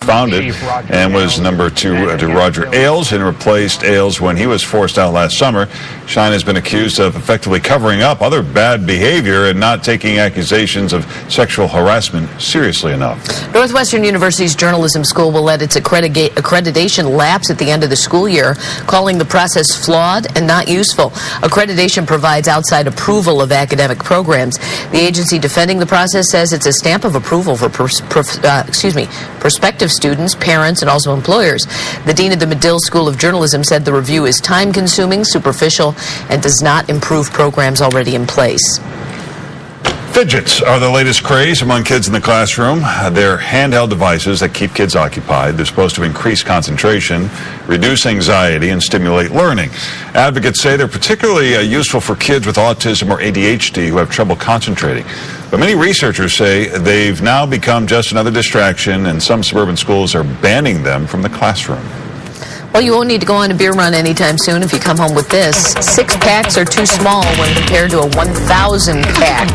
founded and was number 2 to Roger Ailes and replaced Ailes when he was forced out last summer. Shine has been accused of effectively covering up other bad behavior and not taking accusations of sexual harassment seriously enough. Northwestern University's journalism school will let its accreditation lapse at the end of the school year, calling the process flawed and not useful. Accreditation provides outside approval of academic programs. The agency defending the process says it's a stamp of approval for prospective students, parents, and also employers. The dean of the Medill School of Journalism said the review is time-consuming, superficial, and does not improve programs already in place. Fidgets are the latest craze among kids in the classroom. They're handheld devices that keep kids occupied. They're supposed to increase concentration, reduce anxiety, and stimulate learning. Advocates say they're particularly useful for kids with autism or ADHD who have trouble concentrating. But many researchers say they've now become just another distraction, and some suburban schools are banning them from the classroom. Well, you won't need to go on a beer run anytime soon if you come home with this. 6 packs are too small when compared to a 1,000 pack.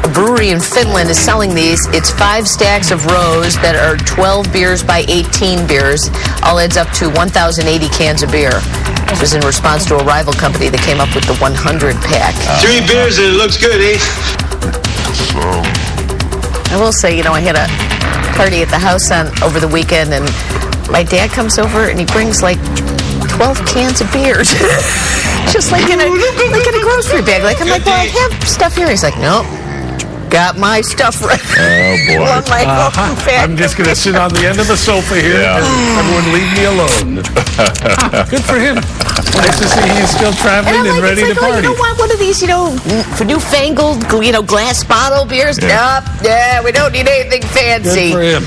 A brewery in Finland is selling these. It's 5 stacks of rows that are 12 beers by 18 beers. All adds up to 1,080 cans of beer. This was in response to a rival company that came up with the 100 pack. 3 beers and it looks good, eh? I will say, I had a party at the house over the weekend, and my dad comes over and he brings like 12 cans of beers. Just like in a grocery bag. I'm like, well, I have stuff here. He's like, nope. Got my stuff right. Oh, boy. I'm just going to sit on the end of the sofa here and everyone leave me alone. Good for him. Nice to see he's still traveling and ready to party. You don't want one of these, newfangled, glass bottle beers? Yeah. Nope. We don't need anything fancy. Good for him.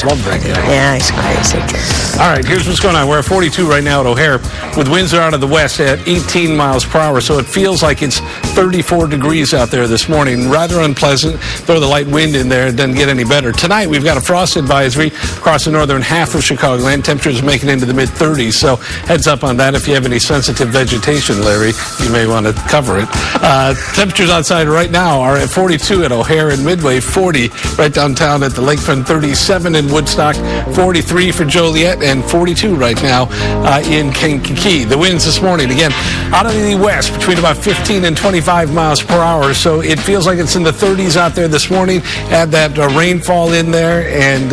Love that guy. Yeah, he's crazy. All right, here's what's going on. We're at 42 right now at O'Hare, with winds that are out of the west at 18 miles per hour, so it feels like it's 34 degrees out there this morning. Rather unpleasant. Throw the light wind in there, it doesn't get any better. Tonight, we've got a frost advisory across the northern half of Chicagoland. Temperatures making into the mid-30s, so heads up on that. If you have any sensitive vegetation, Larry, you may want to cover it. Temperatures outside right now are at 42 at O'Hare and Midway, 40 right downtown at the lakefront, 37 in Woodstock, 43 for Joliet, and 42 right now in Kankakee. The winds this morning, again, out of the west between about 15 and 25 miles per hour, so it feels like it's in the 30s out there this morning. Add that rainfall in there, and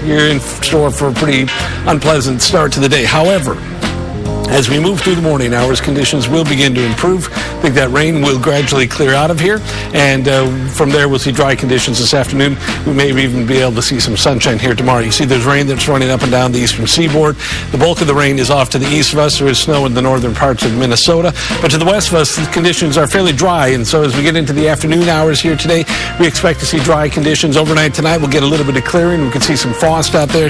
you're in store for a pretty unpleasant start to the day. However, as we move through the morning hours, conditions will begin to improve. I think that rain will gradually clear out of here, and from there we'll see dry conditions this afternoon. We may even be able to see some sunshine here tomorrow. You see there's rain that's running up and down the eastern seaboard. The bulk of the rain is off to the east of us. There is snow in the northern parts of Minnesota, but to the west of us, the conditions are fairly dry, and so as we get into the afternoon hours here today, we expect to see dry conditions. Overnight tonight, we'll get a little bit of clearing. We can see some frost out there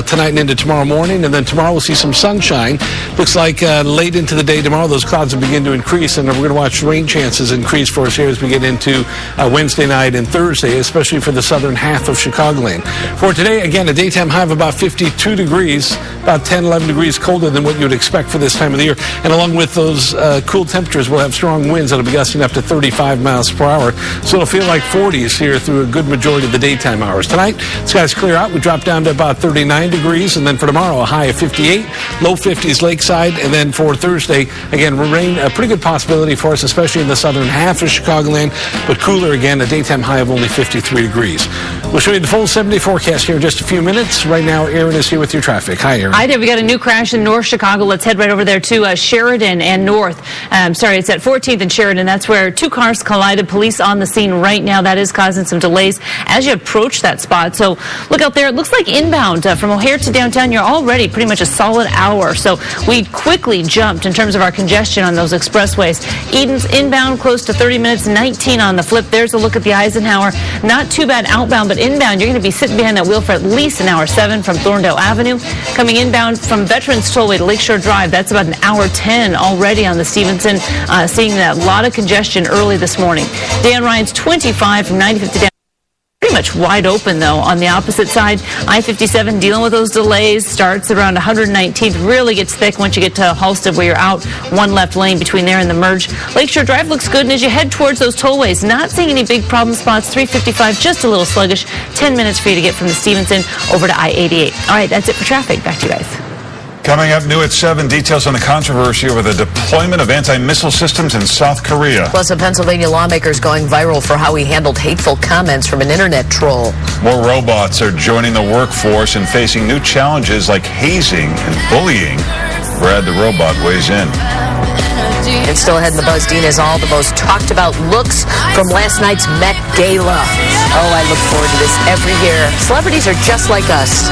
tonight and into tomorrow morning, and then tomorrow we'll see some sunshine. Looks like late into the day tomorrow, those clouds will begin to increase, and we're going to watch rain chances increase for us here as we get into Wednesday night and Thursday, especially for the southern half of Chicagoland. For today, again, a daytime high of about 52 degrees, about 10, 11 degrees colder than what you would expect for this time of the year. And along with those cool temperatures, we'll have strong winds that'll be gusting up to 35 miles per hour. So it'll feel like 40s here through a good majority of the daytime hours. Tonight, skies clear out. We drop down to about 39 degrees, and then for tomorrow, a high of 58, low 50s lakeside, and then for Thursday, again, rain, a pretty good possibility for us, especially in the southern half of Chicagoland, but cooler again, a daytime high of only 53 degrees. We'll show you the full 7-day forecast here in just a few minutes. Right now, Aaron is here with your traffic. Hi, Aaron. Hi there. We got a new crash in North Chicago. Let's head right over there to Sheridan and North. It's at 14th and Sheridan. That's where 2 cars collided. Police on the scene right now. That is causing some delays as you approach that spot. So look out there. It looks like inbound from O'Hare to downtown, you're already pretty much a solid hour. So we quickly jumped in terms of our congestion on those expressways. Eden's inbound close to 30 minutes, 19 on the flip. There's a look at the Eisenhower. Not too bad outbound, but inbound, you're going to be sitting behind that wheel for at least an hour 7 from Thorndale Avenue. Coming inbound from Veterans Tollway to Lakeshore Drive, that's about an hour 10 already on the Stevenson. Seeing that lot of congestion early this morning. Dan Ryan's 25 from 95th to down. Pretty much wide open, though. On the opposite side, I-57 dealing with those delays. Starts around 119th. Really gets thick once you get to Halstead, where you're out one left lane between there and the merge. Lakeshore Drive looks good, and as you head towards those tollways, not seeing any big problem spots. 355 just a little sluggish. 10 minutes for you to get from the Stevenson over to I-88. All right, that's it for traffic. Back to you guys. Coming up new at 7, details on the controversy over the deployment of anti-missile systems in South Korea. Plus, a Pennsylvania lawmaker's going viral for how he handled hateful comments from an internet troll. More robots are joining the workforce and facing new challenges like hazing and bullying. Brad the robot weighs in. And still ahead in the Buzz, Dean has all the most talked about looks from last night's Met Gala. Oh, I look forward to this every year. Celebrities are just like us.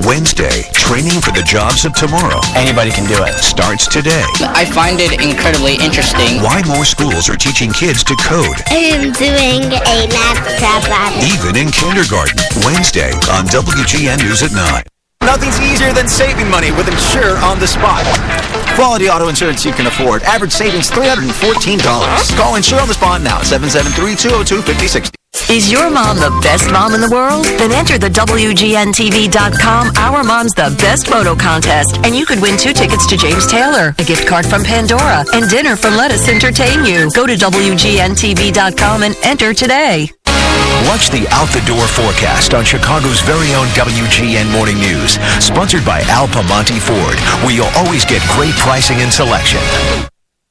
Wednesday, training for the jobs of tomorrow. Anybody can do it. Starts today. I find it incredibly interesting. Why more schools are teaching kids to code. I am doing a math problem. Even in kindergarten. Wednesday on WGN News at 9. Nothing's easier than saving money with Insure on the spot. Quality auto insurance you can afford. Average savings $314. Call Insure on the spot now. 773-202-5060. Is your mom the best mom in the world? Then enter the WGNTV.com Our Mom's the Best Photo contest, and you could win 2 tickets to James Taylor, a gift card from Pandora, and dinner from Let Us Entertain You. Go to WGNTV.com and enter today. Watch the Out the Door forecast on Chicago's very own WGN Morning News. Sponsored by Al Piemonte Ford, where you'll always get great pricing and selection.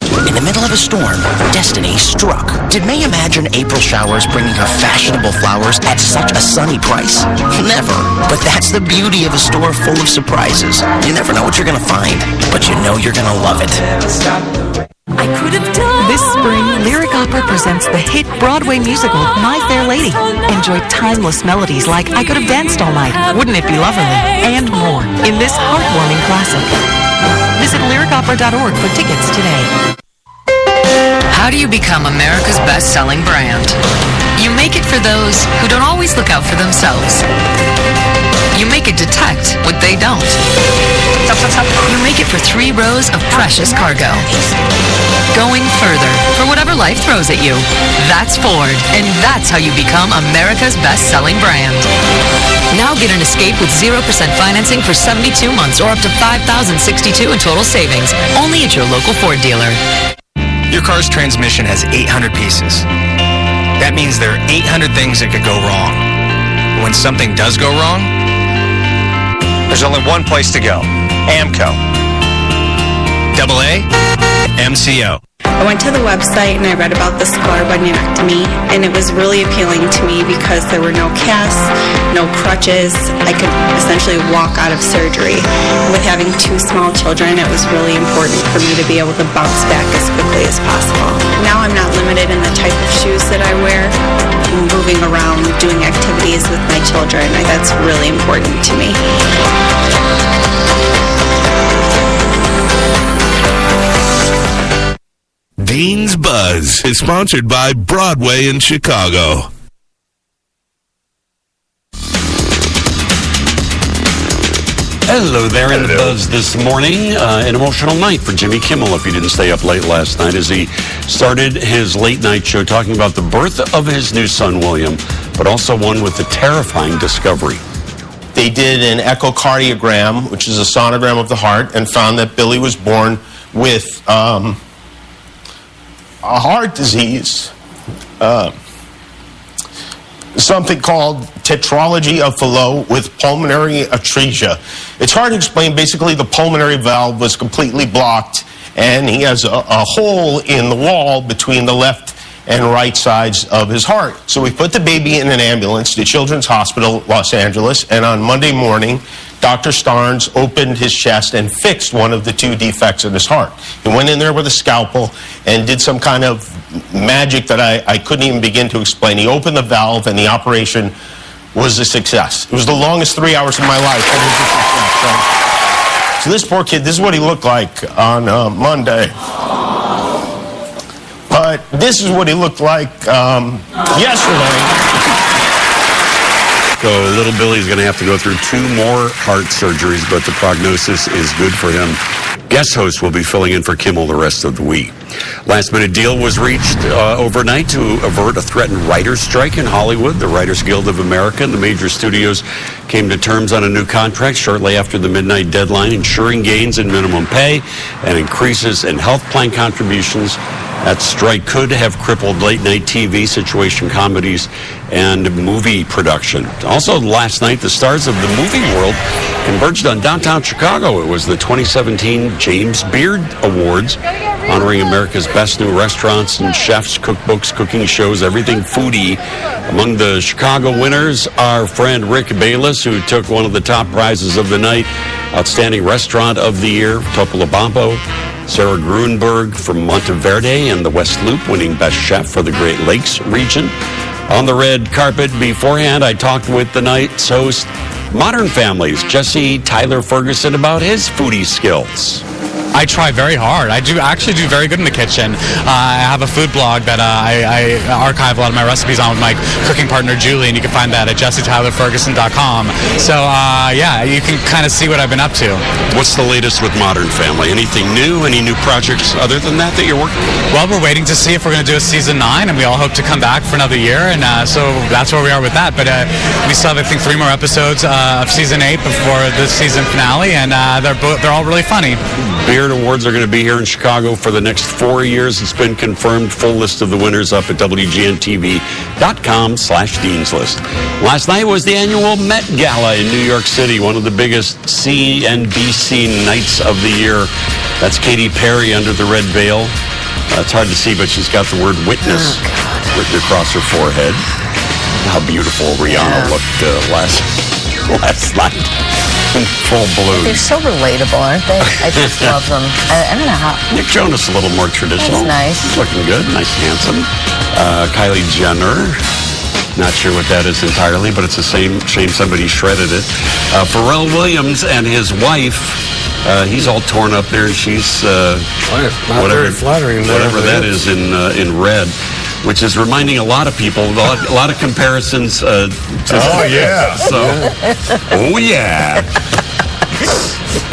In the middle of a storm, destiny struck. Did May imagine April showers bringing her fashionable flowers at such a sunny price? Never. But that's the beauty of a store full of surprises. You never know what you're going to find, but you know you're going to love it. I could have done. This spring, Lyric Opera presents the hit Broadway musical, My Fair Lady. Enjoy timeless melodies like I Could Have Danced All Night, Wouldn't It Be Lovely, and more in this heartwarming classic. Visit lyricopera.org for tickets today. How do you become America's best-selling brand? You make it for those who don't always look out for themselves. You make it detect what they don't. You make it for 3 rows of precious cargo. Going further for whatever life throws at you. That's Ford, and that's how you become America's best-selling brand. Now get an Escape with 0% financing for 72 months or up to $5,062 in total savings. Only at your local Ford dealer. Your car's transmission has 800 pieces. That means there are 800 things that could go wrong. When something does go wrong, there's only one place to go. AAMCO. AA MCO. I went to the website and I read about the scar bunionectomy, and it was really appealing to me because there were no casts, no crutches. I could essentially walk out of surgery. With having 2 small children, it was really important for me to be able to bounce back as quickly as possible. Now I'm not limited in the type of shoes that I wear. I'm moving around, doing activities with my children. That's really important to me. Dean's Buzz is sponsored by Broadway in Chicago. Hello there in the Buzz this morning. An emotional night for Jimmy Kimmel, if he didn't stay up late last night, as he started his late night show talking about the birth of his new son, William, but also one with the terrifying discovery. They did an echocardiogram, which is a sonogram of the heart, and found that Billy was born with a heart disease, something called tetralogy of Fallot with pulmonary atresia. It's hard to explain. Basically, the pulmonary valve was completely blocked, and he has a hole in the wall between the left and right sides of his heart. So we put the baby in an ambulance to Children's Hospital, Los Angeles, and on Monday morning, Dr. Starnes opened his chest and fixed one of the 2 defects in his heart. He went in there with a scalpel and did some kind of magic that I couldn't even begin to explain. He opened the valve, and the operation was a success. It was the longest 3 hours of my life, but it was a success. So this poor kid, this is what he looked like on Monday. But this is what he looked like yesterday. So little Billy's going to have to go through 2 more heart surgeries, but the prognosis is good for him. Guest host will be filling in for Kimmel the rest of the week. Last-minute deal was reached overnight to avert a threatened writer's strike in Hollywood. The Writers Guild of America and the major studios came to terms on a new contract shortly after the midnight deadline, ensuring gains in minimum pay and increases in health plan contributions. That strike could have crippled late-night TV, situation comedies, and movie production. Also, last night, the stars of the movie world converged on downtown Chicago. It was the 2017 James Beard Awards, honoring America's best new restaurants and chefs, cookbooks, cooking shows, everything foodie. Among the Chicago winners, our friend Rick Bayless, who took one of the top prizes of the night, Outstanding Restaurant of the Year, Topolobampo. Sarah Grunberg from Monteverde and the West Loop winning Best Chef for the Great Lakes region. On the red carpet beforehand, I talked with the night's host, Modern Family's Jesse Tyler Ferguson, about his foodie skills. I try very hard. I actually do very good in the kitchen. I have a food blog that I archive a lot of my recipes on with my cooking partner Julie, and you can find that at jessetylerferguson.com. So yeah, you can kind of see what I've been up to. What's the latest with Modern Family? Anything new? Any new projects other than that you're working on? Well, we're waiting to see if we're going to do a season 9, and we all hope to come back for another year, and so that's where we are with that. But we still have, I think, 3 more episodes of season 8 before the season finale, and they're all really funny. Beard Awards are going to be here in Chicago for the next 4 years. It's been confirmed. Full list of the winners up at WGNTV.com/Dean's List. Last night was the annual Met Gala in New York City, one of the biggest CNBC nights of the year. That's Katy Perry under the red veil. It's hard to see, but she's got the word witness written across her forehead. How beautiful Rihanna looked last night. In full blue. They're so relatable, aren't they? I just love them. I don't know how. Nick Jonas a little more traditional. That's nice. He's looking good, nice, handsome. Kylie Jenner. Not sure what that is entirely, but it's a shame somebody shredded it. Pharrell Williams and his wife. He's all torn up there, and she's very flattering there, whatever that is in red. Which is reminding a lot of people, a lot of comparisons to... Oh, yeah. Oh, yeah.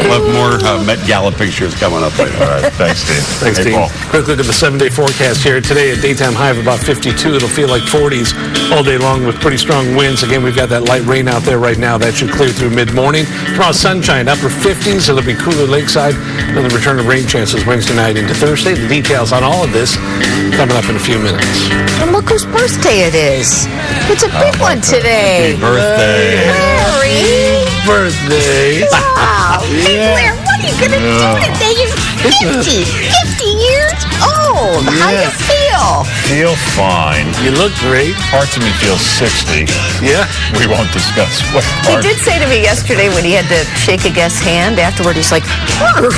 We'll have more Met Gala pictures coming up later. All right, thanks, Steve. Thanks, hey, Steve. Paul. Quick look at the 7-day forecast here. Today, a daytime high of about 52. It'll feel like 40s all day long with pretty strong winds. Again, we've got that light rain out there right now. That should clear through mid-morning. Tomorrow, sunshine, upper 50s. It'll be cooler lakeside. And the return of rain chances Wednesday night into Thursday. The details on all of this coming up in a few minutes. And look whose birthday it is. It's a big one today. Happy birthday. Harry. Birthday. Wow. Hey, Blair, what are you going to do today? You're 50 years old. How do you feel? Feel fine. You look great. Parts of me feel 60. Yeah. We won't discuss what He part. did say to me yesterday when he had to shake a guest's hand afterward, he's like, oh, it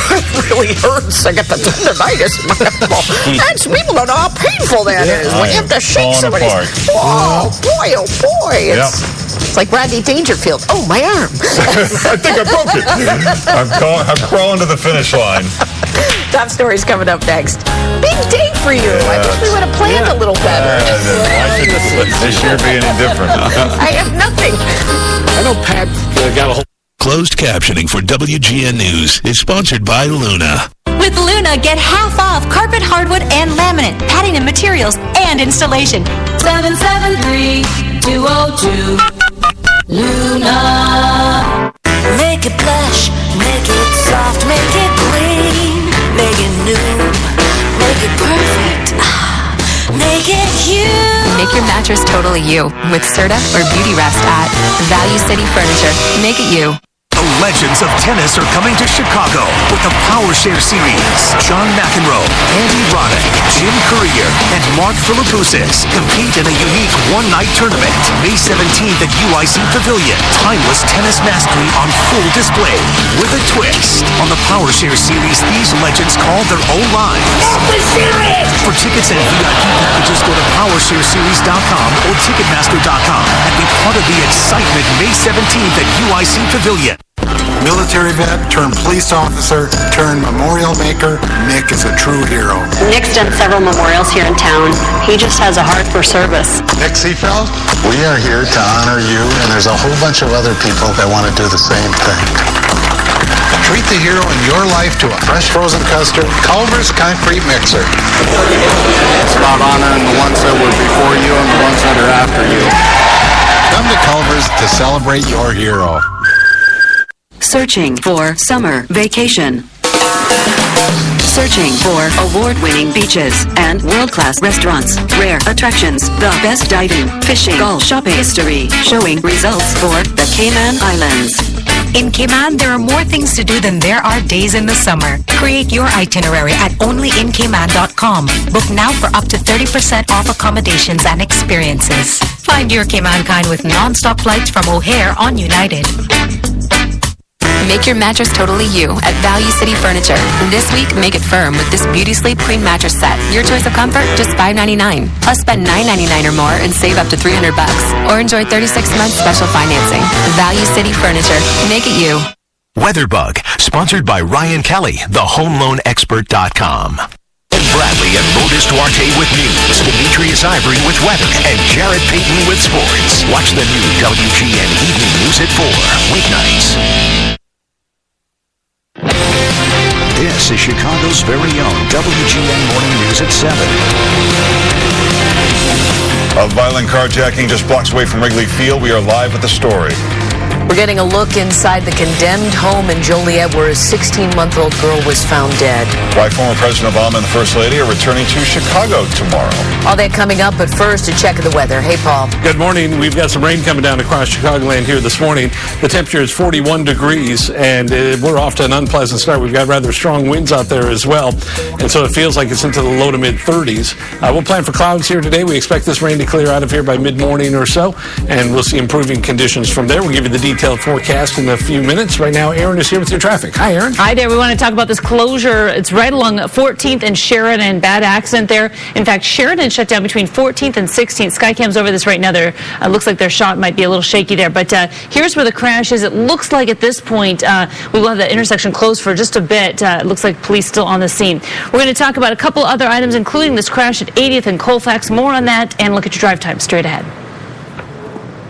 really hurts. I got the tendonitis in my elbow. That's people don't know how painful that is when you have to shake somebody's. Oh, boy, oh, boy. It's like Rodney Dangerfield. Oh, my arm. I think I broke it. I'm crawling to the finish line. Top stories coming up next. Big day for you. I wish we would have planned a little better. Why should this year be any different? I have nothing. I know Pat got a whole... Closed captioning for WGN News is sponsored by Luna. With Luna, get half off carpet, hardwood, and laminate, padding and materials, and installation. 773-202. Luna. Make it plush, make it soft, make it clean, make it new, make it perfect, make it you. Make your mattress totally you with Serta or Beauty Rest at Value City Furniture. Make it you. The legends of tennis are coming to Chicago with the Power Share Series. John McEnroe, Andy Roddick, Jim Courier, and Mark Philippoussis compete in a unique one-night tournament. May 17th at UIC Pavilion. Timeless tennis mastery on full display with a twist. On the Power Share Series, these legends call their own lines. For tickets and VIP packages, go to PowershareSeries.com or Ticketmaster.com and be part of the excitement May 17th at UIC Pavilion. Military vet turned police officer turned memorial maker, Nick is a true hero. Nick's done several memorials here in town. He just has a heart for service. Nick Seafeld, we are here to honor you, and there's a whole bunch of other people that want to do the same thing. Treat the hero in your life to a fresh frozen custard, Culver's Concrete Mixer. It's about honoring the ones that were before you and the ones that are after you. Come to Culver's to celebrate your hero. Searching for summer vacation. Searching for award-winning beaches and world-class restaurants, rare attractions, the best diving, fishing, golf, shopping, history, showing results for the Cayman Islands. In Cayman, there are more things to do than there are days in the summer. Create your itinerary at onlyincayman.com. Book now for up to 30% off accommodations and experiences. Find your Cayman kind with non-stop flights from O'Hare on United. Make your mattress totally you at Value City Furniture. This week, make it firm with this Beauty Sleep Queen mattress set. Your choice of comfort, just $5.99. Plus, spend $9.99 or more and save up to $300. Or enjoy 36 months special financing. Value City Furniture. Make it you. Weatherbug, sponsored by Ryan Kelly, thehomeloanexpert.com. Bradley and Modus Duarte with news, Demetrius Ivory with weather, and Jared Payton with sports. Watch the new WGN Evening News at 4, weeknights. This is Chicago's very own WGN Morning News at 7. A violent carjacking just blocks away from Wrigley Field. We are live with the story. We're getting a look inside the condemned home in Joliet where a 16-month-old girl was found dead. Why former President Obama and the First Lady are returning to Chicago tomorrow. All that coming up, but first, a check of the weather. Hey, Paul. Good morning. We've got some rain coming down across Chicagoland here this morning. The temperature is 41 degrees, and we're off to an unpleasant start. We've got rather strong winds out there as well, and so it feels like it's into the low to mid-30s. We'll plan for clouds here today. We expect this rain to clear out of here by mid-morning or so, and we'll see improving conditions from there. We'll give you the detailed forecast in a few minutes. Right now, Aaron is here with your traffic. Hi, Aaron. Hi there. We want to talk about this closure. It's right along 14th and Sheridan. Bad accident there. In fact, Sheridan shut down between 14th and 16th. Skycam's over this right now. There looks like their shot might be a little shaky there. But here's where the crash is. It looks like at this point we will have the intersection closed for just a bit. It looks like police still on the scene. We're going to talk about a couple other items, including this crash at 80th and Colfax. More on that, and look at your drive time straight ahead.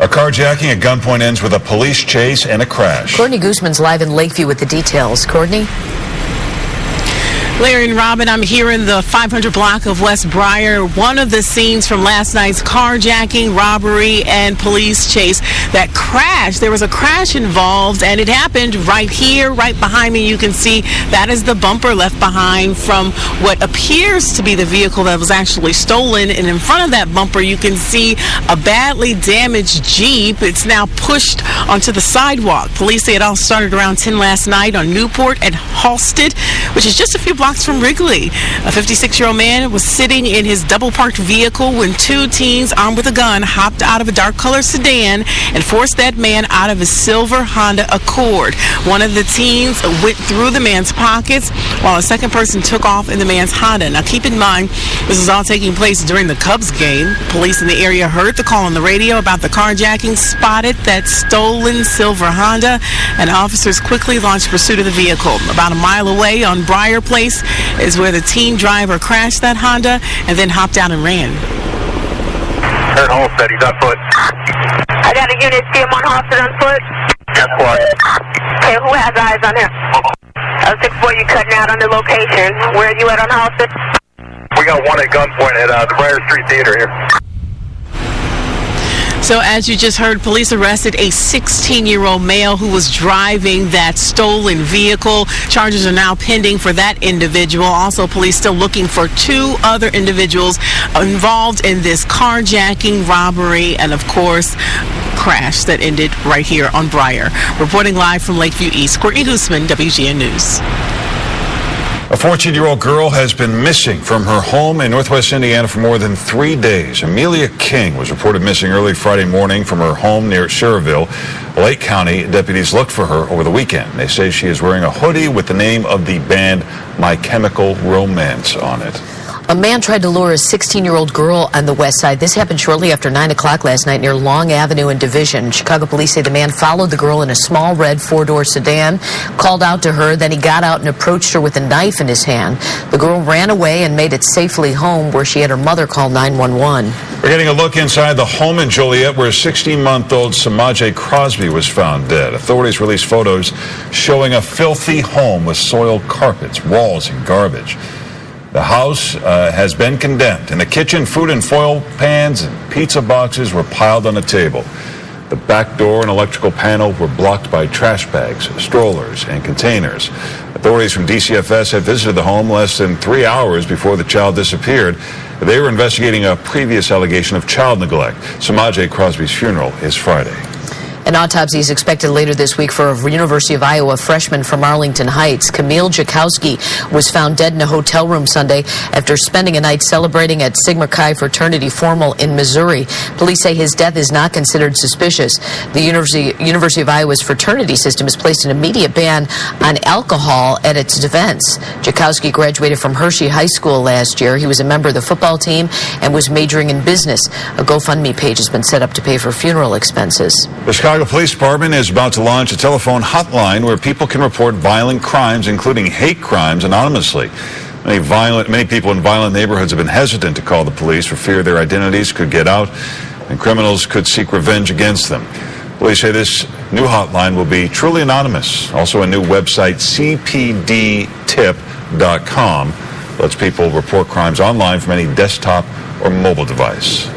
A carjacking at gunpoint ends with a police chase and a crash. Courtney Guzman's live in Lakeview with the details. Courtney? Larry and Robin, I'm here in the 500 block of West Briar. One of the scenes from last night's carjacking, robbery, and police chase. That crash, there was a crash involved, and it happened right here, right behind me. You can see that is the bumper left behind from what appears to be the vehicle that was actually stolen. And in front of that bumper, you can see a badly damaged Jeep. It's now pushed onto the sidewalk. Police say it all started around 10 last night on Newport and Halsted, which is just a few blocks from Wrigley. A 56-year-old man was sitting in his double-parked vehicle when two teens armed with a gun hopped out of a dark-colored sedan and forced that man out of his silver Honda Accord. One of the teens went through the man's pockets while a second person took off in the man's Honda. Now, keep in mind, this is all taking place during the Cubs game. Police in the area heard the call on the radio about the carjacking, spotted that stolen silver Honda, and officers quickly launched pursuit of the vehicle. About a mile away on Briar Place is where the teen driver crashed that Honda and then hopped out and ran. Heard Halstead, he's on foot. I got a unit, see him on Halstead on foot. That's what. Okay, who has eyes on him? 6-4, you cutting out on the location. Where are you at on Halstead? We got one at gunpoint at the Briar Street Theater here. So as you just heard, police arrested a 16-year-old male who was driving that stolen vehicle. Charges are now pending for that individual. Also, police still looking for two other individuals involved in this carjacking, robbery, and of course, crash that ended right here on Briar. Reporting live from Lakeview East, Courtney Guzman, WGN News. A 14-year-old girl has been missing from her home in Northwest Indiana for more than 3 days. Amelia King was reported missing early Friday morning from her home near Schererville. Lake County deputies looked for her over the weekend. They say she is wearing a hoodie with the name of the band My Chemical Romance on it. A man tried to lure a 16-year-old girl on the west side. This happened shortly after 9 o'clock last night near Long Avenue and Division. Chicago police say the man followed the girl in a small red four-door sedan, called out to her, then he got out and approached her with a knife in his hand. The girl ran away and made it safely home, where she had her mother call 911. We're getting a look inside the home in Joliet where 16-month-old Samaje Crosby was found dead. Authorities released photos showing a filthy home with soiled carpets, walls, and garbage. The house has been condemned. In the kitchen, food and foil pans and pizza boxes were piled on a table. The back door and electrical panel were blocked by trash bags, strollers, and containers. Authorities from DCFS had visited the home less than 3 hours before the child disappeared. They were investigating a previous allegation of child neglect. Samaje Crosby's funeral is Friday. An autopsy is expected later this week for a University of Iowa freshman from Arlington Heights. Camille Jakowski was found dead in a hotel room Sunday after spending a night celebrating at Sigma Chi fraternity formal in Missouri. Police say his death is not considered suspicious. The University of Iowa's fraternity system has placed an immediate ban on alcohol at its defense. Jakowski graduated from Hershey High School last year. He was a member of the football team and was majoring in business. A GoFundMe page has been set up to pay for funeral expenses. The Chicago Police Department is about to launch a telephone hotline where people can report violent crimes, including hate crimes, anonymously. Many people in violent neighborhoods have been hesitant to call the police for fear their identities could get out and criminals could seek revenge against them. Police say this new hotline will be truly anonymous. Also, a new website, cpdtip.com, lets people report crimes online from any desktop or mobile device.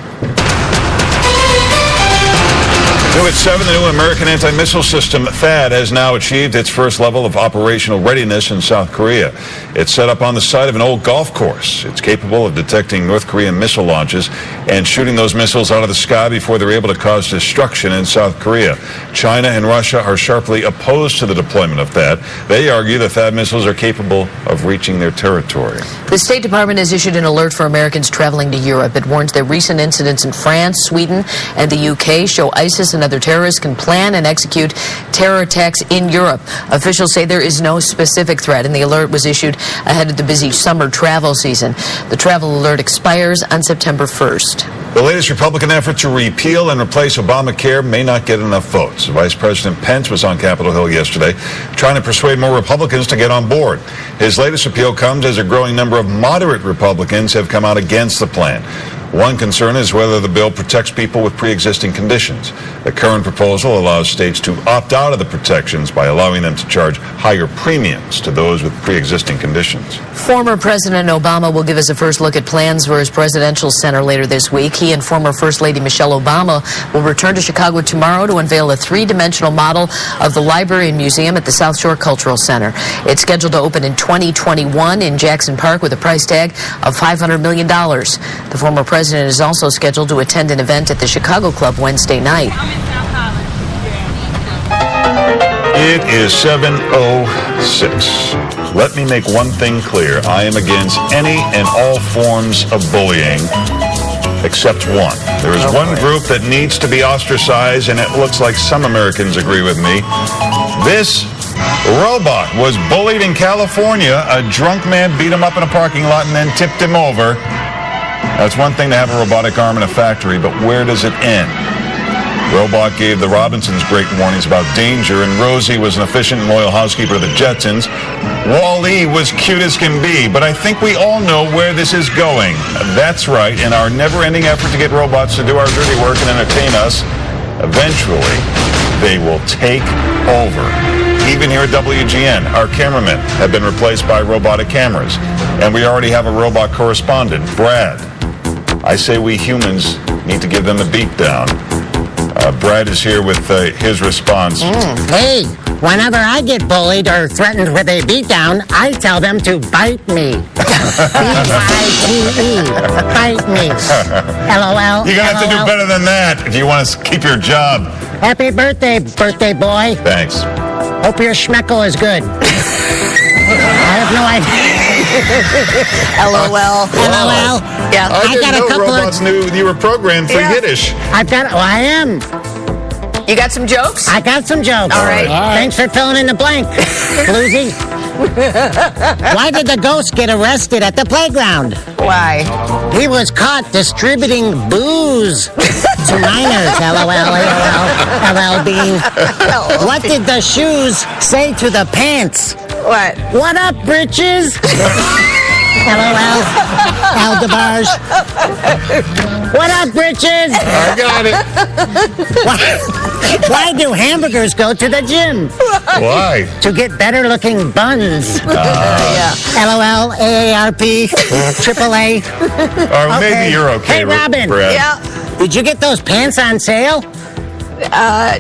New at 7, the new American anti-missile system, THAAD, has now achieved its first level of operational readiness in South Korea. It's set up on the side of an old golf course. It's capable of detecting North Korean missile launches and shooting those missiles out of the sky before they're able to cause destruction in South Korea. China and Russia are sharply opposed to the deployment of THAAD. They argue the THAAD missiles are capable of reaching their territory. The State Department has issued an alert for Americans traveling to Europe. It warns that recent incidents in France, Sweden, and the UK show ISIS and other terrorists can plan and execute terror attacks in Europe. Officials say there is no specific threat, and the alert was issued ahead of the busy summer travel season. The travel alert expires on September 1st. The latest Republican effort to repeal and replace Obamacare may not get enough votes. Vice President Pence was on Capitol Hill yesterday trying to persuade more Republicans to get on board. His latest appeal comes as a growing number of moderate Republicans have come out against the plan. One concern is whether the bill protects people with pre-existing conditions. The current proposal allows states to opt out of the protections by allowing them to charge higher premiums to those with pre-existing conditions. Former President Obama will give us a first look at plans for his presidential center later this week. He and former First Lady Michelle Obama will return to Chicago tomorrow to unveil a three-dimensional model of the library and museum at the South Shore Cultural Center. It's scheduled to open in 2021 in Jackson Park with a price tag of $500 million. The former president is also scheduled to attend an event at the Chicago Club Wednesday night. It is 7:06. Let me make one thing clear. I am against any and all forms of bullying except one. There is one group that needs to be ostracized, and it looks like some Americans agree with me. This robot was bullied in California. A drunk man beat him up in a parking lot and then tipped him over. Now, it's one thing to have a robotic arm in a factory, but where does it end? Robot gave the Robinsons great warnings about danger, and Rosie was an efficient and loyal housekeeper of the Jetsons. Wall-E was cute as can be, but I think we all know where this is going. That's right, in our never-ending effort to get robots to do our dirty work and entertain us, eventually they will take over. Even here at WGN, our cameramen have been replaced by robotic cameras, and we already have a robot correspondent, Brad. I say we humans need to give them a beat down. Brad is here with his response. Hey, whenever I get bullied or threatened with a beatdown, I tell them to bite me. B-I-T-E. Bite me. LOL. You're going to have to do better than that if you want to keep your job. Happy birthday, birthday boy. Thanks. Hope your schmeckle is good. I have no idea. LOL. LOL. Yeah. I got a couple robots knew you were programmed for Yiddish. I am. You got some jokes? I got some jokes. All right. Thanks for filling in the blank, Bluesy. Why did the ghost get arrested at the playground? Why? He was caught distributing booze to minors. LOL, LL Bean. What did the shoes say to the pants? What? What up, britches? LOL. Aldebarge. What up, britches? I got it. Why do hamburgers go to the gym? Why? To get better looking buns. Yeah. LOL, AARP, AAA. Or maybe you're okay, Hey, Robin. Brad. Yeah. Did you get those pants on sale?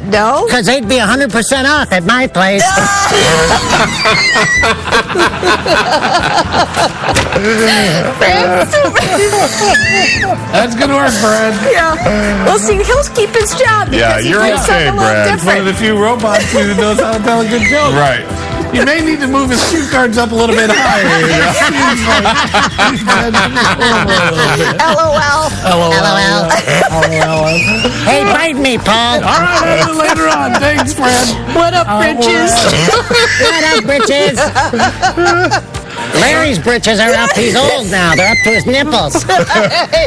No. Because they'd be 100% off at my place. That's good work, Brad. Yeah. Well, see, he'll keep his job. Yeah, because he you're does okay, something a little Brad. One of different. the few robots who knows how to tell a good joke. Right. You may need to move his cue cards up a little bit higher. LOL. LOL. Hey, bite me, Paul. All right, a little later on. Thanks, Brad. What up, britches? What up, britches? Larry's britches are up. He's old now. They're up to his nipples. All right,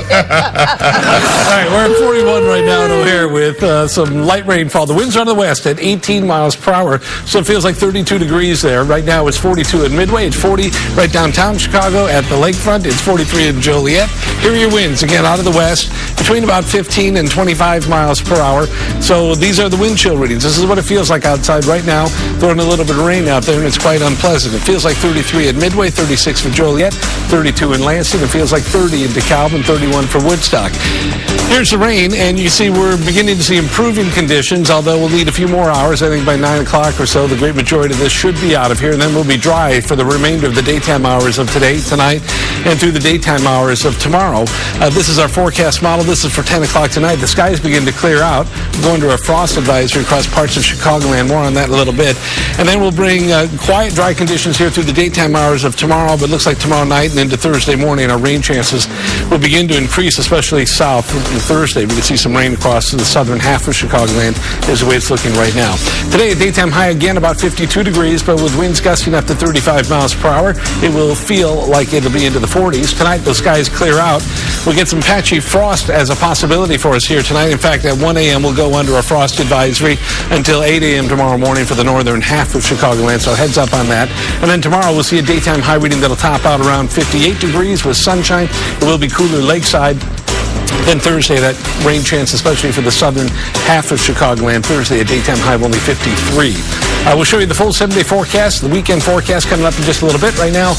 we're at 41 right now in O'Hare with some light rainfall. The winds are out of the west at 18 miles per hour, so it feels like 32 degrees there. Right now it's 42 at Midway. It's 40 right downtown Chicago at the lakefront. It's 43 in Joliet. Here are your winds, again, out of the west, between about 15 and 25 miles per hour. So these are the wind chill readings. This is what it feels like outside right now. Throwing a little bit of rain out there, and it's quite unpleasant. It feels like 33 at Midway, 36 for Joliet, 32 in Lansing. It feels like 30 in DeKalb, and 31 for Woodstock. Here's the rain, and you see we're beginning to see improving conditions, although we'll need a few more hours. I think by 9 o'clock or so, the great majority of this should be out of here, and then we'll be dry for the remainder of the daytime hours of today, tonight, and through the daytime hours of tomorrow. This is our forecast model. This is for 10 o'clock tonight. The skies begin to clear out. We're going to a frost advisory across parts of Chicagoland. More on that in a little bit. And then we'll bring quiet, dry conditions here through the daytime hours of tomorrow, but it looks like tomorrow night and into Thursday morning, our rain chances will begin to increase, especially south on Thursday. We can see some rain across the southern half of Chicagoland is the way it's looking right now. Today, a daytime high again about 52 degrees, but with winds gusting up to 35 miles per hour, it will feel like it'll be into the 40s. Tonight, the skies clear out. We'll get some patchy frost as a possibility for us here tonight. In fact, at 1 a.m., we'll go under a frost advisory until 8 a.m. tomorrow morning for the northern half of Chicagoland, so heads up on that. And then tomorrow, we'll see a daytime high reading that'll top out around 58 degrees with sunshine. It will be cooler lakeside. Then Thursday, that rain chance, especially for the southern half of Chicagoland. Thursday, a daytime high of only 53. We'll show you the full 7-day forecast, the weekend forecast coming up in just a little bit. Right now,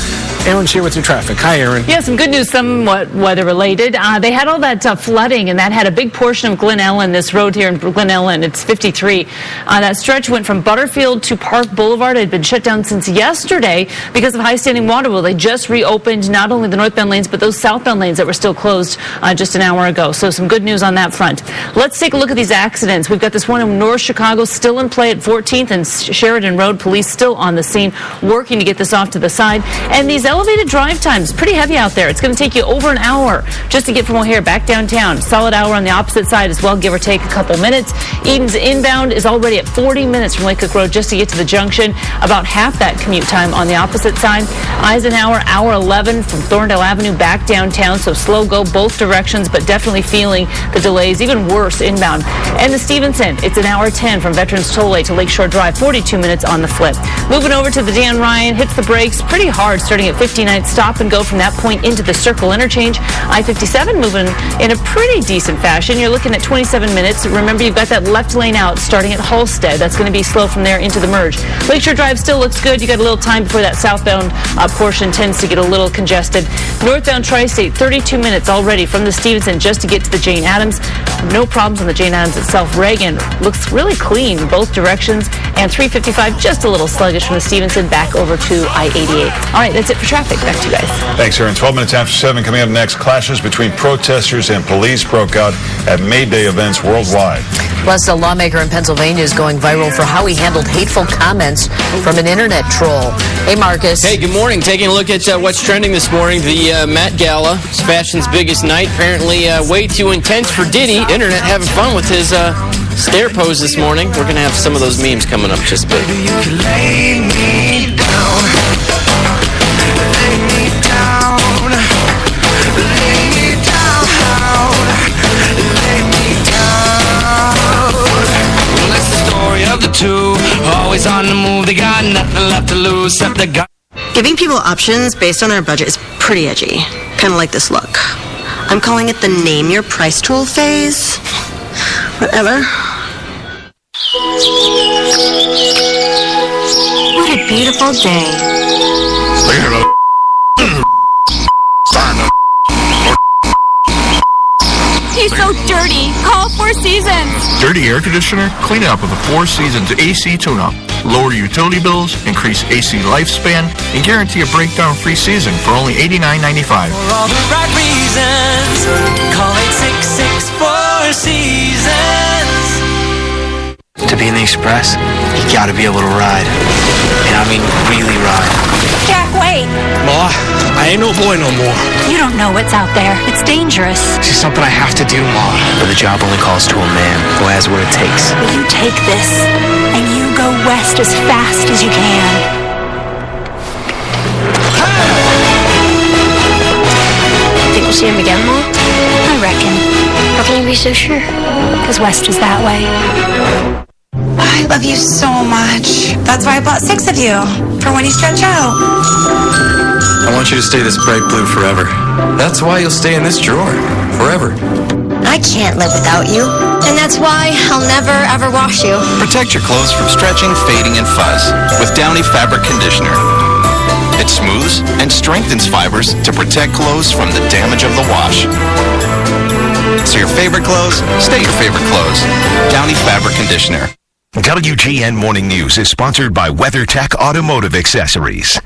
Aaron's here with your traffic. Hi, Aaron. Yeah, some good news, somewhat weather-related. They had all that flooding, and that had a big portion of Glen Ellen, this road here in Glen Ellen. It's 53. That stretch went from Butterfield to Park Boulevard. It had been shut down since yesterday because of high-standing water. Well, they just reopened not only the northbound lanes, but those southbound lanes that were still closed just an hour ago. So some good news on that front. Let's take a look at these accidents. We've got this one in North Chicago still in play at 14th and Sheridan Road. Police still on the scene working to get this off to the side. And these elevated drive times, pretty heavy out there. It's going to take you over an hour just to get from O'Hare back downtown. Solid hour on the opposite side as well, give or take a couple minutes. Eden's inbound is already at 40 minutes from Lake Cook Road just to get to the junction. About half that commute time on the opposite side. Eisenhower, hour 11 from Thorndale Avenue back downtown. So slow go both directions, but definitely feeling the delays, even worse inbound. And the Stevenson, it's an hour 10 from Veterans Tollway to Lakeshore Drive, 42 minutes on the flip. Moving over to the Dan Ryan, hits the brakes pretty hard starting at 59th. Stop and go from that point into the Circle interchange. I-57 moving in a pretty decent fashion. You're looking at 27 minutes. Remember, you've got that left lane out starting at Halstead. That's going to be slow from there into the merge. Lakeshore Drive still looks good. You got a little time before that southbound portion tends to get a little congested. Northbound Tri-State, 32 minutes already from the Stevenson just to get to the Jane Addams. No problems on the Jane Addams itself. Reagan looks really clean both directions. And 355 just a little sluggish from the Stevenson back over to I-88. All right, that's it for traffic. Back to you guys. Thanks, Aaron. 12 minutes after 7 coming up next. Clashes between protesters and police broke out at May Day events worldwide. Plus, a lawmaker in Pennsylvania is going viral for how he handled hateful comments from an internet troll. Hey, Marcus. Hey, good morning. Taking a look at what's trending this morning. The Met Gala. It's fashion's biggest night. Apparently way too intense for Diddy. Internet having fun with his stare pose this morning. We're going to have some of those memes coming up just a bit. Lay me down. Lay me down. Lay me down. Lay me down. Well, it's the story of the two. Always on the move. They got nothing left to lose except the gun. Giving people options based on their budget is pretty edgy. Kind of like this look. I'm calling it the name your price tool phase. Whatever. What a beautiful day. He's so dirty. Call Four Seasons. Dirty air conditioner? Clean it up with a Four Seasons AC tune-up. Lower utility bills, increase AC lifespan, and guarantee a breakdown-free season for only $89.95. For all the right reasons, call 866 Four Seasons. To be in the Express, you gotta be able to ride. And I mean really ride. Jack, wait. Ma, I ain't no boy no more. You don't know what's out there. It's dangerous. This is something I have to do, Ma. But the job only calls to a man who has what it takes. Will you take this and you go west as fast as you can? Think we'll see him again, Mom? I reckon. How can you be so sure? Because west is that way. I love you so much. That's why I bought 6 of you, for when you stretch out. I want you to stay this bright blue forever. That's why you'll stay in this drawer, forever. I can't live without you. And that's why I'll never, ever wash you. Protect your clothes from stretching, fading, and fuzz with Downy Fabric Conditioner. It smooths and strengthens fibers to protect clothes from the damage of the wash. So your favorite clothes, stay your favorite clothes. Downy Fabric Conditioner. WGN Morning News is sponsored by WeatherTech Automotive Accessories.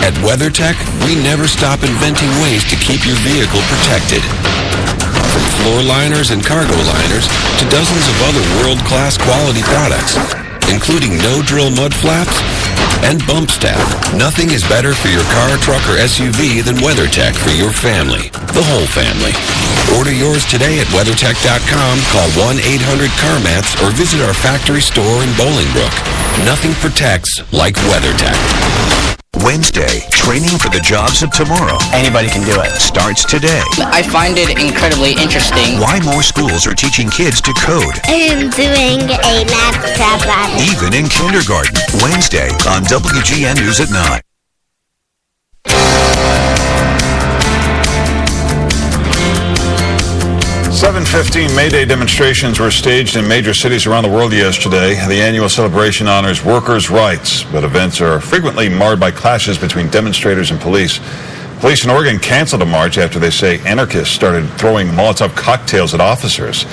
At WeatherTech, we never stop inventing ways to keep your vehicle protected. From floor liners and cargo liners to dozens of other world-class quality products, including no-drill mud flaps and bump step. Nothing is better for your car, truck, or SUV than WeatherTech for your family, the whole family. Order yours today at WeatherTech.com, call 1-800-CarMats, or visit our factory store in Bolingbrook. Nothing protects like WeatherTech. Wednesday, training for the jobs of tomorrow. Anybody can do it. Starts today. I find it incredibly interesting. Why more schools are teaching kids to code. I'm doing a math problem. Even in kindergarten. Wednesday on WGN News at 9. .715 May Day demonstrations were staged in major cities around the world yesterday. The annual celebration honors workers' rights, but events are frequently marred by clashes between demonstrators and police. Police in Oregon canceled a march after they say anarchists started throwing Molotov cocktails at officers.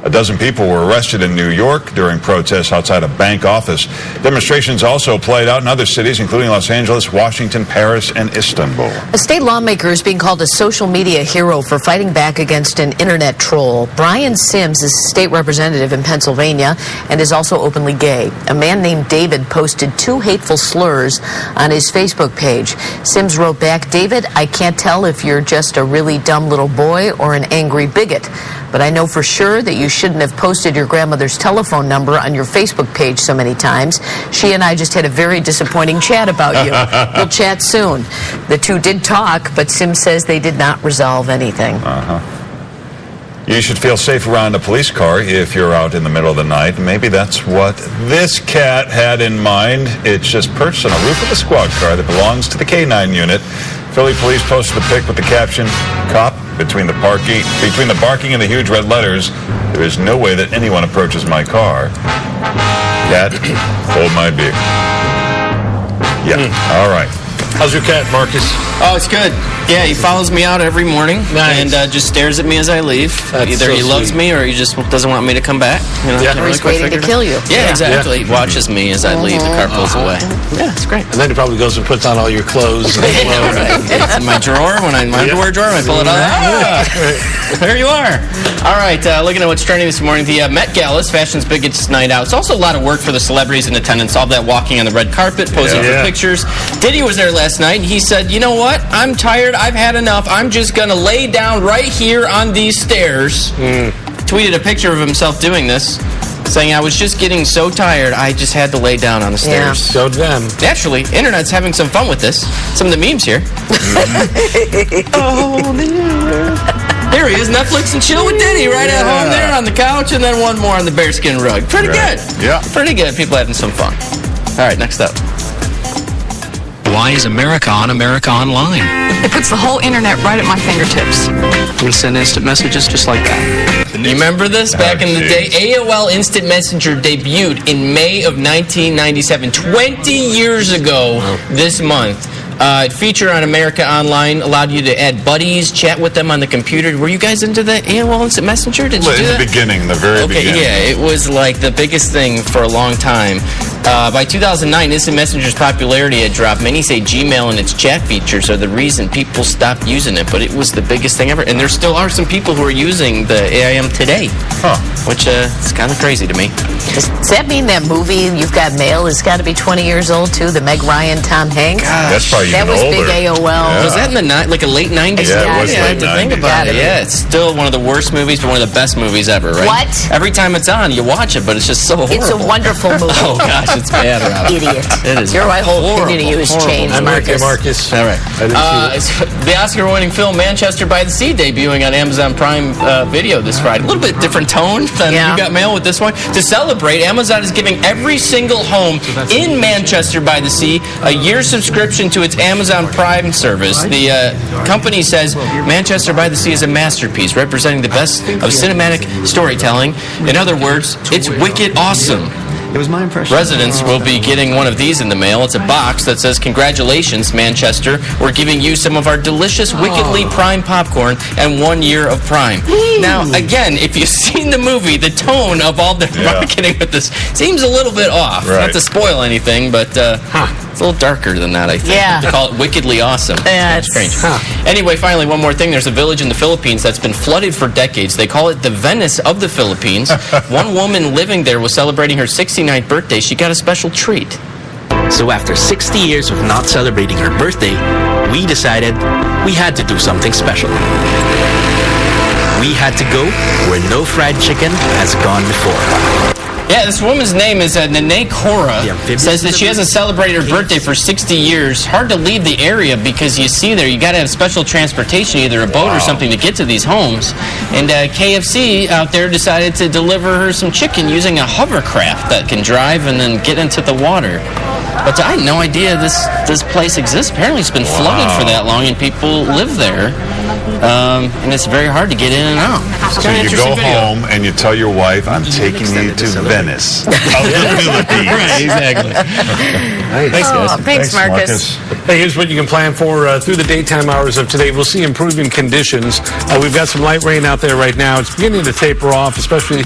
A dozen people were arrested in New York during protests outside a bank office. Demonstrations also played out in other cities, including Los Angeles, Washington, Paris, and Istanbul. A state lawmaker is being called a social media hero for fighting back against an internet troll. Brian Sims is a state representative in Pennsylvania and is also openly gay. A man named David posted 2 hateful slurs on his Facebook page. Sims wrote back, "David, I can't tell if you're just a really dumb little boy or an angry bigot, but I know for sure that you shouldn't have posted your grandmother's telephone number on your Facebook page so many times. She and I just had a very disappointing chat about you. We'll chat soon." The two did talk, but Sims says they did not resolve anything. You should feel safe around a police car if you're out in the middle of the night. Maybe that's what this cat had in mind. It's just perched on the roof of a squad car that belongs to the K9 unit. Philly police posted a pic with the caption, "Cop, between the barking and the huge red letters, there is no way that anyone approaches my car. Cat, hold my beer." Yeah, all right. How's your cat, Marcus? Oh, it's good. Yeah, he follows me out every morning and just stares at me as I leave. Either he loves me or he just doesn't want me to come back. You know, Or he's waiting to kill you. Yeah, exactly. He watches me as I leave. The car pulls away. Yeah, it's great. And then he probably goes and puts on all your clothes. It's in my drawer, my underwear drawer, when I pull it out. There you are. All right, looking at what's trending this morning, the Met Gala is fashion's biggest night out. It's also a lot of work for the celebrities in attendance, all that walking on the red carpet, posing for pictures. Diddy was there last night, and he said, you know what? I'm tired. I've had enough. I'm just going to lay down right here on these stairs. Tweeted a picture of himself doing this, saying, I was just getting so tired, I just had to lay down on the stairs. So them. Actually, internet's having some fun with this. Some of the memes here. There he is, Netflix and chill with Diddy right at home there on the couch, and then one more on the bearskin rug. Pretty good. Yeah. Pretty good. People having some fun. All right, next up. Why is America on America Online? It puts the whole internet right at my fingertips. We send instant messages just like that. You remember this? Back in the day, AOL Instant Messenger debuted in May of 1997, 20 years ago this month. It featured on America Online, allowed you to add buddies, chat with them on the computer. Were you guys into the AOL Instant Messenger? Did you do that? In the beginning, the very beginning. Yeah, it was like the biggest thing for a long time. By 2009, Instant Messenger's popularity had dropped. Many say Gmail and its chat features are the reason people stopped using it, but it was the biggest thing ever. And there still are some people who are using the AIM today, which is kind of crazy to me. Does that mean that movie, You've Got Mail, has got to be 20 years old, too? The Meg Ryan, Tom Hanks? That's probably That even was older. big AOL. Yeah. Was that in the like a late 90s? Yeah, it was I had late to think 90s. about it. Yeah, it's still one of the worst movies, but one of the best movies ever, right? What? Every time it's on, you watch it, but it's just so horrible. It's a wonderful movie. Oh, gosh, it's bad, Rob. Idiot. It is Your whole horrible, opinion of you has horrible. changed, I'm with you, Marcus. Marcus. All right. I didn't see it. The Oscar-winning film Manchester by the Sea debuting on Amazon Prime Video this Friday. A little bit different tone than You Got Mail with this one. To celebrate, Amazon is giving every single home in Manchester by the Sea a year subscription to its Amazon Prime service. The company says Manchester by the Sea is a masterpiece representing the best of cinematic storytelling. In other words, it's wicked awesome. It was my impression. Residents will be getting one of these in the mail. It's a box that says, congratulations, Manchester. We're giving you some of our delicious Wickedly Prime popcorn and 1 year of Prime. Now, again, if you've seen the movie, the tone of all the marketing with this seems a little bit off. Right. Not to spoil anything, but it's a little darker than that, I think. Yeah. To call it Wickedly Awesome. Yeah, It's strange. Anyway, finally, one more thing. There's a village in the Philippines that's been flooded for decades. They call it the Venice of the Philippines. One woman living there was celebrating her 69th birthday. She got a special treat. So after 60 years of not celebrating her birthday, we decided we had to do something special. We had to go where no fried chicken has gone before. Yeah, this woman's name is Nene Cora. Says that she hasn't celebrated her birthday for 60 years. Hard to leave the area because you see there, you got to have special transportation, either a boat or something to get to these homes. And KFC out there decided to deliver her some chicken using a hovercraft that can drive and then get into the water. But I had no idea this place exists. Apparently it's been flooded for that long and people live there. And it's very hard to get in and out. So you go home and you tell your wife, I'm taking you to Venice of the Philippines. Right, exactly. Thanks, guys. Thanks, Marcus. Hey, here's what you can plan for through the daytime hours of today. We'll see improving conditions. We've got some light rain out there right now. It's beginning to taper off, especially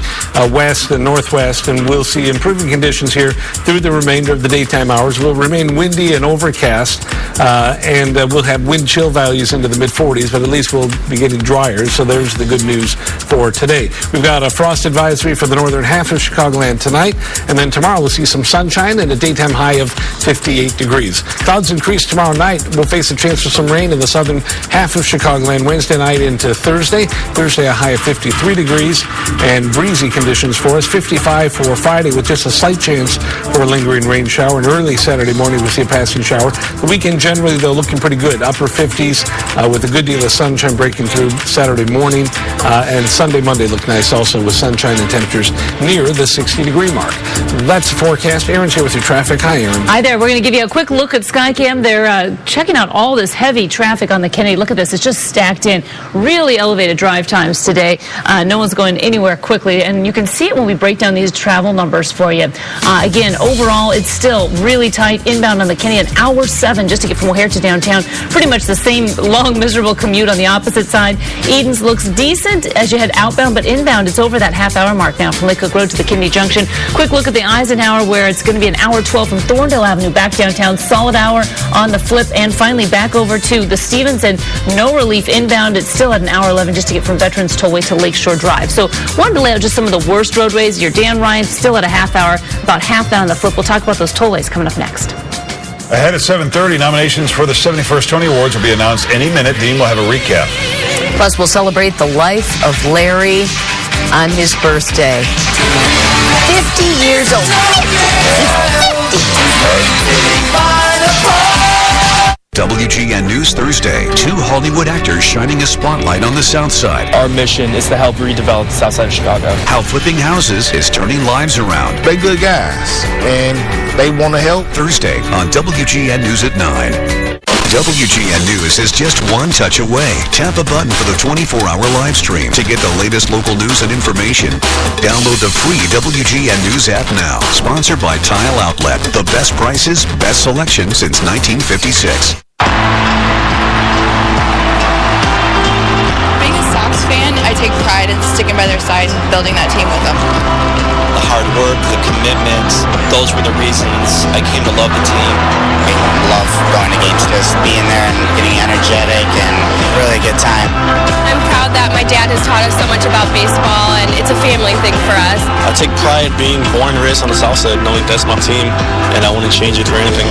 west and northwest, and we'll see improving conditions here through the remainder of the daytime hours. We'll remain windy and overcast, and we'll have wind chill values into the mid-40s, but at least we'll be getting drier, so there's the good news for today. We've got a frost advisory for the northern half of Chicagoland tonight, and then tomorrow we'll see some sunshine and a daytime high of 58 degrees. Clouds increase tomorrow night. We'll face a chance for some rain in the southern half of Chicagoland Wednesday night into Thursday. Thursday a high of 53 degrees and breezy conditions for us. 55 for Friday with just a slight chance for a lingering rain shower. And early Saturday morning we'll see a passing shower. The weekend generally, though, looking pretty good. Upper 50s with a good deal of sunshine. sunshine breaking through Saturday morning. And Sunday, Monday look nice also with sunshine and temperatures near the 60-degree mark. That's the forecast. Aaron's here with your traffic. Hi, Aaron. Hi there. We're going to give you a quick look at Skycam. They're checking out all this heavy traffic on the Kennedy. Look at this. It's just stacked in. Really elevated drive times today. No one's going anywhere quickly. And you can see it when we break down these travel numbers for you. Again, overall, it's still really tight. Inbound on the Kennedy, an hour 7 just to get from O'Hare to downtown. Pretty much the same long, miserable commute on the opposite side. Edens looks decent as you head outbound, but inbound, it's over that half-hour mark now from Lake Cook Road to the Kennedy Junction. Quick look at the Eisenhower, where it's going to be an hour 12 from Thorndale Avenue back downtown. Solid hour on the flip, and finally back over to the Stevens, and no relief inbound. It's still at an hour 11 just to get from Veterans Tollway to Lakeshore Drive. So wanted to lay out just some of the worst roadways. Your Dan Ryan still at a half hour, about half that on the flip. We'll talk about those tollways coming up next. Ahead at 7:30, nominations for the 71st Tony Awards will be announced any minute. Dean will have a recap. Plus, we'll celebrate the life of Larry on his birthday. 50 years old. WGN News Thursday. 2 Hollywood actors shining a spotlight on the South Side. Our mission is to help redevelop the South Side of Chicago. How flipping houses is turning lives around. They're good guys, and they want to help. Thursday on WGN News at 9. WGN News is just one touch away. Tap a button for the 24-hour live stream to get the latest local news and information. Download the free WGN News app now. Sponsored by Tile Outlet. The best prices, best selection since 1956. Being a Sox fan, I take pride in sticking by their side and building that team with them. The hard work, the commitment, those were the reasons I came to love the team. I love going to games, just being there and getting energetic and really good time. I'm proud that my dad has taught us so much about baseball, and it's a family thing for us. I take pride being born and raised on the South Side, knowing that's my team, and I wouldn't change it for anything.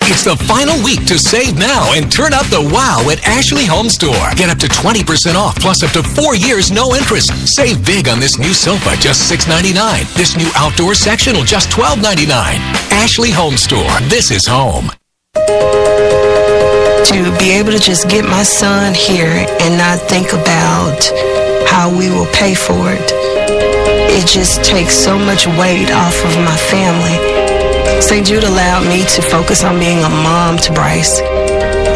It's the final week to save now and turn up the wow at Ashley Home Store. Get up to 20% off plus up to 4 years no interest. Save big on this new sofa, just $6.99. This new outdoor sectional, just $12.99. Ashley Home Store. This is home. To be able to just get my son here and not think about how we will pay for it, it just takes so much weight off of my family. St. Jude allowed me to focus on being a mom to Bryce.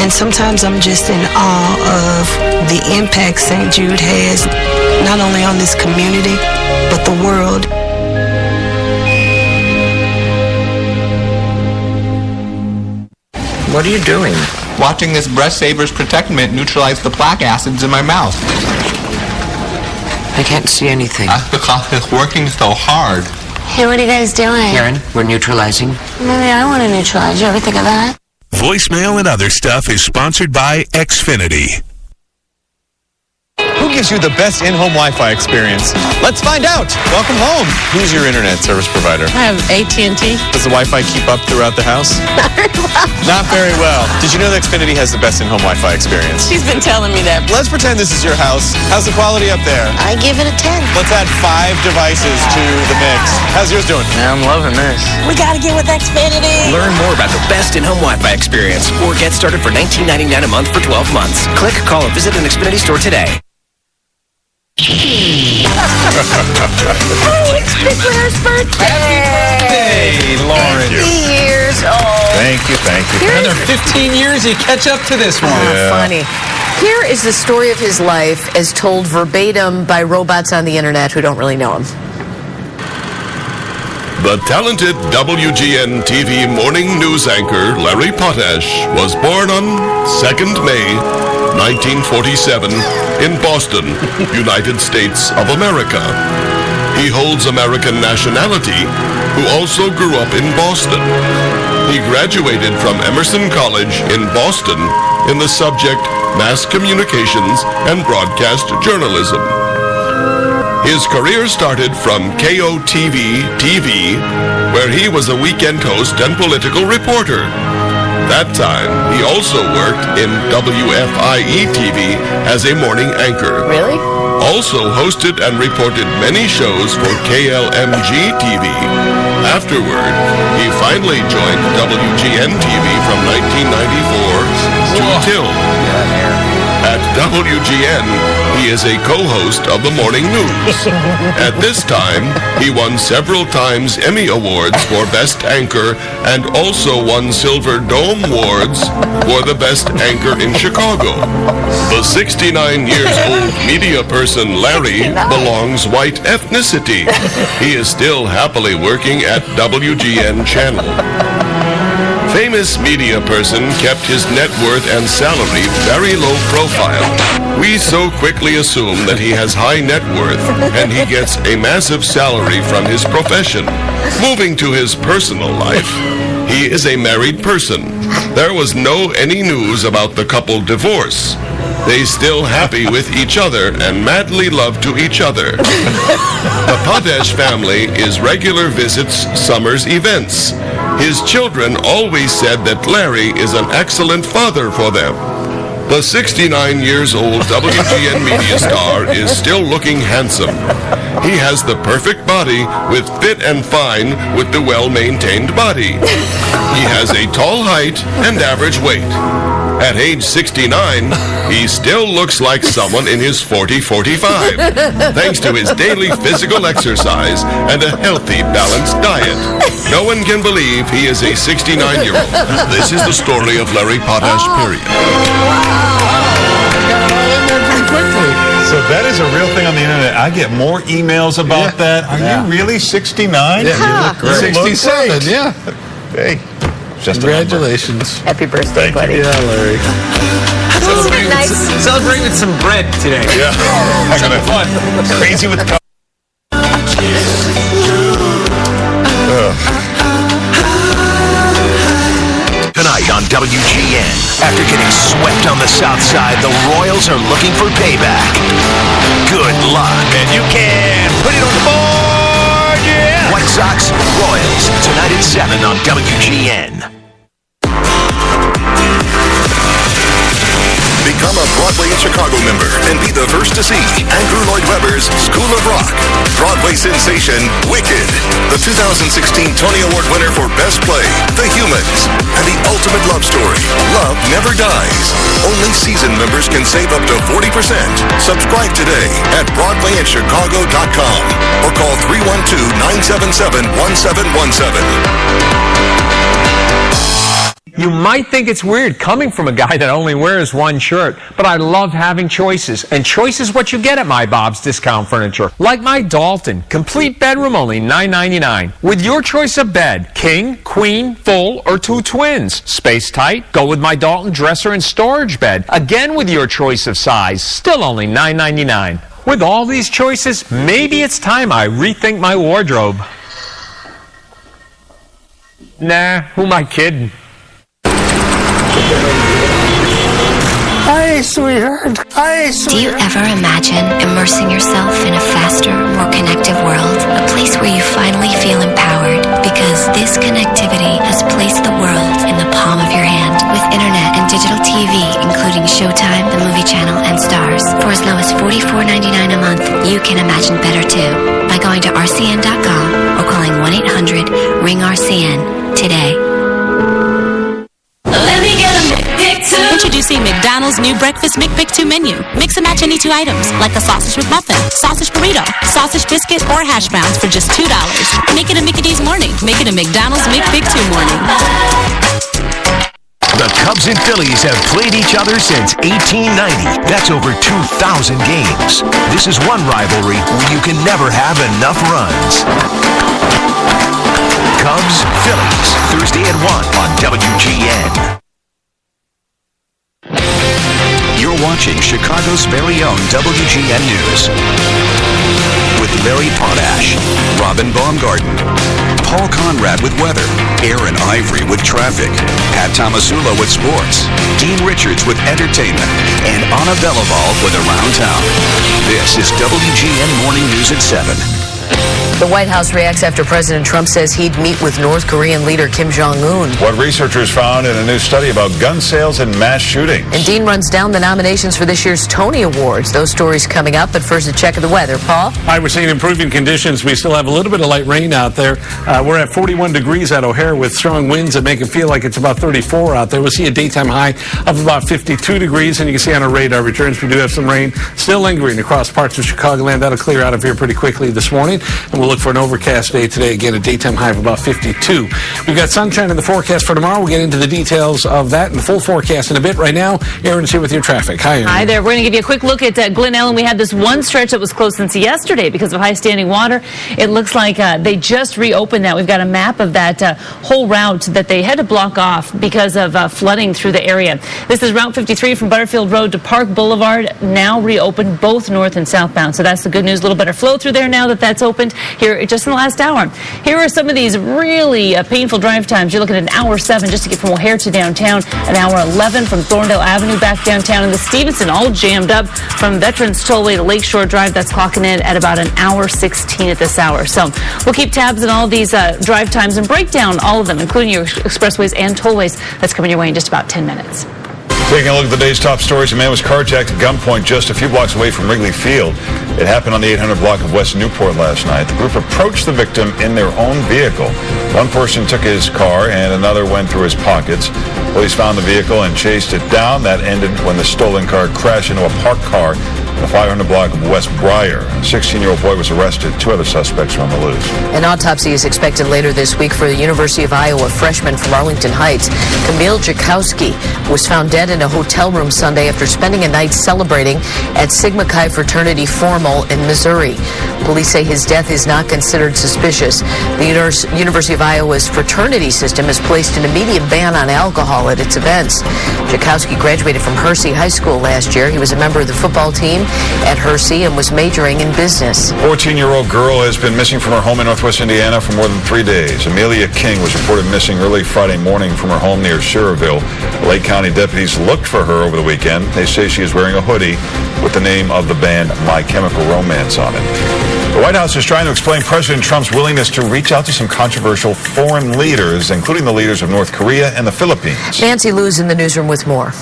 And sometimes I'm just in awe of the impact St. Jude has, not only on this community, but the world. What are you doing? Watching this Breast Savers Protect Mint neutralize the plaque acids in my mouth. I can't see anything. That's because it's working so hard. Hey, what are you guys doing? Karen, we're neutralizing. Maybe I want to neutralize. You ever think of that? Voicemail and other stuff is sponsored by Xfinity. Who gives you the best in-home Wi-Fi experience? Let's find out. Welcome home. Who's your internet service provider? I have AT&T. Does the Wi-Fi keep up throughout the house? Not very well. Did you know that Xfinity has the best in-home Wi-Fi experience? She's been telling me that. Let's pretend this is your house. How's the quality up there? I give it a 10. Let's add 5 devices to the mix. How's yours doing? Yeah, I'm loving this. We got to get with Xfinity. Learn more about the best in-home Wi-Fi experience or get started for $19.99 a month for 12 months. Click, call, or visit an Xfinity store today. Hey, it's Big Winner's birthday! Hey, Lauren. 50 years old. Thank you. Another 15 years, you catch up to this one. Funny. Here is the story of his life as told verbatim by robots on the internet who don't really know him. The talented WGN TV morning news anchor Larry Potash was born on 2nd May 1947 in Boston, United States of America. He holds American nationality, who also grew up in Boston. He graduated from Emerson College in Boston in the subject Mass Communications and Broadcast Journalism. His career started from KOTV TV, where he was a weekend host and political reporter. That time, he also worked in WFIE TV as a morning anchor. Really? also hosted and reported many shows for KLMG TV. Afterward, he finally joined WGN TV from 1994 to till. At WGN, he is a co-host of the morning news. At this time, he won several times Emmy Awards for Best Anchor and also won Silver Dome Awards for the Best Anchor in Chicago. The 69-years-old media person Larry belongs white ethnicity. He is still happily working at WGN Channel. Famous media person kept his net worth and salary very low profile. We so quickly assume that he has high net worth and he gets a massive salary from his profession. Moving to his personal life, he is a married person. There was no any news about the couple divorce. They still happy with each other and madly love to each other. The Potash family is regular visits Summer's events. His children always said that Larry is an excellent father for them. The 69-years-old WGN media star is still looking handsome. He has the perfect body with fit and fine with the well-maintained body. He has a tall height and average weight. At age 69, he still looks like someone in his 40-45, thanks to his daily physical exercise and a healthy, balanced diet. No one can believe he is a 69-year-old. This is the story of Larry Potash, period. So that is a real thing on the internet. I get more emails about that. Are you really 69? Yeah, you look great. 67, yeah. Hey, just congratulations. Happy birthday, buddy. Yeah, Larry. Celebrate with some bread today. Yeah. I'm gonna fun. Crazy with the Tonight on WGN, after getting swept on the South Side, the Royals are looking for payback. Good luck, and you can put it on the board, yeah! White Sox, Royals, tonight at 7 on WGN. Become a Broadway in Chicago member and be the first to see Andrew Lloyd Webber's School of Rock. Broadway sensation Wicked. The 2016 Tony Award winner for Best Play, The Humans. And the ultimate love story, Love Never Dies. Only season members can save up to 40%. Subscribe today at BroadwayInChicago.com or call 312-977-1717. You might think it's weird coming from a guy that only wears one shirt, but I love having choices. And choice is what you get at My Bob's Discount Furniture. Like my Dalton, complete bedroom only $9.99. With your choice of bed, king, queen, full, or two twins. Space tight? Go with my Dalton dresser and storage bed. Again with your choice of size, still only $9.99. With all these choices, maybe it's time I rethink my wardrobe. Nah, who am I kidding? Hi, sweetheart. Hi, sweetheart. Do you ever imagine immersing yourself in a faster, more connected world? A place where you finally feel empowered because this connectivity has placed the world in the palm of your hand. With internet and digital TV, including Showtime, the movie channel, and Stars. For as low as $44.99 a month, you can imagine better too. By going to RCN.com or calling 1-800-RING-RCN today. Let me get a McPick 2. Introducing McDonald's new breakfast McPick 2 menu. Mix and match any two items, like the sausage McMuffin, sausage burrito, sausage biscuit, or hash browns for just $2. Make it a Mickey D's morning. Make it a McDonald's McPick 2 morning. The Cubs and Phillies have played each other since 1890. That's over 2,000 games. This is one rivalry where you can never have enough runs. Cubs, Phillies, Thursday at 1 on WGN. You're watching Chicago's very own WGN News. With Larry Potash, Robin Baumgarten, Paul Conrad with weather, Aaron Ivory with traffic, Pat Tomasula with sports, Dean Richards with entertainment, and Anna Bellaval with Around Town. This is WGN Morning News at 7. The White House reacts after President Trump says he'd meet with North Korean leader Kim Jong-un. What researchers found in a new study about gun sales and mass shootings. And Dean runs down the nominations for this year's Tony Awards. Those stories coming up, but first a check of the weather. Paul? Hi, we're seeing improving conditions. We still have a little bit of light rain out there. We're at 41 degrees at O'Hare with strong winds that make it feel like it's about 34 out there. We'll see a daytime high of about 52 degrees, and you can see on our radar returns we do have some rain still lingering across parts of Chicagoland. That'll clear out of here pretty quickly this morning, and we'll look for an overcast day today. Again, a daytime high of about 52. We've got sunshine in the forecast for tomorrow. We'll get into the details of that and the full forecast in a bit. Right now, Erin's here with your traffic. Hi, Erin. Hi there. We're going to give you a quick look at Glen Ellen. We had this one stretch that was closed since yesterday because of high standing water. It looks like they just reopened that. We've got a map of that whole route that they had to block off because of flooding through the area. This is Route 53 from Butterfield Road to Park Boulevard, now reopened both north and southbound. So that's the good news. A little better flow through there now that that's opened here just in the last hour. Here are some of these really painful drive times. You're looking at an hour 7 just to get from O'Hare to downtown, an hour 11 from Thorndale Avenue back downtown, and the Stevenson all jammed up from Veterans Tollway to Lakeshore Drive. That's clocking in at about an hour 16 at this hour. So we'll keep tabs on all these drive times and break down all of them, including your expressways and tollways. That's coming your way in just about 10 minutes. Taking a look at the day's top stories, a man was carjacked at gunpoint just a few blocks away from Wrigley Field. It happened on the 800 block of West Newport last night. The group approached the victim in their own vehicle. One person took his car and another went through his pockets. Police found the vehicle and chased it down. That ended when the stolen car crashed into a parked car in the 500 block of West Briar. A 16-year-old boy was arrested. 2 other suspects are on the loose. An autopsy is expected later this week for the University of Iowa freshman from Arlington Heights. Camille Jakowski was found dead in a hotel room Sunday after spending a night celebrating at Sigma Chi Fraternity Formal in Missouri. Police say his death is not considered suspicious. The University of Iowa's fraternity system has placed an immediate ban on alcohol at its events. Jakowski graduated from Hersey High School last year. He was a member of the football team at Hersey and was majoring in business. A 14-year-old girl has been missing from her home in Northwest Indiana for more than 3 days. Amelia King was reported missing early Friday morning from her home near Schererville. Lake County deputies looked for her over the weekend. They say she is wearing a hoodie with the name of the band My Chemical Romance on it. The White House is trying to explain President Trump's willingness to reach out to some controversial foreign leaders, including the leaders of North Korea and the Philippines. Nancy Liu's in the newsroom with more.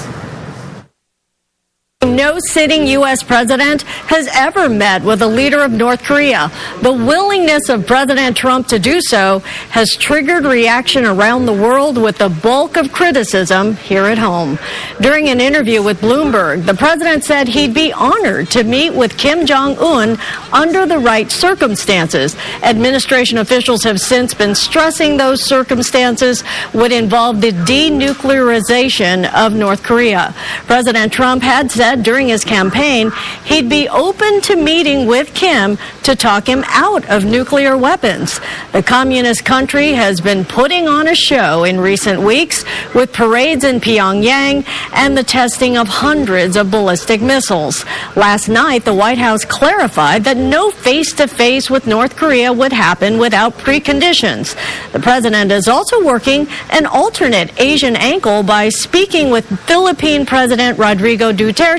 No sitting U.S. president has ever met with a leader of North Korea. The willingness of President Trump to do so has triggered reaction around the world, with the bulk of criticism here at home. During an interview with Bloomberg, the president said he'd be honored to meet with Kim Jong-un under the right circumstances. Administration officials have since been stressing those circumstances would involve the denuclearization of North Korea. President Trump had said during his campaign he'd be open to meeting with Kim to talk him out of nuclear weapons. The communist country has been putting on a show in recent weeks with parades in Pyongyang and the testing of hundreds of ballistic missiles. Last night, the White House clarified that no face-to-face with North Korea would happen without preconditions. The president is also working an alternate Asian angle by speaking with Philippine President Rodrigo Duterte,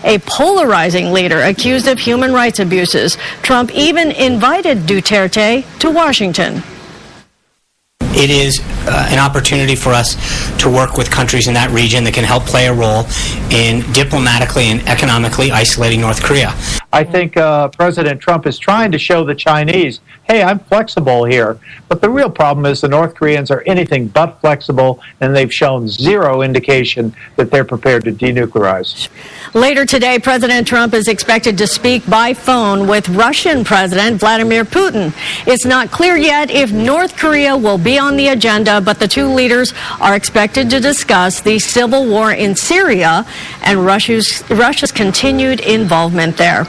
a polarizing leader accused of human rights abuses. Trump even invited Duterte to Washington. It is an opportunity for us to work with countries in that region that can help play a role in diplomatically and economically isolating North Korea. I think President Trump is trying to show the Chinese, hey, I'm flexible here. But the real problem is the North Koreans are anything but flexible, and they've shown zero indication that they're prepared to denuclearize. Later today, President Trump is expected to speak by phone with Russian President Vladimir Putin. It's not clear yet if North Korea will be on the agenda, but the two leaders are expected to discuss the civil war in Syria and Russia's continued involvement there.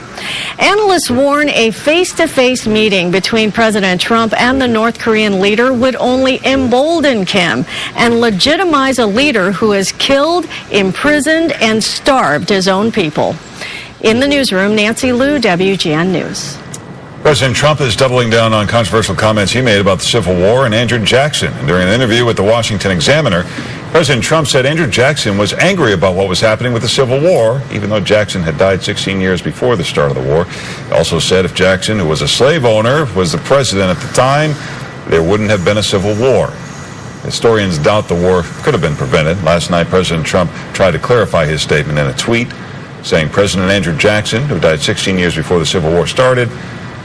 Analysts warn a face-to-face meeting between President Trump and the North Korean leader would only embolden Kim and legitimize a leader who has killed, imprisoned, and starved his own people. In the newsroom, Nancy Liu, WGN News. President Trump is doubling down on controversial comments he made about the Civil War and Andrew Jackson. And during an interview with the Washington Examiner, President Trump said Andrew Jackson was angry about what was happening with the Civil War, even though Jackson had died 16 years before the start of the war. He also said if Jackson, who was a slave owner, was the president at the time, there wouldn't have been a civil war. Historians doubt the war could have been prevented. Last night, President Trump tried to clarify his statement in a tweet, saying President Andrew Jackson, who died 16 years before the Civil War started,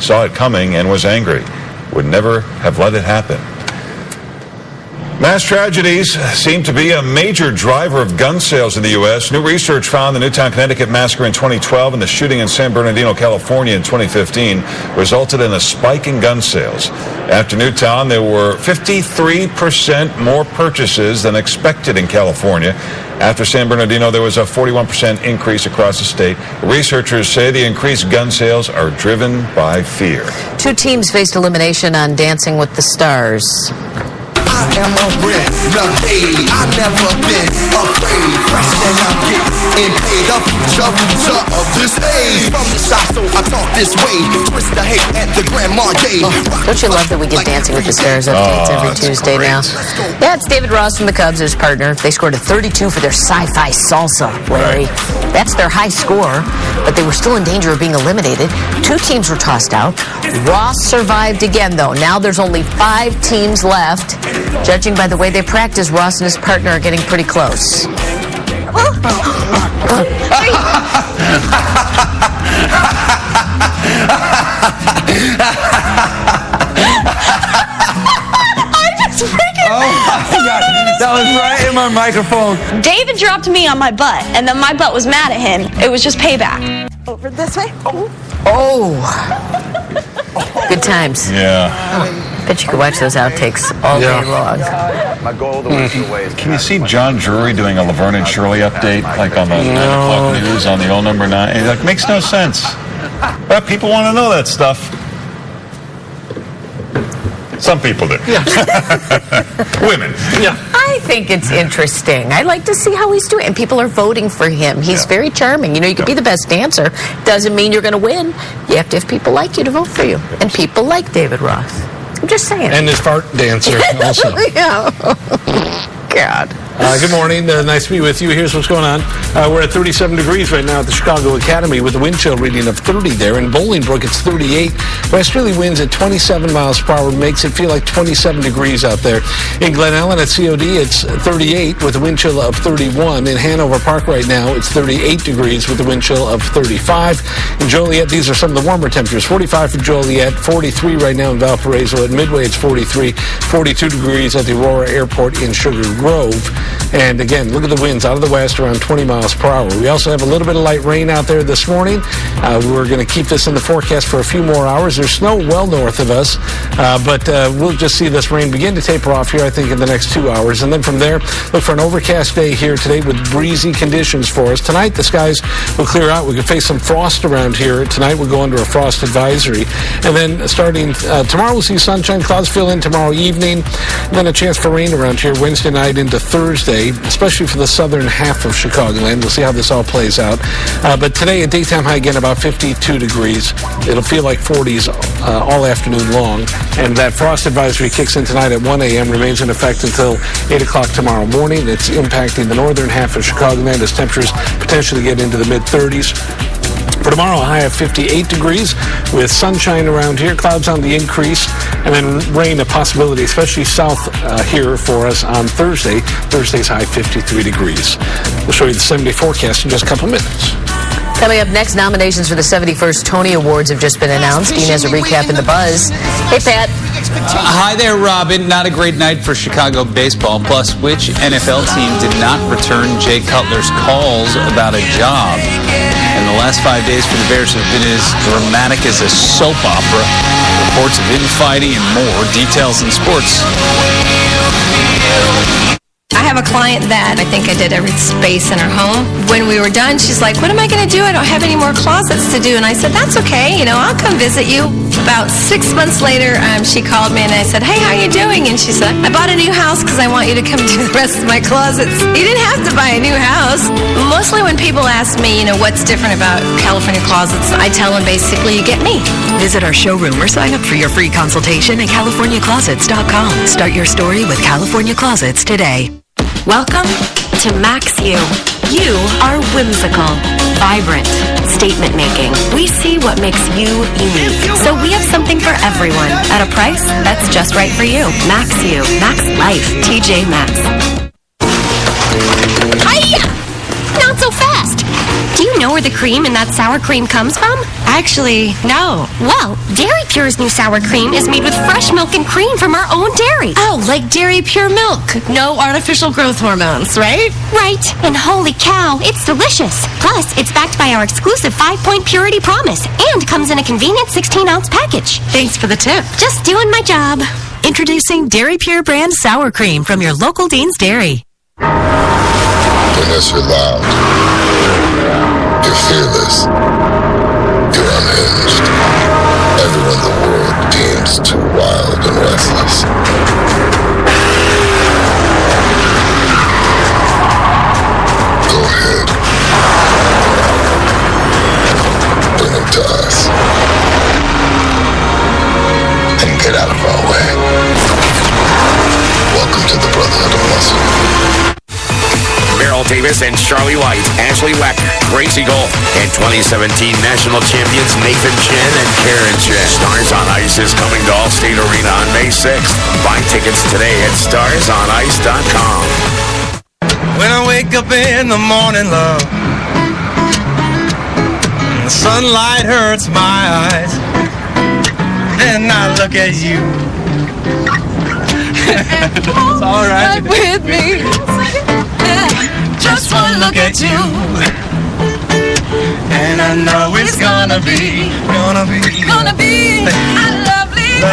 saw it coming and was angry, would never have let it happen. Mass tragedies seem to be a major driver of gun sales in the U.S. New research found the Newtown, Connecticut massacre in 2012 and the shooting in San Bernardino, California in 2015 resulted in a spike in gun sales. After Newtown, there were 53% more purchases than expected in California. After San Bernardino, there was a 41% increase across the state. Researchers say the increased gun sales are driven by fear. 2 teams faced elimination on Dancing with the Stars. I am a renegade. I never been afraid. Fresh than I'm getting paid. The future of this age. From the shop, so I talk this way. Twist the hate at the Grandma Day. Don't you love that we get Dancing with the Stars updates every Tuesday now? Yeah, it's David Ross from the Cubs, his partner. They scored a 32 for their sci-fi salsa, Larry. That's their high score, but they were still in danger of being eliminated. 2 teams were tossed out. Ross survived again, though. Now there's only 5 teams left. Judging by the way they practice, Ross and his partner are getting pretty close. That was right in my microphone. David dropped me on my butt, and then my butt was mad at him. It was just payback. Over this way. Oh. Good times. Yeah. Bet you could watch those outtakes all day long. My goal the rest of the way is Can you see John Drury doing a Laverne and Shirley update, like on the 9 o'clock news on the old number 9? It like, makes no sense. But people want to know that stuff. Some people do. Yeah. Women. Yeah. I think it's interesting. I like to see how he's doing. And people are voting for him. He's very charming. You know, you could be the best dancer. Doesn't mean you're going to win. You have to have people like you to vote for you. And people like David Ross. I'm just saying. And his fart dancer also. Yeah. God. Good morning. Nice to be with you. Here's what's going on. We're at 37 degrees right now at the Chicago Academy with a wind chill reading of 30 there. In Bolingbrook, it's 38. Westerly winds at 27 miles per hour makes it feel like 27 degrees out there. In Glen Ellen at COD, it's 38 with a wind chill of 31. In Hanover Park right now, it's 38 degrees with a wind chill of 35. In Joliet, these are some of the warmer temperatures. 45 for Joliet, 43 right now in Valparaiso. At Midway, it's 43, 42 degrees at the Aurora Airport in Sugar Grove. And again, look at the winds out of the west around 20 miles per hour. We also have a little bit of light rain out there this morning. We're going to keep this in the forecast for a few more hours. There's snow well north of us, but we'll just see this rain begin to taper off here, I think, in the next 2 hours. And then from there, look for an overcast day here today with breezy conditions for us. Tonight, the skies will clear out. We could face some frost around here. Tonight, we'll go under a frost advisory. And then starting tomorrow, we'll see sunshine. Clouds fill in tomorrow evening. And then a chance for rain around here Wednesday night into Thursday, especially for the southern half of Chicagoland. We'll see how this all plays out. But today, a daytime high again about 52 degrees. It'll feel like 40s all afternoon long. And that frost advisory kicks in tonight at 1 a.m., remains in effect until 8 o'clock tomorrow morning. It's impacting the northern half of Chicagoland as temperatures potentially get into the mid-30s. For tomorrow, a high of 58 degrees with sunshine around here, clouds on the increase, and then rain a possibility, especially south here for us on Thursday. Thursday's high 53 degrees. We'll show you the 7-day forecast in just a couple minutes. Coming up next, nominations for the 71st Tony Awards have just been announced. Dean has a recap in the buzz. Hey, Pat. Hi there, Robin. Not a great night for Chicago baseball. Plus, which NFL team did not return Jay Cutler's calls about a job? And the last 5 days for the Bears have been as dramatic as a soap opera. Reports of infighting and more. Details in sports. I have a client that I think I did every space in her home. When we were done, she's like, what am I going to do? I don't have any more closets to do. And I said, that's okay. You know, I'll come visit you. About 6 months later, she called me and I said, hey, how are you doing? And she said, I bought a new house because I want you to come do the rest of my closets. You didn't have to buy a new house. Mostly when people ask me, you know, what's different about California Closets, I tell them basically, you get me. Visit our showroom or sign up for your free consultation at CaliforniaClosets.com. Start your story with California Closets today. Welcome to Max You. You are whimsical, vibrant, statement making. We see what makes you unique. So we have something for everyone at a price that's just right for you. Max You. Max Life. TJ Maxx. Hiya! Not so fast. Do you know where the cream in that sour cream comes from? Actually, no. Well, Dairy Pure's new sour cream is made with fresh milk and cream from our own dairy. Oh, like Dairy Pure milk. No artificial growth hormones, right? Right. And holy cow, it's delicious. Plus, it's backed by our exclusive 5-point purity promise and comes in a convenient 16-ounce package. Thanks for the tip. Just doing my job. Introducing Dairy Pure brand sour cream from your local Dean's Dairy. Unless you're loud, you're fearless, you're unhinged. Everyone in the world deems too wild and restless. Go ahead. Bring them to us. And get out of our way. Welcome to the Brotherhood of Muscle. Merrill Davis and Charlie White, Ashley Wacker, Gracie Gold, and 2017 national champions Nathan Chen and Karen Chen. Stars on Ice is coming to Allstate Arena on May 6th. Buy tickets today at starsonice.com. When I wake up in the morning, love, the sunlight hurts my eyes, and I look at you. It's all right with me. Just one look at you, and I know it's gonna be a lovely day.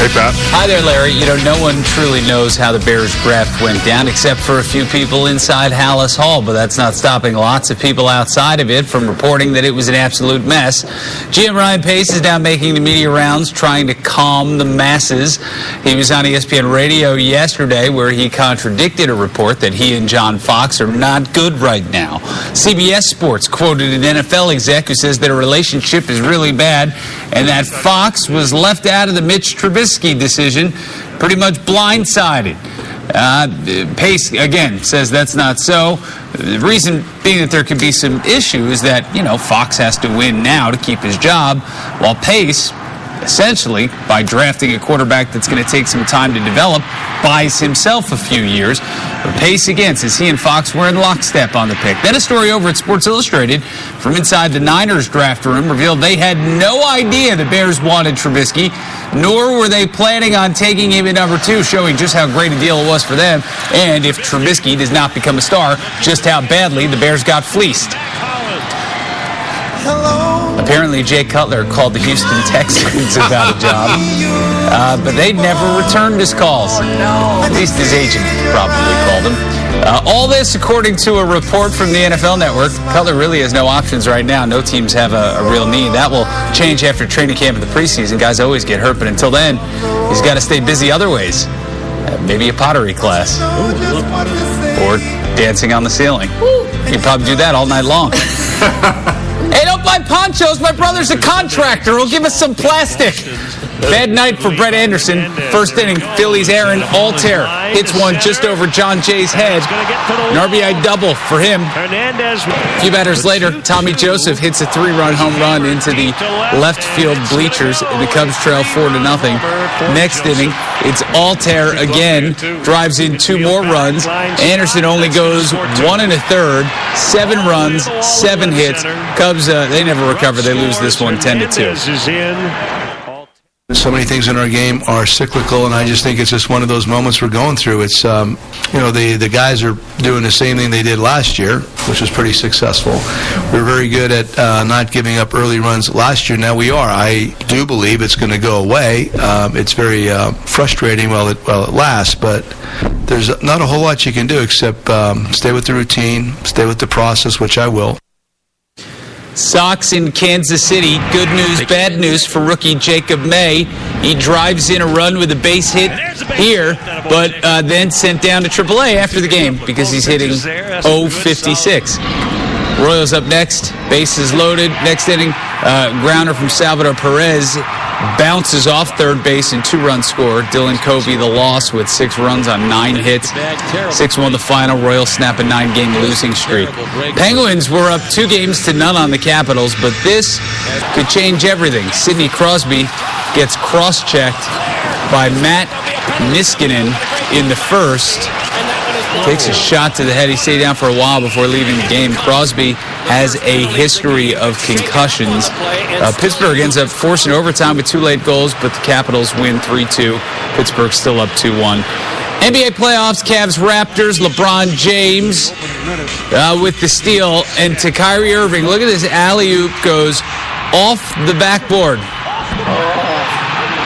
Hey, Pat. Hi there, Larry. You know, no one truly knows how the Bears draft went down except for a few people inside Hallis Hall, but that's not stopping lots of people outside of it from reporting that it was an absolute mess. GM Ryan Pace is now making the media rounds trying to calm the masses. He was on ESPN Radio yesterday where he contradicted a report that he and John Fox are not good right now. CBS Sports quoted an NFL exec who says their relationship is really bad and that Fox was left out of the Mitch Trubisky decision, pretty much blindsided. Pace, again, says that's not so. The reason being that there could be some issues that, Fox has to win now to keep his job, while Pace, essentially, by drafting a quarterback that's going to take some time to develop, buys himself a few years. But Pace, again, says he and Fox were in lockstep on the pick. Then a story over at Sports Illustrated from inside the Niners draft room revealed they had no idea the Bears wanted Trubisky, nor were they planning on taking him at number 2, showing just how great a deal it was for them, and if Trubisky does not become a star, just how badly the Bears got fleeced. Apparently, Jay Cutler called the Houston Texans about a job, but they never returned his calls. At least his agent probably called him. All this, according to a report from the NFL Network. Cutler really has no options right now. No teams have a real need. That will change after training camp in the preseason. Guys always get hurt, but until then, he's got to stay busy other ways. Maybe a pottery class. Or dancing on the ceiling. He'd probably do that all night long. Hey, don't buy ponchos. My brother's a contractor. He'll give us some plastic. Bad night for Brett Anderson. First inning, Phillies Aaron Altair hits one just over John Jay's head. An RBI double for him. A few batters later, Tommy Joseph hits a 3-run home run into the left field bleachers, and the Cubs trail 4-0. Next inning, it's Altair again, drives in 2 more runs. Anderson only goes 1 1/3, 7 runs, 7 hits. Cubs, they never recover. They lose this one 10-2. So many things in our game are cyclical, and I just think it's just one of those moments we're going through. It's, the guys are doing the same thing they did last year, which was pretty successful. We're very good at not giving up early runs last year. Now we are. I do believe it's going to go away. It's very frustrating while it lasts, but there's not a whole lot you can do except stay with the routine, stay with the process, which I will. Sox in Kansas City. Good news, bad news for rookie Jacob May. He drives in a run with a base hit here, but then sent down to AAA after the game because he's hitting .056. Royals up next. Bases loaded. Next inning, grounder from Salvador Perez bounces off third base and 2-run score. Dylan Covey the loss with 6 runs on 9 hits. 6-1 the final. Royals snap a 9-game losing streak. Penguins were up 2-0 on the Capitals, but this could change everything. Sidney Crosby gets cross-checked by Matt Niskanen in the first. Takes a shot to the head. He stayed down for a while before leaving the game. Crosby has a history of concussions. Pittsburgh ends up forcing overtime with 2 late goals, but the Capitals win 3-2. Pittsburgh still up 2-1. NBA playoffs, Cavs, Raptors, LeBron James with the steal. And to Kyrie Irving, look at this alley-oop goes off the backboard.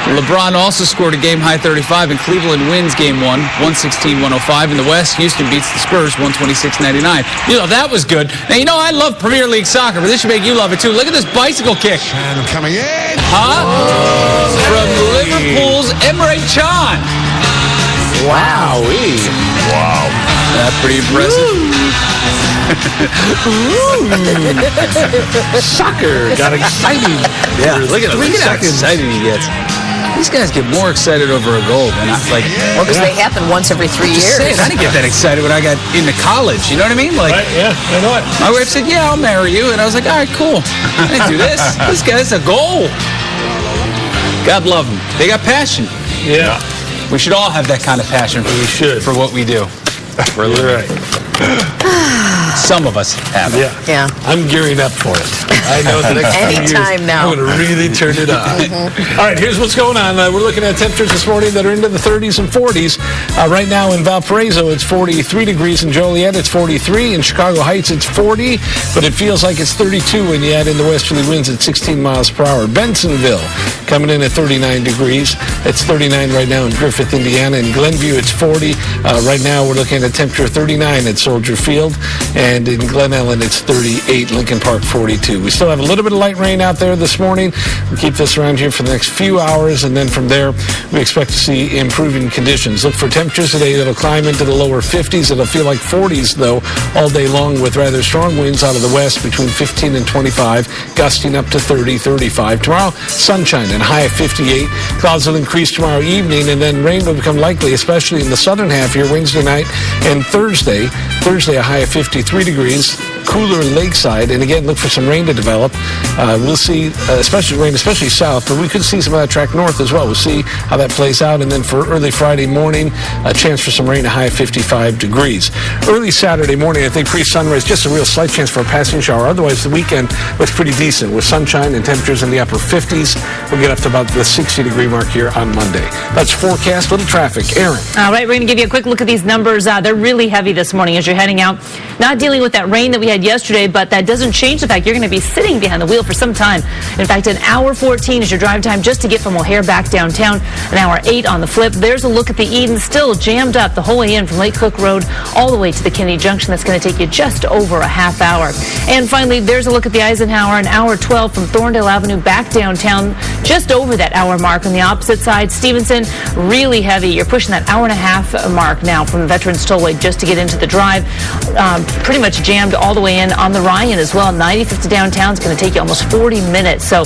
LeBron also scored a game-high 35, and Cleveland wins Game 1, 116-105. In the West, Houston beats the Spurs, 126-99. You know, that was good. Now, you know, I love Premier League soccer, but this should make you love it, too. Look at this bicycle kick. And coming in. Huh? From Liverpool's Emre Can. Wow-wee. Wow. That's pretty impressive. Soccer got exciting. Yeah, look at how excited he gets. These guys get more excited over a goal than Well, because they happen once every 3 years. Saying, I didn't get that excited when I got into college. You know what I mean? Like, right, yeah, I know it. My wife said, "Yeah, I'll marry you," and I was like, "All right, cool. I didn't do this. This guy's a goal." God love them. They got passion. Yeah. We should all have that kind of passion. For what we do. You're right. Some of us have it. Yeah. I'm gearing up for it. I know the next few years, Anytime now. I'm going to really turn it on. All right, here's what's going on. We're looking at temperatures this morning that are into the 30s and 40s. Right now in Valparaiso, it's 43 degrees. In Joliet, it's 43. In Chicago Heights, it's 40. But it feels like it's 32 when you add in the westerly winds at 16 miles per hour. Bensonville coming in at 39 degrees. It's 39 right now in Griffith, Indiana. In Glenview, it's 40. Right now, we're looking at a temperature of 39 at Soldier Field. And in Glen Ellen, it's 38. Lincoln Park, 42. We still have a little bit of light rain out there this morning. We'll keep this around here for the next few hours, and then from there, we expect to see improving conditions. Look for temperatures today that'll climb into the lower 50s. It'll feel like 40s, though, all day long with rather strong winds out of the west between 15 and 25, gusting up to 30, 35. Tomorrow, sunshine and a high of 58. Clouds will increase tomorrow evening, and then rain will become likely, especially in the southern half here, Wednesday night and Thursday. Thursday, a high of 53 degrees. Cooler lakeside, and again, look for some rain to develop. We'll see, especially rain, especially south, but we could see some of that track north as well. We'll see how that plays out. And then for early Friday morning, a chance for some rain, a high of 55 degrees. Early Saturday morning, I think pre-sunrise, just a real slight chance for a passing shower. Otherwise, the weekend looks pretty decent with sunshine and temperatures in the upper 50s. We'll get up to about the 60-degree mark here on Monday. That's forecast. Little traffic. Aaron. All right, we're going to give you a quick look at these numbers. They're really heavy this morning as you're heading out. Not dealing with that rain that we had yesterday, but that doesn't change the fact you're going to be sitting behind the wheel for some time. In fact, an hour 14 is your drive time just to get from O'Hare back downtown. An hour 8 on the flip. There's a look at the Eden, still jammed up the whole way in from Lake Cook Road all the way to the Kennedy Junction. That's going to take you just over a half hour. And finally, there's a look at the Eisenhower, an hour 12 from Thorndale Avenue back downtown, just over that hour mark. On the opposite side, Stevenson, really heavy. You're pushing that hour and a half mark now from the Veterans Tollway just to get into the drive. Pretty much jammed all the way in on the Ryan as well. 95th to downtown is going to take you almost 40 minutes. So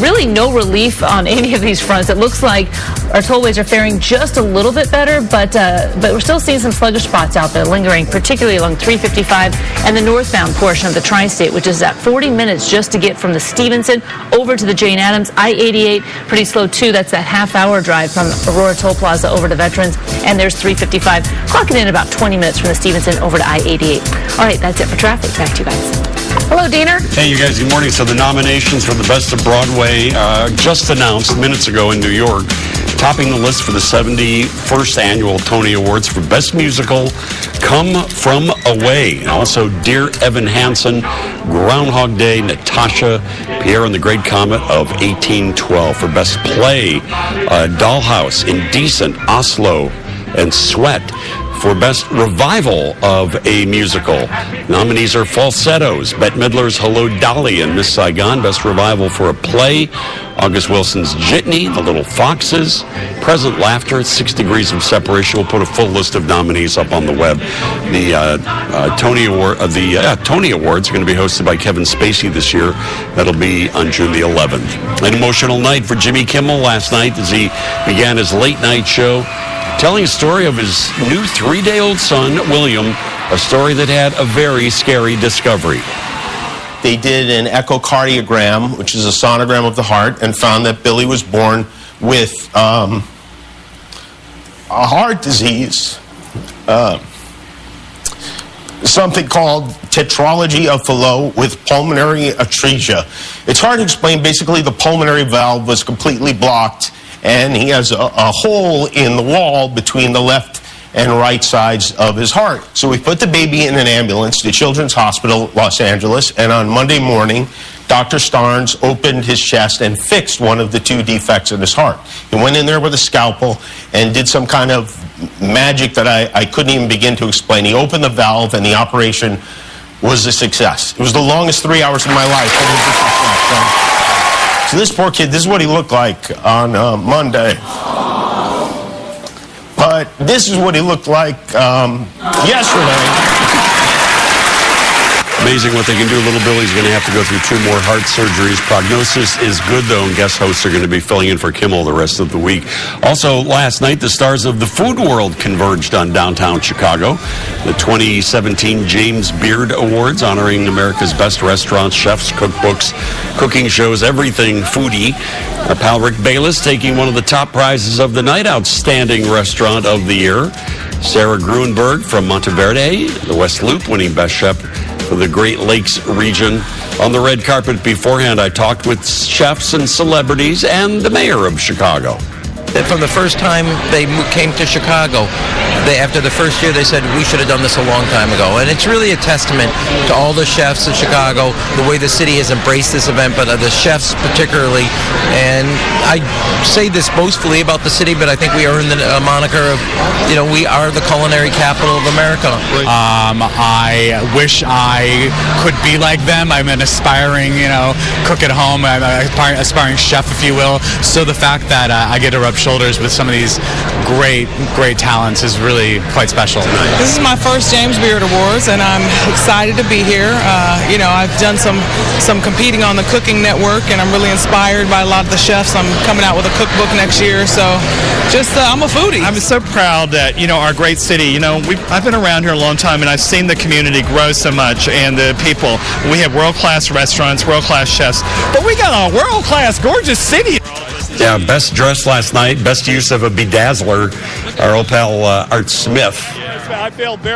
really no relief on any of these fronts. It looks like our tollways are faring just a little bit better, but we're still seeing some sluggish spots out there lingering, particularly along 355 and the northbound portion of the Tri-State, which is at 40 minutes just to get from the Stevenson over to the Jane Addams. I-88, pretty slow too. That's that half-hour drive from Aurora Toll Plaza over to Veterans, and there's 355. Clocking in about 20 minutes from the Stevenson over to I-88. All right, that's it for traffic. Back to you guys. Hello, Diener. Hey, you guys, good morning. So the nominations for the Best of Broadway just announced minutes ago in New York, topping the list for the 71st Annual Tony Awards for Best Musical, Come From Away. And also Dear Evan Hansen, Groundhog Day, Natasha, Pierre and the Great Comet of 1812. For Best Play, Dollhouse, Indecent, Oslo, and Sweat. For Best Revival of a Musical, nominees are Falsettos, Bette Midler's Hello, Dolly, and Miss Saigon. Best Revival for a Play, August Wilson's Jitney, The Little Foxes, Present Laughter at 6 Degrees of Separation. We'll put a full list of nominees up on the web. The Tony Awards are going to be hosted by Kevin Spacey this year. That'll be on June the 11th. An emotional night for Jimmy Kimmel last night as he began his late night show, telling a story of his new 3-day-old son, William, a story that had a very scary discovery. They did an echocardiogram, which is a sonogram of the heart, and found that Billy was born with a heart disease, something called tetralogy of Fallot with pulmonary atresia. It's hard to explain. Basically, the pulmonary valve was completely blocked, and he has a hole in the wall between the left and right sides of his heart. So we put the baby in an ambulance to Children's Hospital, Los Angeles, and on Monday morning, Dr. Starnes opened his chest and fixed one of the 2 defects in his heart. He went in there with a scalpel and did some kind of magic that I couldn't even begin to explain. He opened the valve, and the operation was a success. It was the longest 3 hours of my life, but it was a success. So this poor kid, this is what he looked like on Monday. But this is what he looked like yesterday. Amazing what they can do. Little Billy's going to have to go through 2 more heart surgeries. Prognosis is good, though, and guest hosts are going to be filling in for Kimmel the rest of the week. Also, last night, the stars of the food world converged on downtown Chicago. The 2017 James Beard Awards, honoring America's best restaurants, chefs, cookbooks, cooking shows, everything foodie. Our pal Rick Bayless taking one of the top prizes of the night, Outstanding Restaurant of the Year. Sarah Gruenberg from Monteverde, the West Loop, winning Best Chef for the Great Lakes region. On the red carpet beforehand, I talked with chefs and celebrities and the mayor of Chicago. From the first time they came to Chicago, after the first year, they said, we should have done this a long time ago. And it's really a testament to all the chefs in Chicago, the way the city has embraced this event, but the chefs particularly. And I say this boastfully about the city, but I think we earned the moniker of, we are the culinary capital of America. I wish I could be like them. I'm an aspiring, cook at home. I'm an aspiring chef, if you will. So the fact that I get to rub shoulders with some of these great talents is really quite special. This is my first James Beard Awards, and I'm excited to be here. I've done some competing on the Cooking Network, and I'm really inspired by a lot of the chefs. I'm coming out with a cookbook next year, so I'm a foodie. I'm so proud that, our great city, I've been around here a long time, and I've seen the community grow so much, and the people. We have world-class restaurants, world-class chefs, but we got a world-class, gorgeous city. Yeah, best dressed last night, best use of a bedazzler, our old pal Art Smith,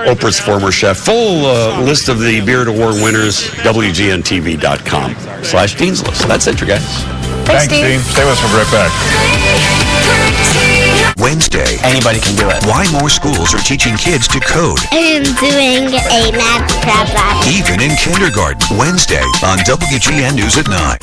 Oprah's former chef. Full list of the Beard Award winners, WGNTV.com/Dean's List. That's it, you guys. Thanks, Dean. Stay with us. We'll be right back. Wednesday. Anybody can do it. Why more schools are teaching kids to code. I am doing a math problem. Even in kindergarten. Wednesday on WGN News at 9.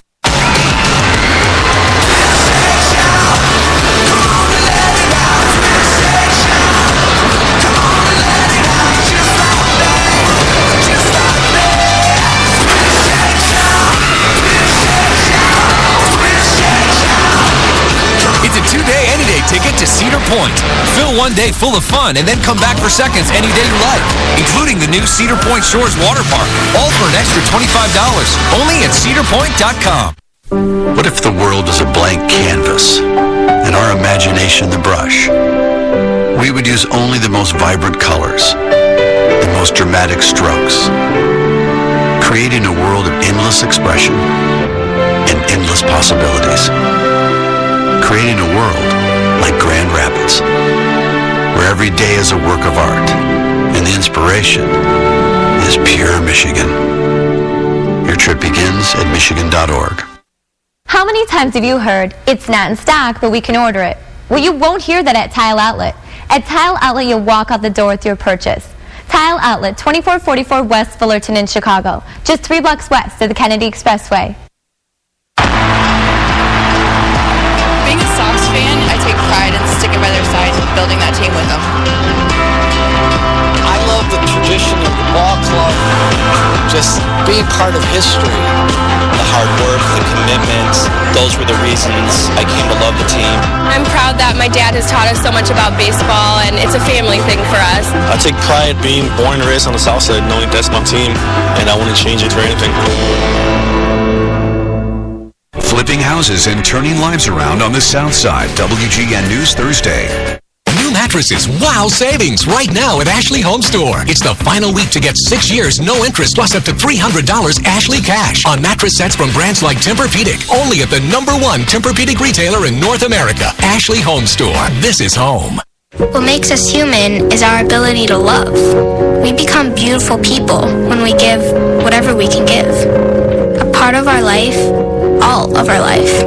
Ticket to Cedar Point. Fill one day full of fun and then come back for seconds any day you like, including the new Cedar Point Shores Water Park, all for an extra $25. Only at cedarpoint.com. What if the world is a blank canvas and our imagination the brush? We would use only the most vibrant colors, the most dramatic strokes, creating a world of endless expression and endless possibilities. Creating a world like Grand Rapids, where every day is a work of art, and the inspiration is pure Michigan. Your trip begins at Michigan.org. How many times have you heard, it's not in stock, but we can order it? Well, you won't hear that at Tile Outlet. At Tile Outlet, you'll walk out the door with your purchase. Tile Outlet, 2444 West Fullerton in Chicago, just $3 west of the Kennedy Expressway. Being a Sox fan, I take pride in sticking by their side and building that team with them. I love the tradition of the ball club, just being part of history. The hard work, the commitment, those were the reasons I came to love the team. I'm proud that my dad has taught us so much about baseball, and it's a family thing for us. I take pride being born and raised on the South Side, knowing that's my team, and I wouldn't change it for anything. Flipping houses and turning lives around on the South Side. WGN News Thursday. New mattresses, wow savings right now at Ashley Home Store. It's the final week to get 6 years, no interest, plus up to $300 Ashley cash on mattress sets from brands like Tempur-Pedic. Only at the #1 Tempur-Pedic retailer in North America. Ashley Home Store. This is home. What makes us human is our ability to love. We become beautiful people when we give whatever we can give. A part of our life, all of our life.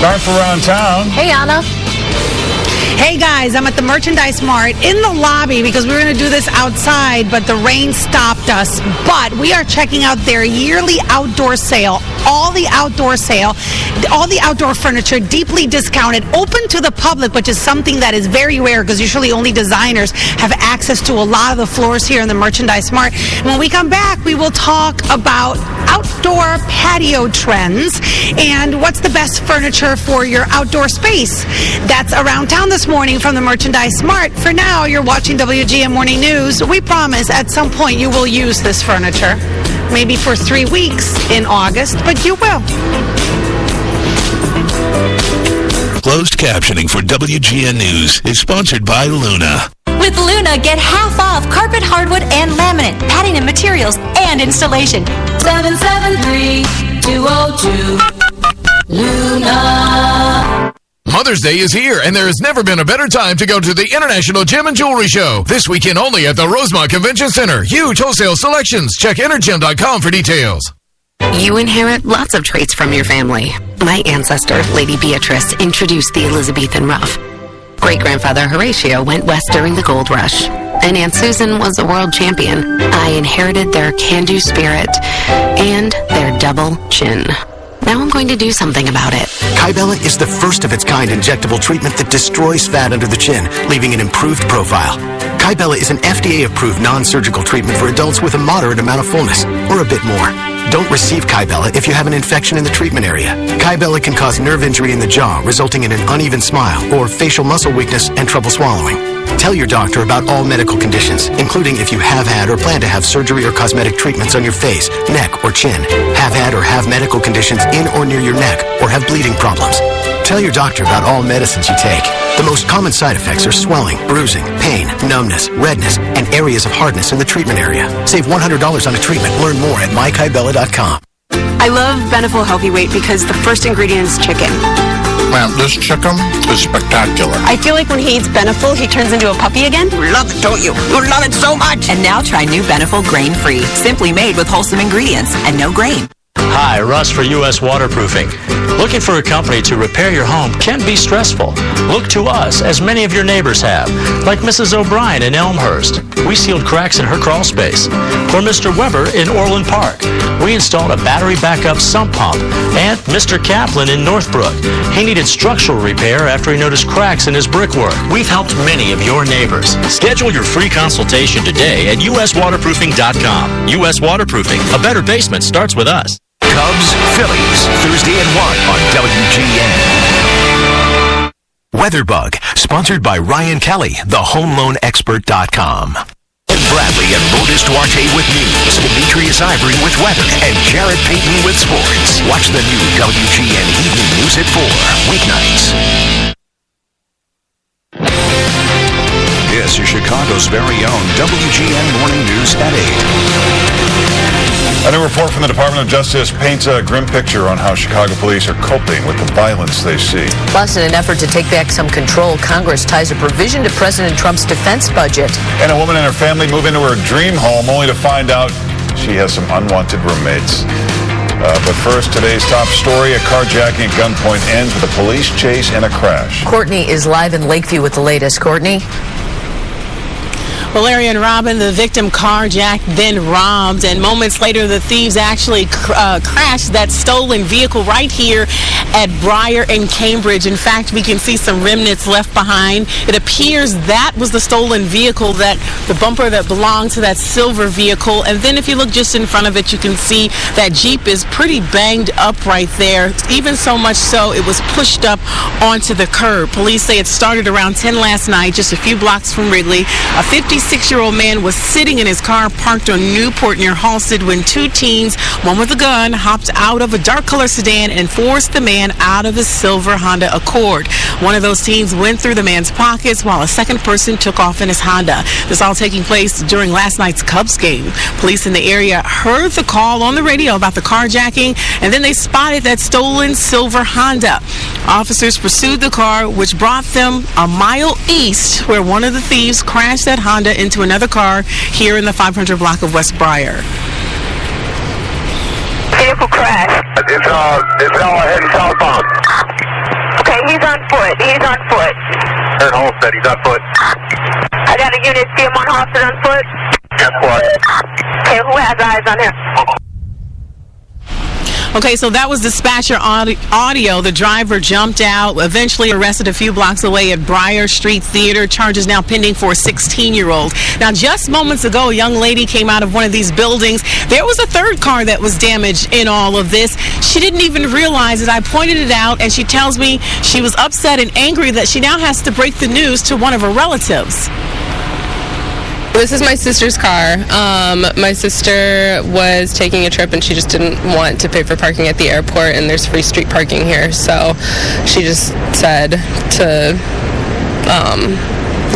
Time for Around Town. Hey, Anna. Hey guys, I'm at the Merchandise Mart in the lobby because we were going to do this outside, but the rain stopped us. But we are checking out their yearly outdoor sale. All the outdoor furniture deeply discounted, open to the public, which is something that is very rare because usually only designers have access to a lot of the floors here in the Merchandise Mart. And when we come back, we will talk about outdoor patio trends and what's the best furniture for your outdoor space. That's Around Town this morning from the Merchandise Mart. For now, you're watching WGN Morning News. We promise at some point you will use this furniture. Maybe for 3 weeks in August, but you will. Closed captioning for WGN News is sponsored by Luna. With Luna, get half off carpet, hardwood, and laminate, padding and materials, and installation. 773-202 Luna. Mother's Day is here, and there has never been a better time to go to the International Gem and Jewelry Show. This weekend only at the Rosemont Convention Center. Huge wholesale selections. Check Intergem.com for details. You inherit lots of traits from your family. My ancestor, Lady Beatrice, introduced the Elizabethan ruff. Great-grandfather Horatio went west during the gold rush. And Aunt Susan was a world champion. I inherited their can-do spirit and their double chin. Now I'm going to do something about it. Kybella is the first of its kind injectable treatment that destroys fat under the chin, leaving an improved profile. Kybella is an FDA-approved non-surgical treatment for adults with a moderate amount of fullness, or a bit more. Don't receive Kybella if you have an infection in the treatment area. Kybella can cause nerve injury in the jaw, resulting in an uneven smile, or facial muscle weakness and trouble swallowing. Tell your doctor about all medical conditions, including if you have had or plan to have surgery or cosmetic treatments on your face, neck, or chin, have had or have medical conditions in or near your neck, or have bleeding problems. Tell your doctor about all medicines you take. The most common side effects are swelling, bruising, pain, numbness, redness, and areas of hardness in the treatment area. Save $100 on a treatment. Learn more at mykybella.com. I love Beneful Healthy Weight because the first ingredient is chicken. Man, this chicken is spectacular. I feel like when he eats Beneful, he turns into a puppy again. You love it, don't you? You love it so much. And now try new Beneful Grain-Free, simply made with wholesome ingredients and no grain. Hi, Russ for U.S. Waterproofing. Looking for a company to repair your home can be stressful. Look to us, as many of your neighbors have, like Mrs. O'Brien in Elmhurst. We sealed cracks in her crawl space. Or Mr. Weber in Orland Park. We installed a battery backup sump pump. And Mr. Kaplan in Northbrook. He needed structural repair after he noticed cracks in his brickwork. We've helped many of your neighbors. Schedule your free consultation today at uswaterproofing.com. U.S. Waterproofing. A better basement starts with us. Cubs, Phillies, Thursday at 1 on WGN. Weatherbug, sponsored by Ryan Kelly, thehomeloanexpert.com. Bradley and Modus Duarte with news, Demetrius Ivory with weather, and Jared Payton with sports. Watch the new WGN Evening News at 4, weeknights. This is Chicago's very own WGN Morning News at 8. A new report from the Department of Justice paints a grim picture on how Chicago police are coping with the violence they see. Plus, in an effort to take back some control, Congress ties a provision to President Trump's defense budget. And a woman and her family move into her dream home only to find out she has some unwanted roommates. But first, today's top story, a carjacking at gunpoint ends with a police chase and a crash. Courtney is live in Lakeview with the latest. Courtney? Well, Larry and Robin, the victim carjacked, then robbed, and moments later the thieves actually crashed that stolen vehicle right here at Briar and Cambridge. In fact, we can see some remnants left behind. It appears that was the stolen vehicle, that the bumper that belonged to that silver vehicle. And then if you look just in front of it, you can see that Jeep is pretty banged up right there, even so much so it was pushed up onto the curb. Police say it started around 10 last night, just a few blocks from Wrigley. A 56-year-old man was sitting in his car parked on Newport near Halsted when two teens, one with a gun, hopped out of a dark-colored sedan and forced the man out of his silver Honda Accord. One of those teens went through the man's pockets while a second person took off in his Honda. This all taking place during last night's Cubs game. Police in the area heard the call on the radio about the carjacking, and then they spotted that stolen silver Honda. Officers pursued the car, which brought them a mile east, where one of the thieves crashed that Honda into another car here in the 500 block of West Briar. Vehicle crash. It's all heading southbound. Okay, he's on foot. At Halsted, he's on foot. I got a unit, see him on Halsted on foot? That's what. Okay, who has eyes on him? Okay, so that was dispatcher audio. The driver jumped out, eventually arrested a few blocks away at Briar Street Theater. Charges now pending for a 16-year-old. Now, just moments ago, a young lady came out of one of these buildings. There was a third car that was damaged in all of this. She didn't even realize it. I pointed it out, and she tells me she was upset and angry that she now has to break the news to one of her relatives. This is my sister's car. My sister was taking a trip and she just didn't want to pay for parking at the airport, and there's free street parking here, so she just said to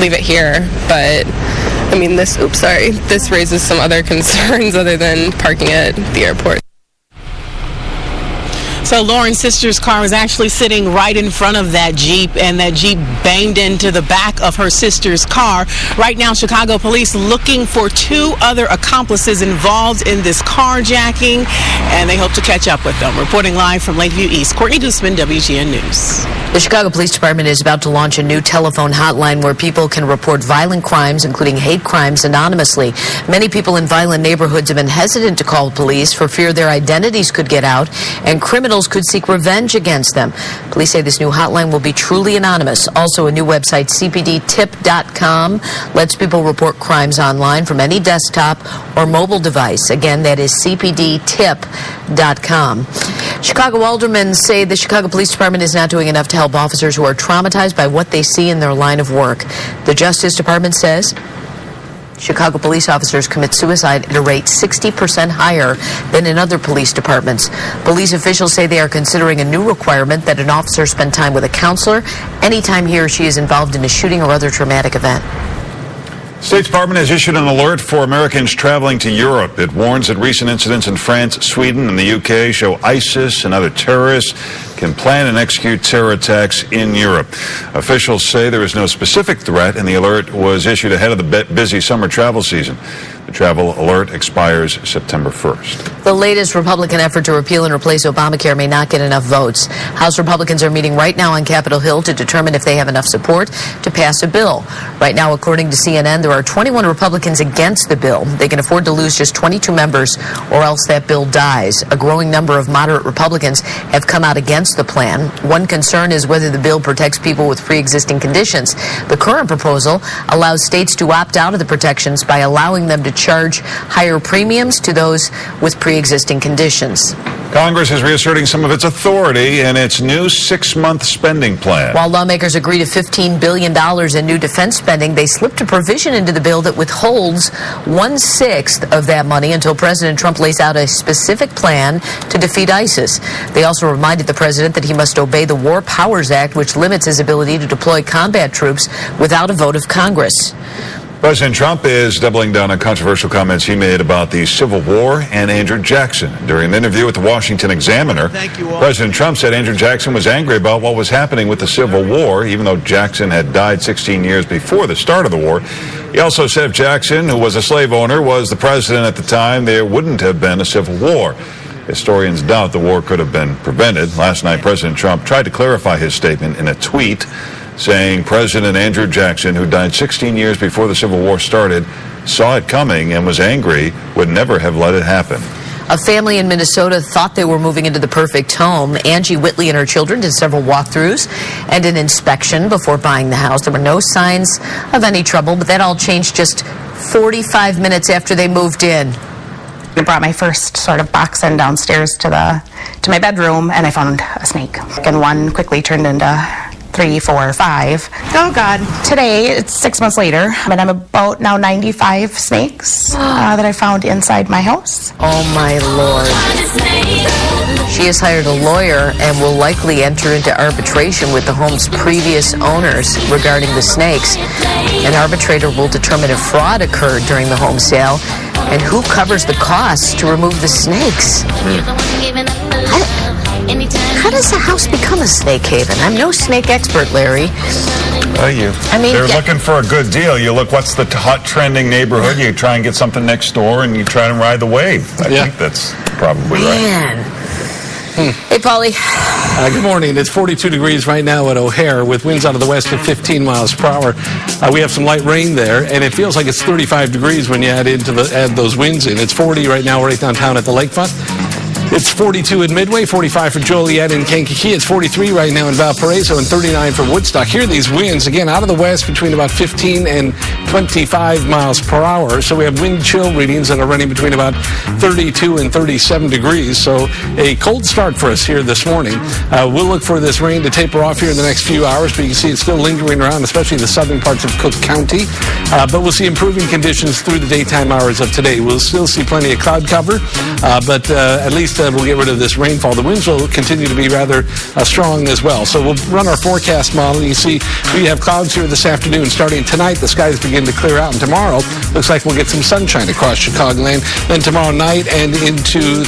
leave it here. But I mean, this raises some other concerns other than parking at the airport. So Lauren's sister's car was actually sitting right in front of that Jeep, and that Jeep banged into the back of her sister's car. Right now, Chicago police looking for two other accomplices involved in this carjacking, and they hope to catch up with them. Reporting live from Lakeview East, Courtney Gooseman, WGN News. The Chicago Police Department is about to launch a new telephone hotline where people can report violent crimes, including hate crimes, anonymously. Many people in violent neighborhoods have been hesitant to call police for fear their identities could get out and criminals could seek revenge against them. Police say this new hotline will be truly anonymous. Also, a new website, cpdtip.com, lets people report crimes online from any desktop or mobile device. Again, that is cpdtip.com. Chicago aldermen say the Chicago Police Department is not doing enough to help officers who are traumatized by what they see in their line of work. The Justice Department says Chicago police officers commit suicide at a rate 60% higher than in other police departments. Police officials say they are considering a new requirement that an officer spend time with a counselor anytime he or she is involved in a shooting or other traumatic event. State Department has issued an alert for Americans traveling to Europe. It warns that recent incidents in France, Sweden, and the UK show ISIS and other terrorists can plan and execute terror attacks in Europe. Officials say there is no specific threat, and the alert was issued ahead of the busy summer travel season. The travel alert expires September 1st. The latest Republican effort to repeal and replace Obamacare may not get enough votes. House Republicans are meeting right now on Capitol Hill to determine if they have enough support to pass a bill. Right now, according to CNN, there are 21 Republicans against the bill. They can afford to lose just 22 members or else that bill dies. A growing number of moderate Republicans have come out against the plan. One concern is whether the bill protects people with pre-existing conditions. The current proposal allows states to opt out of the protections by allowing them to charge higher premiums to those with pre-existing conditions. Congress is reasserting some of its authority in its new 6-month spending plan. While lawmakers agree to $15 billion in new defense spending, they slipped a provision into the bill that withholds 1/6 of that money until President Trump lays out a specific plan to defeat ISIS. They also reminded the president that he must obey the War Powers Act, which limits his ability to deploy combat troops without a vote of Congress. President Trump is doubling down on controversial comments he made about the Civil War and Andrew Jackson. During an interview with the Washington Examiner, President Trump said Andrew Jackson was angry about what was happening with the Civil War, even though Jackson had died 16 years before the start of the war. He also said if Jackson, who was a slave owner, was the president at the time, there wouldn't have been a Civil War. Historians doubt the war could have been prevented. Last night, President Trump tried to clarify his statement in a tweet. saying President Andrew Jackson, who died 16 years before the Civil War started, saw it coming and was angry, would never have let it happen. A family in Minnesota thought they were moving into the perfect home. Angie Whitley and her children did several walkthroughs and an inspection before buying the house. There were no signs of any trouble, but that all changed just 45 minutes after they moved in. I brought my first sort of box in downstairs to my bedroom, and I found a snake. And one quickly turned into 3, 4, 5. Oh, God. Today, it's 6 months later, and I'm about now 95 snakes that I found inside my house. Oh, my Lord. She has hired a lawyer and will likely enter into arbitration with the home's previous owners regarding the snakes. An arbitrator will determine if fraud occurred during the home sale and who covers the costs to remove the snakes. How does a house become a snake haven? I'm no snake expert, Larry. They're looking for a good deal. You look, what's the hot trending neighborhood? You try and get something next door, and you try and ride the wave. I think that's probably right. Hey, Paulie. Good morning. It's 42 degrees right now at O'Hare with winds out of the west at 15 miles per hour. We have some light rain there, and it feels like it's 35 degrees when you add those winds in. It's 40 right now right downtown at the lakefront. It's 42 in Midway, 45 for Joliet and Kankakee. It's 43 right now in Valparaiso and 39 for Woodstock. Here are these winds, again, out of the west between about 15 and 25 miles per hour. So we have wind chill readings that are running between about 32 and 37 degrees. So a cold start for us here this morning. We'll look for this rain to taper off here in the next few hours, but you can see it's still lingering around, especially the southern parts of Cook County. But we'll see improving conditions through the daytime hours of today. We'll still see plenty of cloud cover, but at least we'll get rid of this rainfall. The winds will continue to be rather strong as well. So we'll run our forecast model. You see we have clouds here this afternoon. Starting tonight, the skies begin to clear out, and tomorrow looks like we'll get some sunshine across Chicagoland. Then tomorrow night and into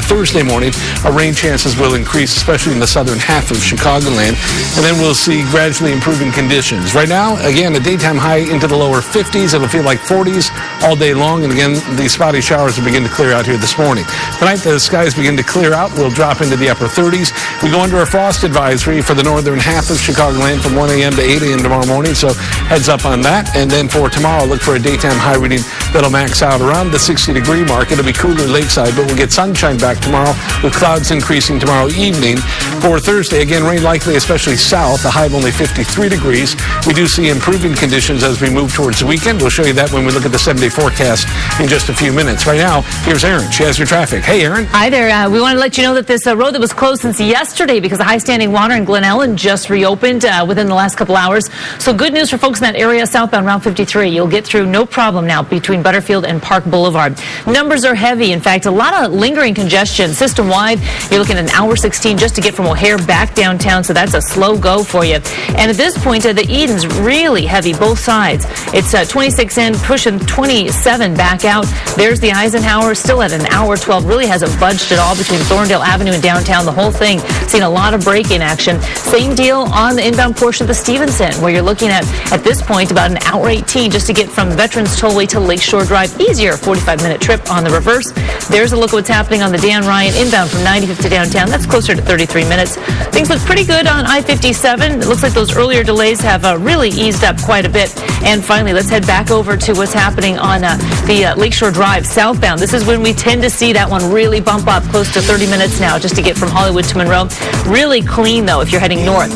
Thursday morning, our rain chances will increase, especially in the southern half of Chicagoland. And then we'll see gradually improving conditions. Right now, again, a daytime high into the lower 50s. It'll feel like 40s all day long. And again, these spotty showers will begin to clear out here this morning. Tonight, the skies begin to clear out. We'll drop into the upper 30s. We go under a frost advisory for the northern half of Chicagoland from 1 a.m. to 8 a.m. tomorrow morning. So heads up on that. And then for tomorrow, look for a daytime high reading that'll max out around the 60-degree mark. It'll be cooler lakeside, but we'll get sunshine back tomorrow with clouds increasing tomorrow evening. For Thursday, again, rain likely, especially south, a high of only 53 degrees. We do see improving conditions as we move towards the weekend. We'll show you that when we look at the 7-day forecast in just a few minutes. Right now, here's Erin. She has your traffic. Hey, Erin. Hi there. We want to let you know that this road that was closed since yesterday because of high standing water in Glen Ellen just reopened within the last couple hours. So good news for folks in that area southbound Route 53. You'll get through no problem now between Butterfield and Park Boulevard. Numbers are heavy. In fact, a lot of lingering congestion system-wide. You're looking at an hour 16 just to get from O'Hare back downtown, so that's a slow go for you. And at this point, the Eden's really heavy, both sides. It's 26 in, pushing 27 back out. There's the Eisenhower, still at an hour 12. Really hasn't budged at all between Thorndale Avenue and downtown. The whole thing seen a lot of break-in action. Same deal on the inbound portion of the Stevenson, where you're looking at this point, about an hour 18 just to get from Veterans Tollway to Lakeshore Drive. Easier 45-minute trip on the reverse. There's a look at what's happening on the Dan Ryan inbound from 95th to downtown. That's closer to 33 minutes. Things look pretty good on I-57. It looks like those earlier delays have really eased up quite a bit. And finally, let's head back over to what's happening on the Lakeshore Drive southbound. This is when we tend to see that one really bump up close to 30 minutes now just to get from Hollywood to Monroe. Really clean, though, if you're heading north.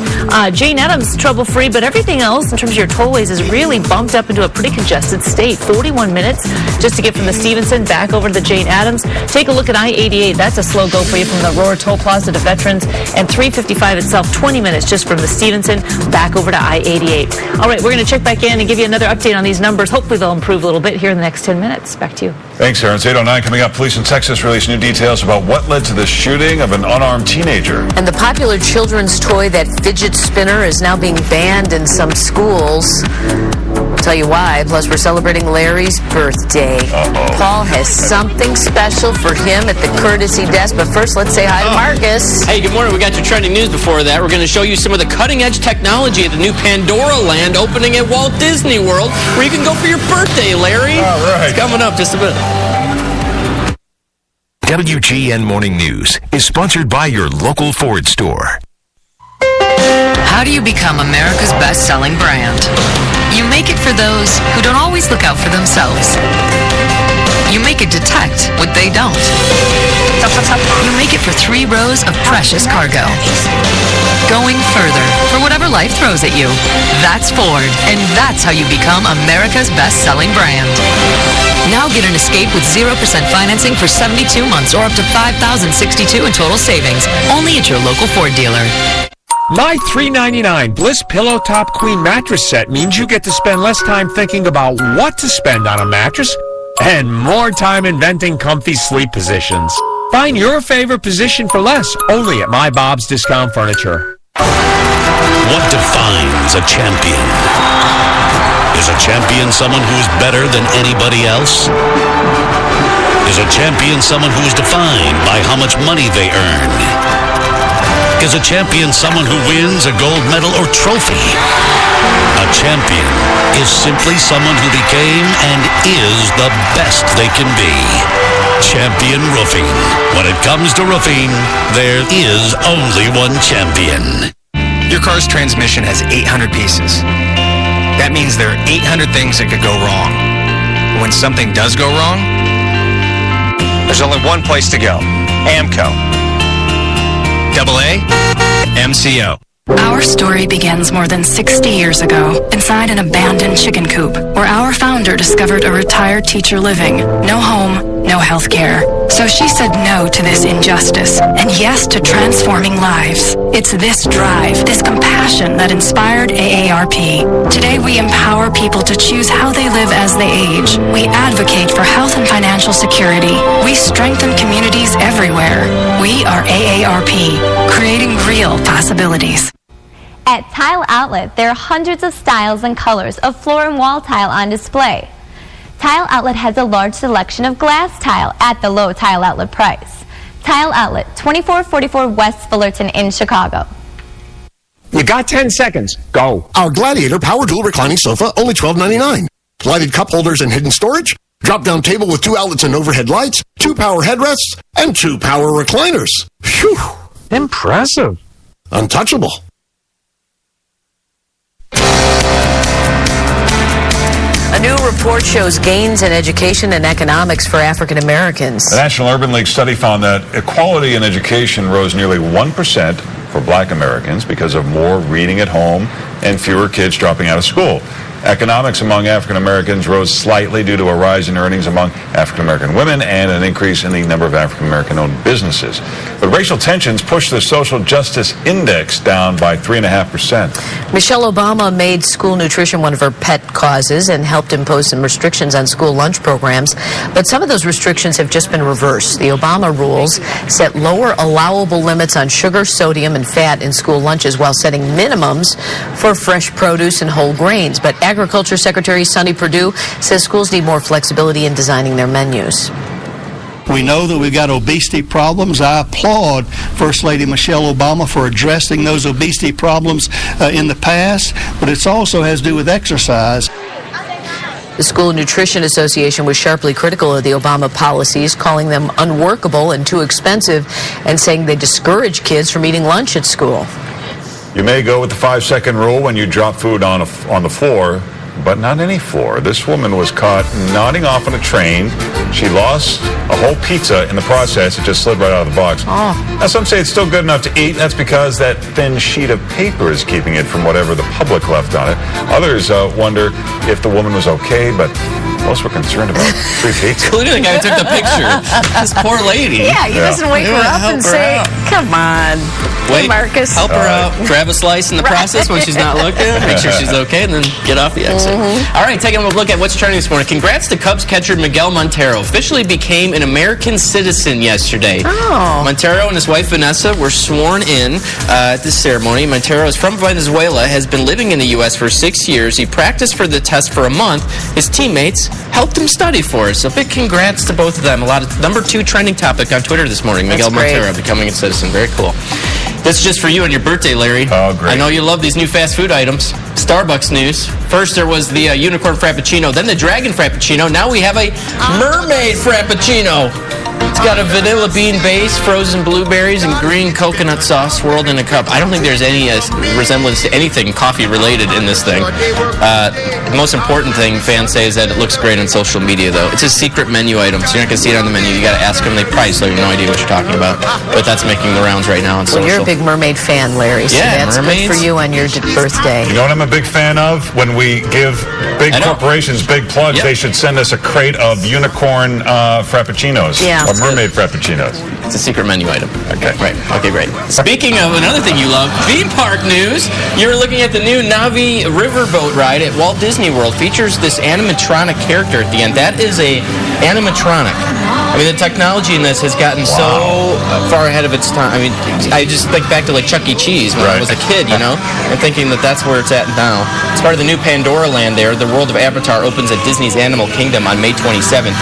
Jane Addams, trouble-free, but everything else in terms of your tollways is really bumped up into a pretty congested state. 41 minutes just to get from the Stevenson back over to the Jane Addams. Take a look at I-88. That's a slow go for you from the Aurora Toll Plaza to Veterans. And 355 itself, 20 minutes just from the Stevenson back over to I-88. All right, we're going to check back in and give you another update on these numbers. Hopefully they'll improve a little bit here in the next 10 minutes. Back to you. Thanks, Aaron. It's 8:09 coming up. Police in Texas released new details about what led to the shooting of an unarmed teenager. And the popular children's toy, that fidget spinner, is now being banned in some schools. I'll tell you why. Plus, we're celebrating Larry's birthday. Paul has something special for him at the courtesy desk. But first, let's say hi to Marcus. Hey, good morning. We got your trending news before that. We're going to show you some of the cutting-edge technology at the new Pandora Land opening at Walt Disney World, where you can go for your birthday, Larry. All right. It's coming up just a bit. WGN Morning News is sponsored by your local Ford store. How do you become America's best-selling brand? You make it for those who don't always look out for themselves. You make it detect what they don't. You make it for 3 rows of precious cargo. Going further for whatever life throws at you. That's Ford, and that's how you become America's best-selling brand. Now get an Escape with 0% financing for 72 months or up to $5,062 in total savings. Only at your local Ford dealer. My $3.99 Bliss Pillow Top Queen mattress set means you get to spend less time thinking about what to spend on a mattress and more time inventing comfy sleep positions. Find your favorite position for less only at My Bob's Discount Furniture. What defines a champion? Is a champion someone who is better than anybody else? Is a champion someone who is defined by how much money they earn? Is a champion someone who wins a gold medal or trophy? A champion is simply someone who became and is the best they can be. Champion Roofing. When it comes to roofing, there is only one champion. Your car's transmission has 800 pieces. That means there are 800 things that could go wrong. When something does go wrong, there's only one place to go. AAMCO. AA MCO. Our story begins more than 60 years ago inside an abandoned chicken coop where our founder discovered a retired teacher living. No home, no health care. So she said no to this injustice and yes to transforming lives. It's this drive, this compassion that inspired AARP. Today we empower people to choose how they live as they age. We advocate for health and financial security. We strengthen communities everywhere. We are AARP, creating real possibilities. At Tile Outlet, there are hundreds of styles and colors of floor and wall tile on display. Tile Outlet has a large selection of glass tile at the low Tile Outlet price. Tile Outlet, 2444 West Fullerton in Chicago. You got 10 seconds. Go. Our Gladiator Power Dual Reclining Sofa, only $12.99. Lighted cup holders and hidden storage. Drop-down table with 2 outlets and overhead lights. 2 power headrests. And 2 power recliners. Phew. Impressive. Untouchable. A new report shows gains in education and economics for African Americans. The National Urban League study found that equality in education rose nearly 1% for Black Americans because of more reading at home and fewer kids dropping out of school. Economics among African Americans rose slightly due to a rise in earnings among African American women and an increase in the number of African American owned businesses. But racial tensions pushed the social justice index down by 3.5%. Michelle Obama made school nutrition one of her pet causes and helped impose some restrictions on school lunch programs. But some of those restrictions have just been reversed. The Obama rules set lower allowable limits on sugar, sodium, and fat in school lunches while setting minimums for fresh produce and whole grains. But Agriculture Secretary Sonny Perdue says schools need more flexibility in designing their menus. We know that we've got obesity problems. I applaud First Lady Michelle Obama for addressing those obesity problems in the past, but it also has to do with exercise. The School Nutrition Association was sharply critical of the Obama policies, calling them unworkable and too expensive, and saying they discourage kids from eating lunch at school. You may go with the 5-second rule when you drop food on the floor, but not any floor. This woman was caught nodding off on a train. She lost a whole pizza in the process. It just slid right out of the box. Oh. Now, some say it's still good enough to eat. That's because that thin sheet of paper is keeping it from whatever the public left on it. Others wonder if the woman was okay, but most were concerned about free pizza. Including the guy who took the picture. This poor lady. Yeah, he doesn't wake her up and say, come on. Wait, hey, Marcus. help her out. Grab a slice in the process when she's not looking. Make sure she's okay, and then get off the exit. All right, taking a look at what's trending this morning. Congrats to Cubs catcher Miguel Montero. Officially became an American citizen yesterday. Oh. Montero and his wife Vanessa were sworn in at this ceremony. Montero is from Venezuela, has been living in the U.S. for 6 years. He practiced for the test for a month. His teammates helped him study for it. So big congrats to both of them. A lot of number 2 trending topic on Twitter this morning. Miguel Montero becoming a citizen. Very cool. This is just for you on your birthday, Larry. Oh, great. I know you love these new fast food items. Starbucks news. First there was the unicorn frappuccino, then the dragon frappuccino. Now we have a mermaid frappuccino. It's got a vanilla bean base, frozen blueberries, and green coconut sauce swirled in a cup. I don't think there's any resemblance to anything coffee-related in this thing. The most important thing fans say is that it looks great on social media, though. It's a secret menu item, so you're not going to see it on the menu. You got to ask them. They probably still have no idea what you're talking about. But that's making the rounds right now on social. Well, you're a big mermaid fan, Larry, so Yeah, that's mermaids. good for you on your birthday. You know what I'm a big fan of? When we give big corporations big plugs, they should send us a crate of unicorn frappuccinos. Yeah. Or mermaid frappuccinos. It's a secret menu item. Okay. Right. Okay, great. Speaking of another thing you love, theme park news. You're looking at the new Navi riverboat ride at Walt Disney World. Features this animatronic character at the end. That is a animatronic. I mean, the technology in this has gotten so far ahead of its time. I mean, I just think back to like Chuck E. Cheese when I was a kid, you know, and thinking that that's where it's at now. It's part of the new Pandora Land there. The World of Avatar opens at Disney's Animal Kingdom on May 27th.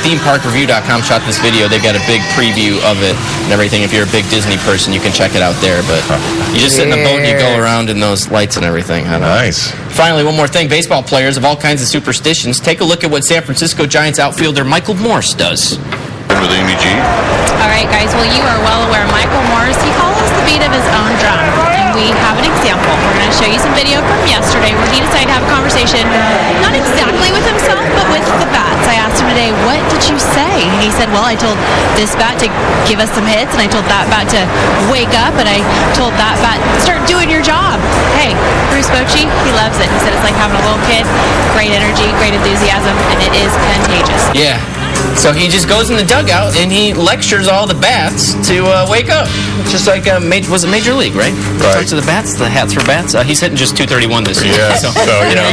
ThemeParkReview.com shot this video. They've got a big preview of it and everything. If you're a big Disney person, you can check it out there. But you just sit in a boat and you go around in those lights and everything. Nice. Finally, one more thing. Baseball players have all kinds of superstitions. Take a look at what San Francisco Giants outfielder Michael Morse does. With Amy G. All right, guys. Well, you are well aware Michael Morse, he follows the beat of his own drum. And we have an example. We're going to show you some video from yesterday where he decided to have a conversation, not exactly with himself, but with the bats. I asked him today, what did you say? And he said, well, I told this bat to give us some hits, and I told that bat to wake up, and I told that bat, start doing your job. Hey, Bruce Bochy, he loves it. He said it's like having a little kid, great energy, great enthusiasm, and it is contagious. Yeah. So he just goes in the dugout and he lectures all the bats to wake up. Just like was it Major League, right? Right. To the bats, the hats for bats. He's hitting just 231 this year. Yeah. So you know,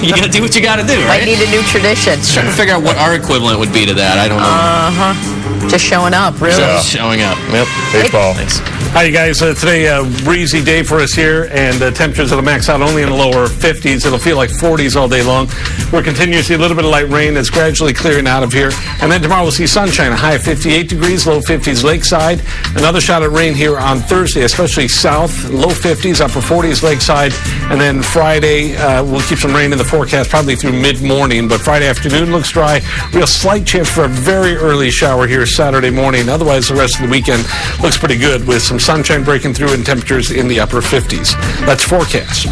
you gotta do what you gotta do, right? I need a new tradition. Just trying to figure out what our equivalent would be to that. I don't know. Just showing up, really. Just showing up. Yep. Hey, Paul. Thanks. Hi, you guys. Today, a breezy day for us here, and temperatures will max out only in the lower 50s. It'll feel like 40s all day long. We're continuing to see a little bit of light rain that's gradually clearing out of here. And then tomorrow we'll see sunshine, a high of 58 degrees, low 50s lakeside. Another shot at rain here on Thursday, especially south, low 50s, upper 40s lakeside. And then Friday, we'll keep some rain in the forecast probably through mid-morning. But Friday afternoon looks dry. Real slight chance for a very early shower here Saturday morning. Otherwise, the rest of the weekend looks pretty good with some sunshine breaking through and temperatures in the upper 50s. That's forecast.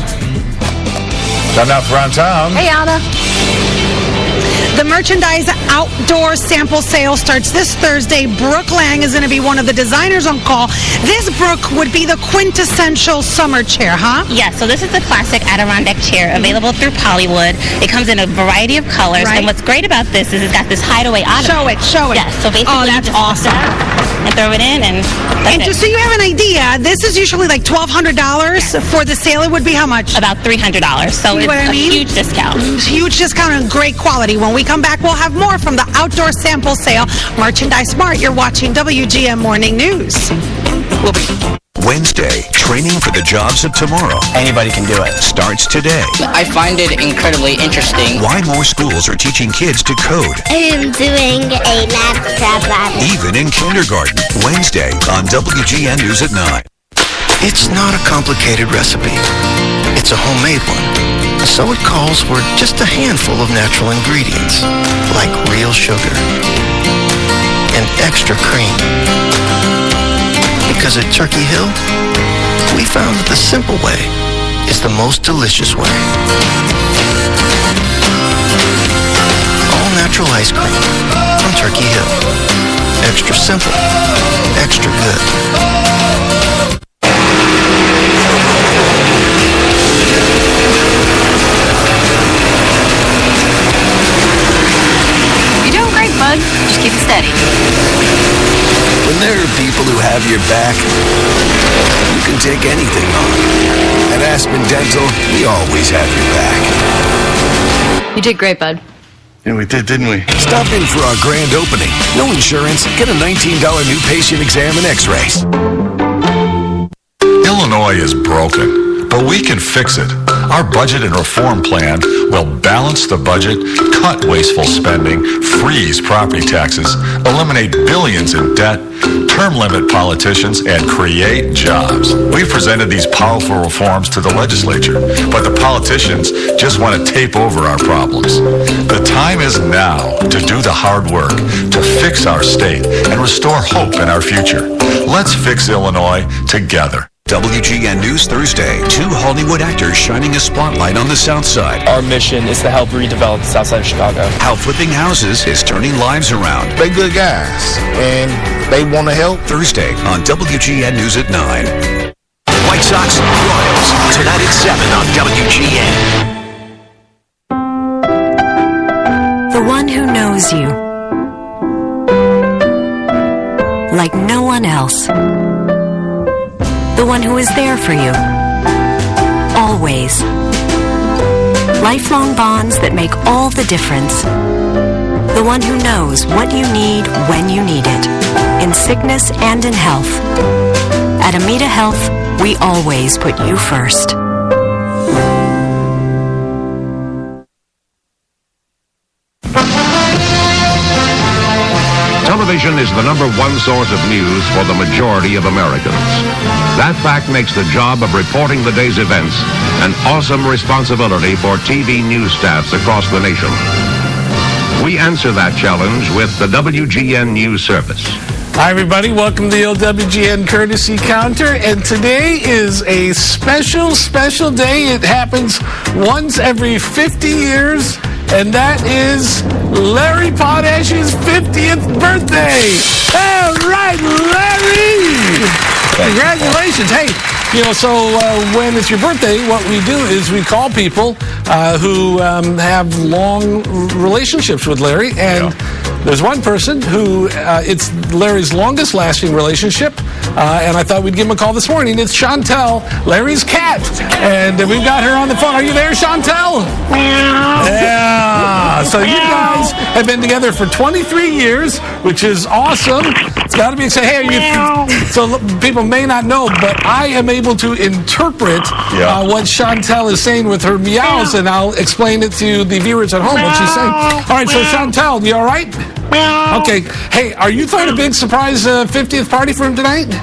Time now for On Town. Hey, Anna. The merchandise outdoor sample sale starts this Thursday. Brooke Lang is going to be one of the designers on call. This, Brooke, would be the quintessential summer chair, huh? Yeah, so this is the classic Adirondack chair available through Pollywood. It comes in a variety of colors, and what's great about this is it's got this hideaway ottoman. Show it. Yeah, so basically oh, that's you just awesome. And throw it in, and that's just so you have an idea, this is usually like $1,200. For the sale, it would be how much? About $300. So it's a huge discount. Huge discount and great quality. When we come back, we'll have more from the outdoor sample sale. Merchandise Smart, you're watching WGN Morning News. Wednesday, training for the jobs of tomorrow. Anybody can do it. Starts today. I find it incredibly interesting. Why more schools are teaching kids to code. I'm doing a math problem. Even in kindergarten. Wednesday on WGN News at 9. It's not a complicated recipe. It's a homemade one. So it calls for just a handful of natural ingredients, like real sugar and extra cream. Because at Turkey Hill, we found that the simple way is the most delicious way. All natural ice cream from Turkey Hill. Extra simple, extra good. You're doing great, bud. Just keep it steady. When there are people who have your back, you can take anything on. At Aspen Dental, we always have your back. You did great, bud. Yeah, we did, didn't we? Stop in for our grand opening. No insurance. Get a $19 new patient exam and x-rays. Illinois is broken, but we can fix it. Our budget and reform plan will balance the budget, cut wasteful spending, freeze property taxes, eliminate billions in debt, term limit politicians, and create jobs. We've presented these powerful reforms to the legislature, but the politicians just want to tape over our problems. The time is now to do the hard work, to fix our state, and restore hope in our future. Let's fix Illinois together. WGN News Thursday. 2 Hollywood actors shining a spotlight on the South Side. Our mission is to help redevelop the South Side of Chicago. How flipping houses is turning lives around. They're good guys, and they want to help. Thursday on WGN News at 9. White Sox, Royals, tonight at 7 on WGN. The one who knows you like no one else. The one who is there for you. Always. Lifelong bonds that make all the difference. The one who knows what you need when you need it. In sickness and in health. At Amita Health, we always put you first. Television is the #1 source of news for the majority of Americans. That fact makes the job of reporting the day's events an awesome responsibility for TV news staffs across the nation. We answer that challenge with the WGN News Service. Hi, everybody. Welcome to the old WGN Courtesy Counter. And today is a special, special day. It happens once every 50 years. And that is Larry Podash's 50th birthday. All right, Larry! Congratulations. Hey, so when it's your birthday, what we do is we call people who have long relationships with Larry. And there's one person who, it's Larry's longest lasting relationship. And I thought we'd give him a call this morning. It's Chantel, Larry's cat. And we've got her on the phone. Are you there, Chantel? Yeah. So you guys have been together for 23 years, which is awesome. It's got to be exciting. Hey, so people may not know, but I am able to interpret what Chantel is saying with her meows, and I'll explain it to the viewers at home what she's saying. All right, so Chantel, you all right? Okay. Hey, are you throwing a big surprise 50th party for him tonight?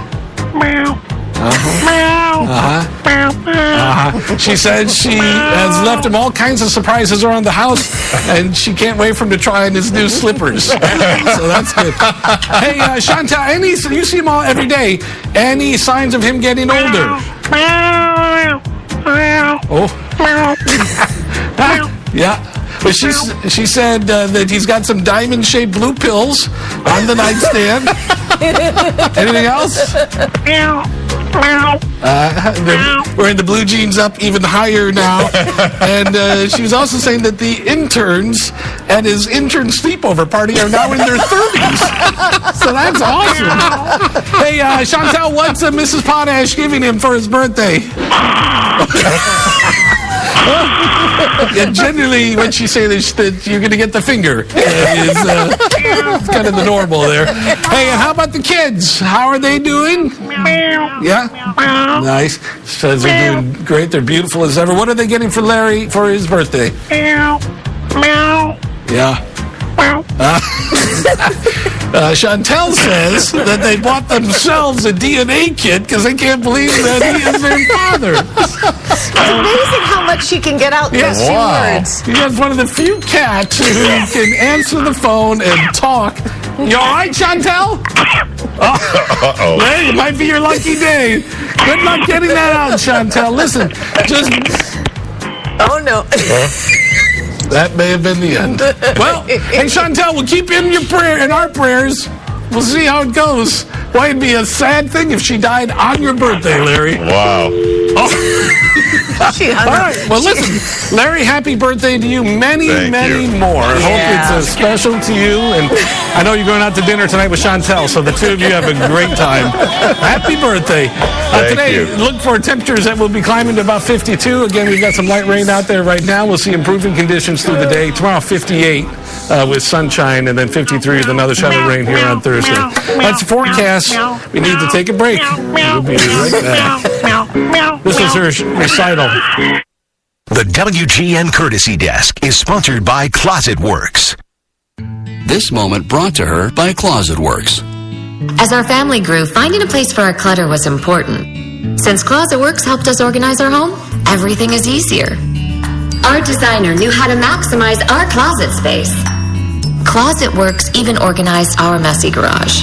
She said she has left him all kinds of surprises around the house, and she can't wait for him to try on his new slippers. So that's good. Hey, Chantal, you see him all every day. Any signs of him getting older? Oh. Yeah. But she said that he's got some diamond-shaped blue pills on the nightstand. Anything else? We're in the blue jeans up even higher now. And she was also saying that the interns at his intern sleepover party are now in their 30s. So that's awesome. Hey, Chantel, what's Mrs. Potash giving him for his birthday? And generally, when she says that you're going to get the finger, is kind of the normal there. Hey, and how about the kids? How are they doing? Yeah? Nice. Says they're doing great. They're beautiful as ever. What are they getting for Larry for his birthday? Yeah. Chantel says that they bought themselves a DNA kit because they can't believe that he is their father. It's amazing how much she can get out in those few words. He's one of the few cats who can answer the phone and talk. You all right, Chantel? Uh-oh. Well, it might be your lucky day. Good luck getting that out, Chantel. Listen, just... Oh, no. That may have been the end. Well, hey, Chantel, we'll keep in our prayers. We'll see how it goes. Boy, it'd be a sad thing if she died on your birthday, Larry. Wow. Oh. All right. Well, listen, Larry, happy birthday to you. Many more. I hope it's special to you. And I know you're going out to dinner tonight with Chantel, so the two of you have a great time. Happy birthday. Today, look for temperatures that will be climbing to about 52. Again, we've got some light rain out there right now. We'll see improving conditions through the day. Tomorrow, 58 with sunshine, and then 53 with another shot of rain here on Thursday. That's the forecast. We need to take a break. We'll be right back. This is her recital. The WGN Courtesy Desk is sponsored by Closet Works. This moment brought to her by Closet Works. As our family grew, finding a place for our clutter was important. Since Closet Works helped us organize our home, everything is easier. Our designer knew how to maximize our closet space. Closet Works even organized our messy garage.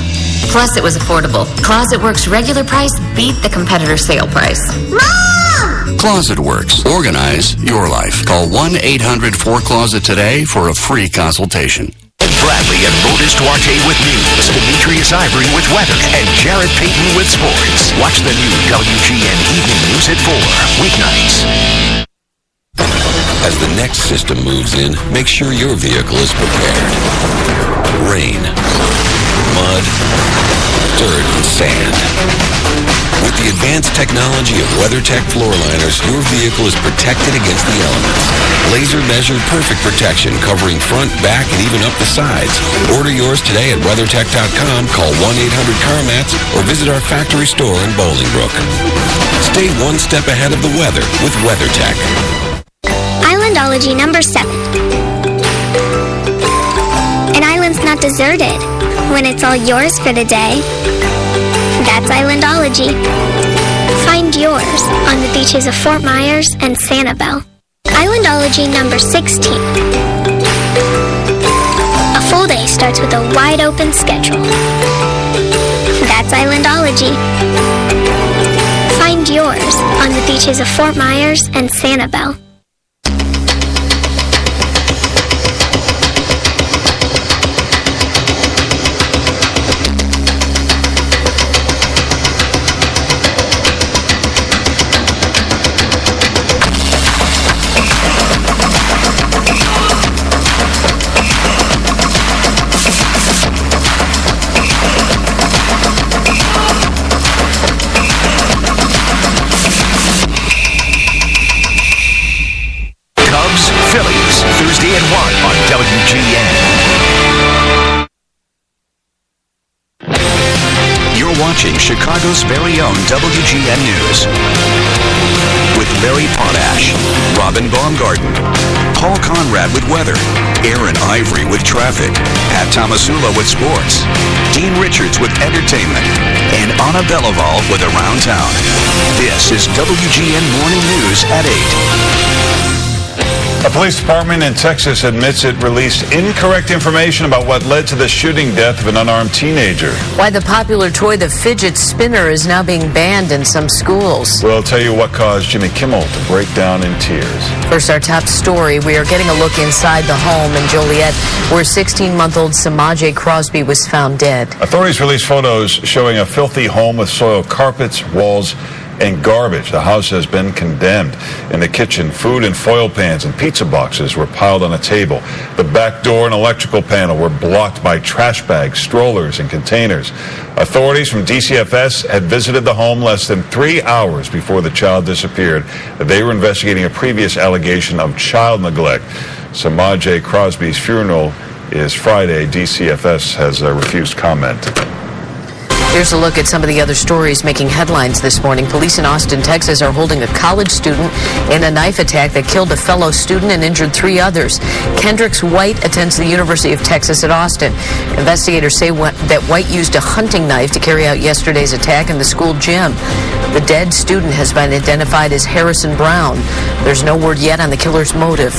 Plus, it was affordable. Closet Works' regular price beat the competitor sale price. Mom! Closet Works. Organize your life. Call 1-800-4CLOSET today for a free consultation. Ed Bradley and Modus Duarte with news, Demetrius Ivory with weather, and Jared Payton with sports. Watch the new WGN Evening News at 4, weeknights. As the next system moves in, make sure your vehicle is prepared. Rain, mud, dirt, and sand. With the advanced technology of WeatherTech floor liners, your vehicle is protected against the elements. Laser measured perfect protection covering front, back, and even up the sides. Order yours today at WeatherTech.com, call 1-800-CarMats, or visit our factory store in Bolingbrook. Stay one step ahead of the weather with WeatherTech. Islandology number 7. An island's not deserted when it's all yours for the day. That's Islandology. Find yours on the beaches of Fort Myers and Sanibel. Islandology number 16. A full day starts with a wide open schedule. That's Islandology. Find yours on the beaches of Fort Myers and Sanibel. Thursday at 1 on WGN. You're watching Chicago's very own WGN News. With Larry Potash, Robin Baumgarten, Paul Conrad with weather, Aaron Ivory with traffic, Pat Tomasula with sports, Dean Richards with entertainment, and Anna Bellaval with Around Town. This is WGN Morning News at 8. A police department in Texas admits it released incorrect information about what led to the shooting death of an unarmed teenager. Why the popular toy, the fidget spinner, is now being banned in some schools. We'll tell you what caused Jimmy Kimmel to break down in tears. First, our top story. We are getting a look inside the home in Joliet where 16-month-old Samaje Crosby was found dead. Authorities released photos showing a filthy home with soiled carpets, walls, and garbage. The house has been condemned. In the kitchen, food and foil pans and pizza boxes were piled on a table. The back door and electrical panel were blocked by trash bags, strollers, and containers. Authorities from DCFS had visited the home less than 3 hours before the child disappeared. They were investigating a previous allegation of child neglect. Samaje Crosby's funeral is Friday. DCFS has refused comment. Here's a look at some of the other stories making headlines this morning. Police in Austin, Texas are holding a college student in a knife attack that killed a fellow student and injured 3 others. Kendricks White attends the University of Texas at Austin. Investigators say that White used a hunting knife to carry out yesterday's attack in the school gym. The dead student has been identified as Harrison Brown. There's no word yet on the killer's motive.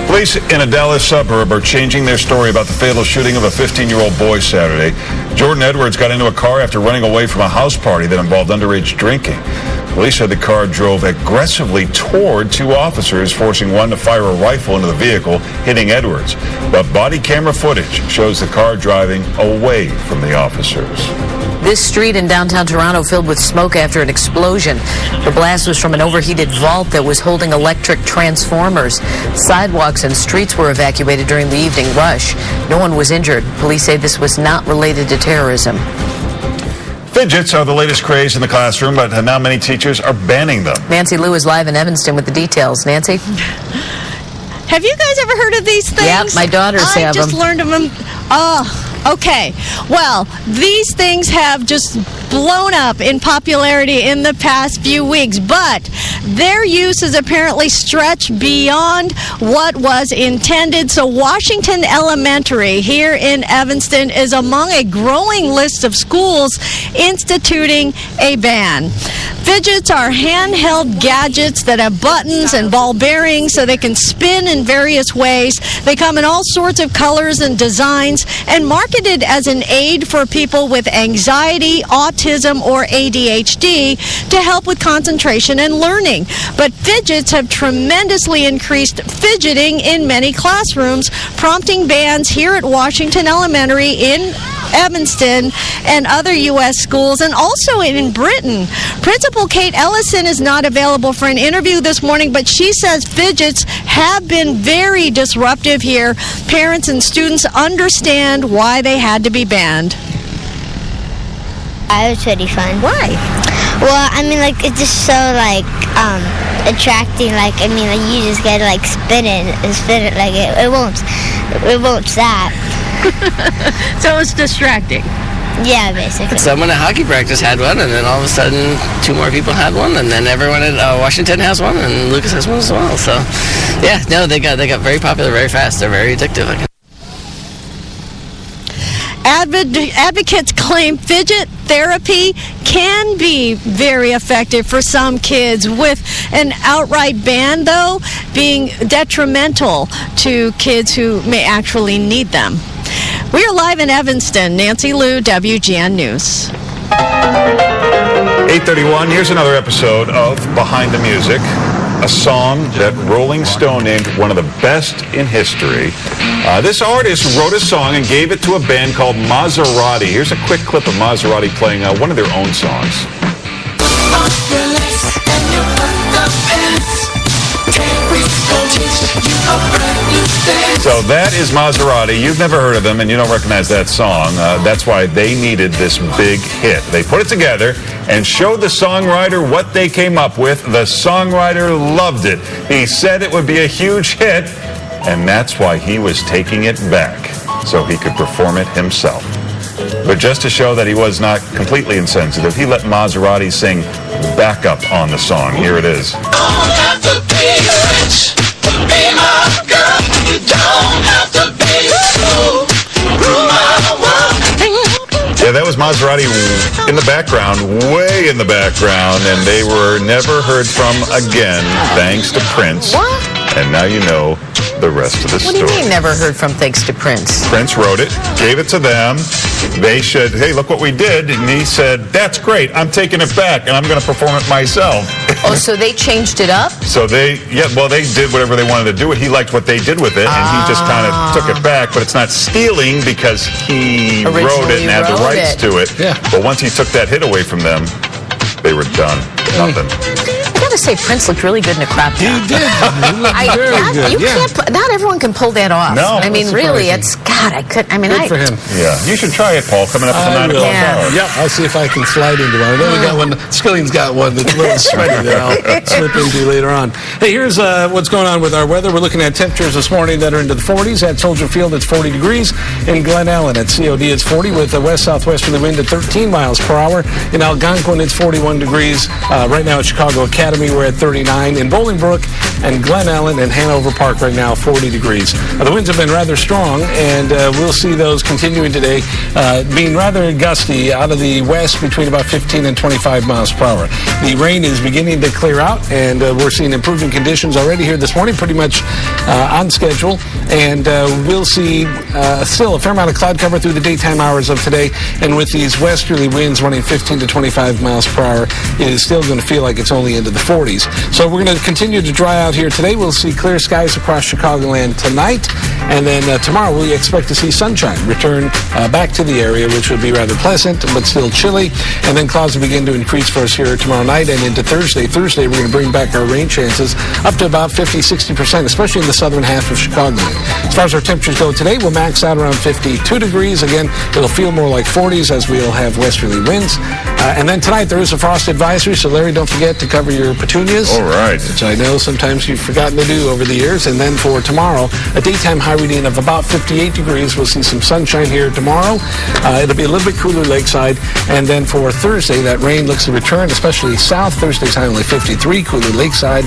Police in a Dallas suburb are changing their story about the fatal shooting of a 15-year-old boy Saturday. Jordan Edwards got into a car after running away from a house party that involved underage drinking. Police said the car drove aggressively toward 2 officers, forcing one to fire a rifle into the vehicle, hitting Edwards. But body camera footage shows the car driving away from the officers. This street in downtown Toronto filled with smoke after an explosion. The blast was from an overheated vault that was holding electric transformers. Sidewalks and streets were evacuated during the evening rush. No one was injured. Police say this was not related to terrorism. Fidgets are the latest craze in the classroom, but now many teachers are banning them. Nancy Lou is live in Evanston with the details. Nancy? Have you guys ever heard of these things? Yep, my daughters have them. I just learned of them. Oh, okay. Well, these things have just blown up in popularity in the past few weeks, but their use is apparently stretched beyond what was intended. So Washington Elementary here in Evanston is among a growing list of schools instituting a ban. Fidgets are handheld gadgets that have buttons and ball bearings so they can spin in various ways. They come in all sorts of colors and designs and marketed as an aid for people with anxiety, autism, or ADHD to help with concentration and learning. But fidgets have tremendously increased fidgeting in many classrooms, prompting bans here at Washington Elementary in Evanston and other U.S. schools, and also in Britain. Principal Kate Ellison is not available for an interview this morning, but she says fidgets have been very disruptive here. Parents and students understand why they had to be banned. It was pretty fun. Why? Well, I mean, like, it's just so, like, attracting. Like, I mean, like, you just get to, like, spin it and spin it. Like, it won't stop. So it's distracting. Yeah, basically. Someone at hockey practice had one, and then all of a sudden, 2 more people had one, and then everyone at Washington has one, and Lucas has one as well. So, yeah, no, they got very popular very fast. They're very addictive. Advocates claim fidget therapy can be very effective for some kids, with an outright ban, though, being detrimental to kids who may actually need them. We are live in Evanston. Nancy Liu, WGN News. 8:31, here's another episode of Behind the Music, a song that Rolling Stone named one of the best in history. This artist wrote a song and gave it to a band called Maserati. Here's a quick clip of Maserati playing one of their own songs. So that is Maserati. You've never heard of them and you don't recognize that song. That's why they needed this big hit. They put it together and showed the songwriter what they came up with. The songwriter loved it. He said it would be a huge hit, and that's why he was taking it back, so he could perform it himself. But just to show that he was not completely insensitive, he let Maserati sing backup on the song. Here it is. Don't have to be rich to be my girl. You don't have to be school. Rule my world. Yeah, that was Maserati in the background, way in the background, and they were never heard from again, thanks to Prince. What? And now you know the rest of the story. What do you mean never heard from thanks to Prince? Prince wrote it, gave it to them. They said, hey, look what we did. And he said, that's great. I'm taking it back, and I'm going to perform it myself. Oh, so they changed it up? So they did whatever they wanted to do. He liked what they did with it, and he just kind of took it back. But it's not stealing because he wrote it and had the rights to it. Yeah. But once he took that hit away from them, they were done. Nothing. I gotta say, Prince looked really good in a crop top. He did. He looked very good. Not everyone can pull that off. No, I mean, really, it's God. Good for him. Yeah, you should try it, Paul. Coming up at the 9 o'clock hour. Yeah, I'll see if I can slide into one. I know we got one. Skilling's got one that's a little sweaty that I'll slip into later on. Hey, here's what's going on with our weather. We're looking at temperatures this morning that are into the 40s. At Soldier Field, it's 40 degrees. In Glen Ellen at COD, it's 40 with a west-southwesterly wind at 13 miles per hour. In Algonquin, it's 41 degrees. Right now at Chicago Academy, we're at 39. In Bolingbrook and Glen Ellen and Hanover Park right now, 40 degrees. The winds have been rather strong, and we'll see those continuing today, being rather gusty out of the west between about 15 and 25 miles per hour. The rain is beginning to clear out, and we're seeing improving conditions already here this morning, pretty much on schedule. And we'll see still a fair amount of cloud cover through the daytime hours of today. And with these westerly winds running 15 to 25 miles per hour, it is still going to feel like it's only into the 40s. So we're going to continue to dry out here today. We'll see clear skies across Chicagoland tonight. And then tomorrow we expect to see sunshine return back to the area, which will be rather pleasant, but still chilly. And then clouds will begin to increase for us here tomorrow night and into Thursday. Thursday, we're going to bring back our rain chances up to about 50-60%, especially in the southern half of Chicagoland. As far as our temperatures go today, we'll max out around 52 degrees. Again, it'll feel more like 40s as we'll have westerly winds. And then tonight there is a frost advisory, so Larry, don't forget to cover your petunias. All right. Which I know sometimes you've forgotten to do over the years. And then for tomorrow, a daytime high reading of about 58 degrees. We'll see some sunshine here tomorrow. It'll be a little bit cooler lakeside. And then for Thursday, that rain looks to return, especially south. Thursday's high only 53, cooler lakeside.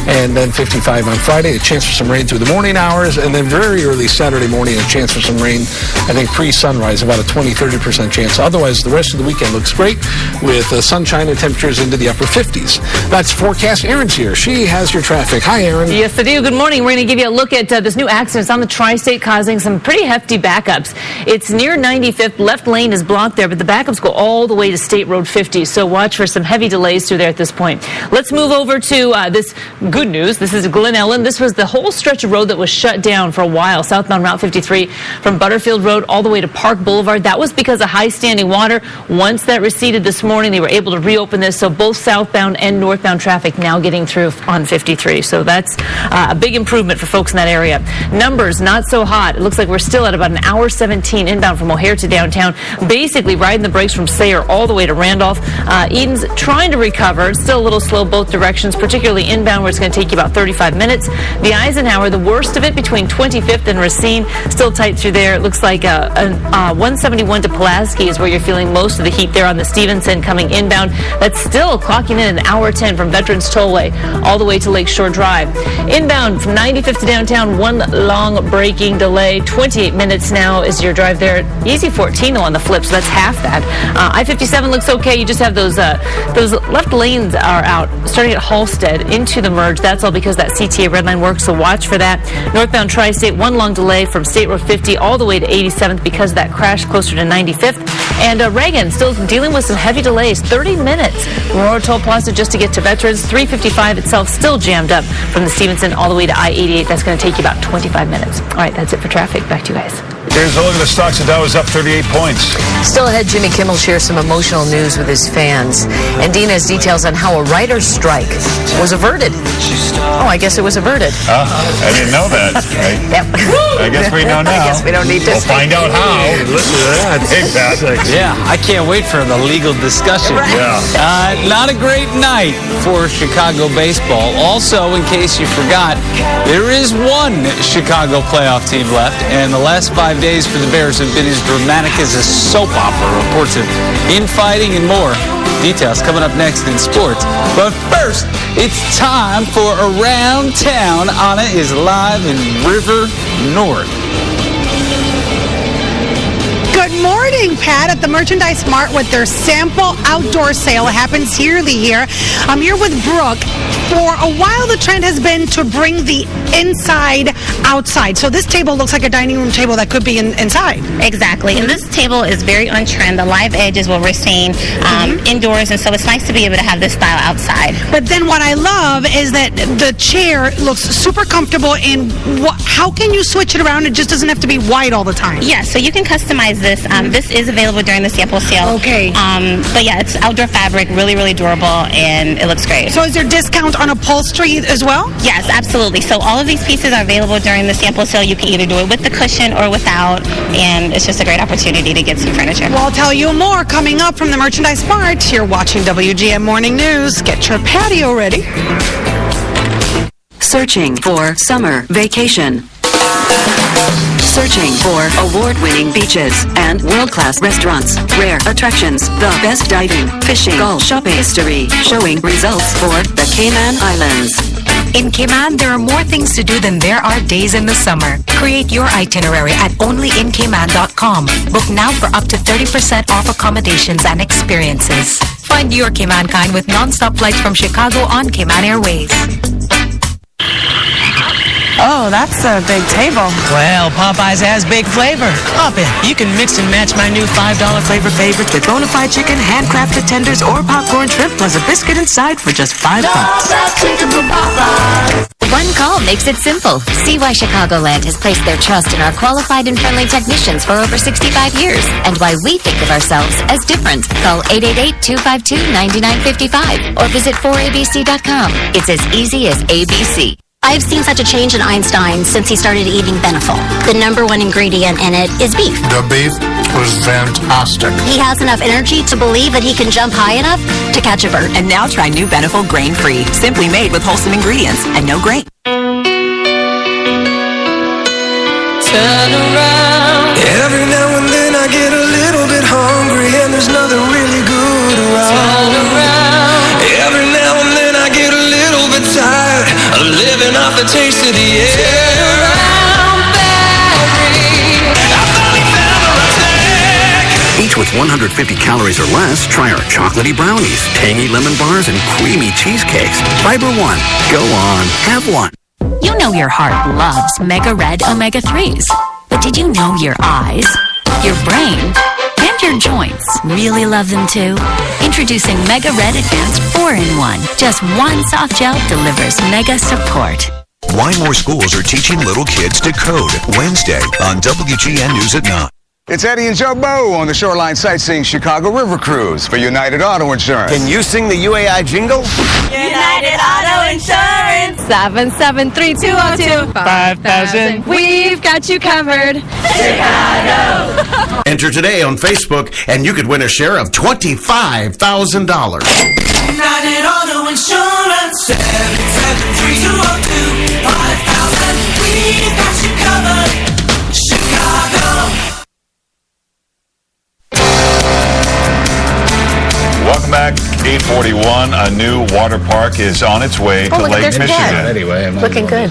And then 55 on Friday, a chance for some rain through the morning hours. And then very early Saturday morning, a chance for some rain, I think pre-sunrise, about a 20-30% chance. Otherwise, the rest of the weekend looks great with sunshine and temperatures into the upper 50s. That's forecast. Erin's here. She has your traffic. Hi, Erin. Yes, I do. Good morning. We're going to give you a look at this new accident. It's on the Tri-State, causing some pretty hefty backups. It's near 95th. Left lane is blocked there, but the backups go all the way to State Road 50. So watch for some heavy delays through there at this point. Let's move over to this good news. This is Glen Ellen. This was the whole stretch of road that was shut down for a while, southbound Route 53 from Butterfield Road all the way to Park Boulevard. That was because of high standing water. Once that receded this morning, they were able to reopen this. So both southbound and northbound traffic now getting through on 53. So that's a big improvement for folks in that area. Numbers not so hot. It looks like we're still at about an hour 17 inbound from O'Hare to downtown, basically riding the brakes from Sayre all the way to Randolph. Eden's trying to recover. It's still a little slow both directions, particularly inbound where it's going to take you about 35 minutes. The Eisenhower, the worst of it between 25th and Racine, still tight through there. It looks like 171 to Pulaski is where you're feeling most of the heat there on the Stevenson coming inbound. That's still clocking in an hour 10 from Veterans Tollway all the way to Lakeshore Drive. Inbound from 95th to downtown, one long braking delay. 28 minutes now is your drive there. Easy 14 though on the flip, so that's half that. I-57 looks okay. You just have those left lanes are out starting at Halstead into the merge. That's all because that CTA red line works, so watch for that. Northbound Tri-State, one long delay from State Road 50 all the way to 87th because of that crash closer to 95th. And Reagan still dealing with some heavy delays, 30 minutes. Aurora Toll Plaza just to get to Veterans. 355 itself still jammed up from the Stevenson all the way to I-88. That's going to take you about 25 minutes. All right, that's it for traffic. Back to you guys. Here's a look at the stocks. The Dow is up 38 points. Still ahead, Jimmy Kimmel shares some emotional news with his fans. And Dina has details on how a writer's strike was averted. Oh, I guess it was averted. I didn't know that. Yep. I guess we know now. I guess we don't need to We'll find out how. Listen to that. Exactly. Yeah, I can't wait for the legal discussion. Yeah. Not a great night for Chicago baseball. Also, in case you forgot, there is one Chicago playoff team left, and the last 5 days for the Bears have been as dramatic as a soap opera. Reports of infighting and more. Details coming up next in sports. But first, it's time for Around Town. Anna is live in River North. Good morning, Pat, at the Merchandise Mart with their sample outdoor sale. It happens yearly here. I'm here with Brooke. For a while, the trend has been to bring the inside outside. So this table looks like a dining room table that could be inside. Exactly. And this table is very on trend. The live edge is what we're seeing indoors, and so it's nice to be able to have this style outside. But then what I love is that the chair looks super comfortable, and how can you switch it around? It just doesn't have to be white all the time. Yeah, so you can customize this. This is available during the sample sale. Okay. But yeah, it's outdoor fabric, really, really durable, and it looks great. So is there discount on upholstery as well? Yes, absolutely. So all of these pieces are available during the sample sale. You can either do it with the cushion or without, and it's just a great opportunity to get some furniture. Well, I'll tell you more coming up from the Merchandise Mart. You're watching WGN Morning News. Get your patio ready. Searching for summer vacation. Searching for award-winning beaches and world-class restaurants, rare attractions, the best diving, fishing, golf, shopping history, showing results for the Cayman Islands. In Cayman, there are more things to do than there are days in the summer. Create your itinerary at onlyincayman.com. Book now for up to 30% off accommodations and experiences. Find your Cayman kind with non-stop flights from Chicago on Cayman Airways. Oh, that's a big table. Well, Popeyes has big flavor. Hop in. You can mix and match my new $5 flavor favorites with bona fide chicken, handcrafted tenders, or popcorn shrimp, plus a biscuit inside for just $5. One call makes it simple. See why Chicagoland has placed their trust in our qualified and friendly technicians for over 65 years, and why we think of ourselves as different. Call 888-252-9955 or visit 4abc.com. It's as easy as ABC. I've seen such a change in Einstein since he started eating Beneful. The #1 ingredient in it is beef. The beef was fantastic. He has enough energy to believe that he can jump high enough to catch a bird. And now try new Beneful grain-free, simply made with wholesome ingredients and no grain. Turn around. Every now and then I get a little bit hungry and there's nothing really good around. Turn around. Every now and then I get a little bit tired of living off the taste of the air. Turn around, Barry. I finally found the right snack. Each with 150 calories or less, try our chocolatey brownies, tangy lemon bars, and creamy cheesecakes. Fiber One. Go on, have one. You know your heart loves Mega Red Omega-3s. But did you know your eyes, your brain, and your joints really love them too? Introducing Mega Red Advanced 4-in-1. Just one soft gel delivers mega support. Why more schools are teaching little kids to code. Wednesday on WGN News at 9. It's Eddie and Joe Bo on the Shoreline Sightseeing Chicago River Cruise for United Auto Insurance. Can you sing the UAI jingle? United Auto Insurance. 773-202. 5000. We've got you covered. Chicago. Enter today on Facebook and you could win a share of $25,000. United Auto Insurance. 773-202. 5000. We've got you covered. Chicago. Welcome back. 841. A new water park is on its way to Lake Michigan. Anyway, looking good.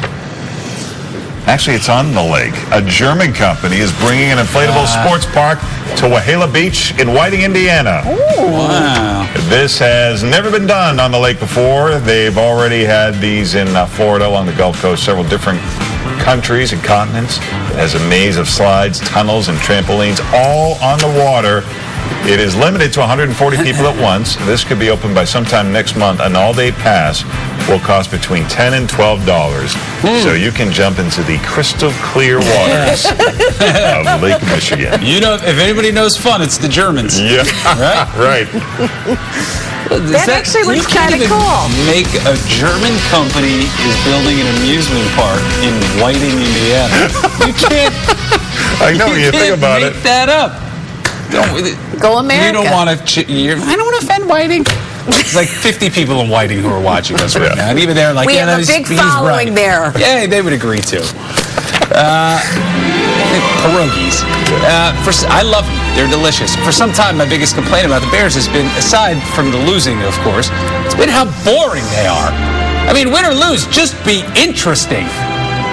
Actually, it's on the lake. A German company is bringing an inflatable sports park to Wahala Beach in Whiting, Indiana. Wow. This has never been done on the lake before. They've already had these in Florida along the Gulf Coast, several different countries and continents. It has a maze of slides, tunnels, and trampolines all on the water. It is limited to 140 people at once. This could be open by sometime next month. An all-day pass will cost between $10 and $12. So you can jump into the crystal clear waters of Lake Michigan. You know, if anybody knows fun, it's the Germans. Yeah. Right? Right. That actually looks kind of cool. Make a German company is building an amusement park in Whiting, Indiana. You can't. I know, you think about make it. that up. Go America. You don't want to. I don't want to offend Whiting. There's like 50 people in Whiting who are watching us right now, and even they're like, we "Yeah, have a big he's following right." there. Yeah, they would agree to. Pierogies. I love them. They're delicious. For some time, my biggest complaint about the Bears has been, aside from the losing, of course, it's been how boring they are. I mean, win or lose, just be interesting.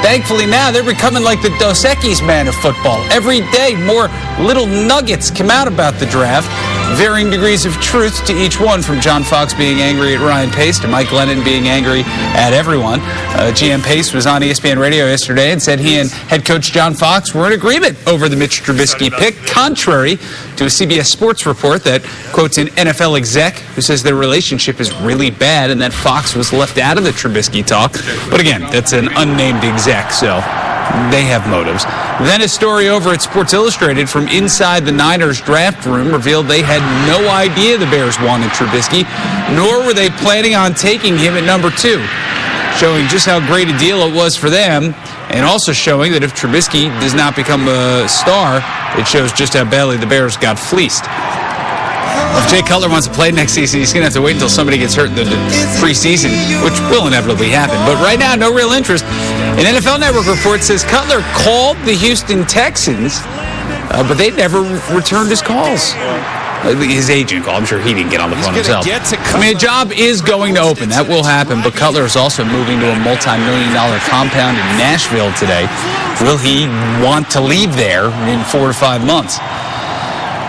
Thankfully now they're becoming like the Dos Equis man of football. Every day more little nuggets come out about the draft. Varying degrees of truth to each one, from John Fox being angry at Ryan Pace to Mike Glennon being angry at everyone. GM Pace was on ESPN Radio yesterday and said he and head coach John Fox were in agreement over the Mitch Trubisky pick, contrary to a CBS Sports report that quotes an NFL exec who says their relationship is really bad and that Fox was left out of the Trubisky talk. But again, that's an unnamed exec, so they have motives. Then a story over at Sports Illustrated from inside the Niners draft room revealed they had no idea the Bears wanted Trubisky, nor were they planning on taking him at number 2, showing just how great a deal it was for them, and also showing that if Trubisky does not become a star, it shows just how badly the Bears got fleeced. If Jay Cutler wants to play next season, he's going to have to wait until somebody gets hurt in the preseason, which will inevitably happen. But right now, no real interest. An NFL Network report says Cutler called the Houston Texans, but they never returned his calls. His agent called. I'm sure he didn't get on the phone himself. I mean, a job is going to open. That will happen. But Cutler is also moving to a multi-million-dollar compound in Nashville today. Will he want to leave there in 4 to 5 months?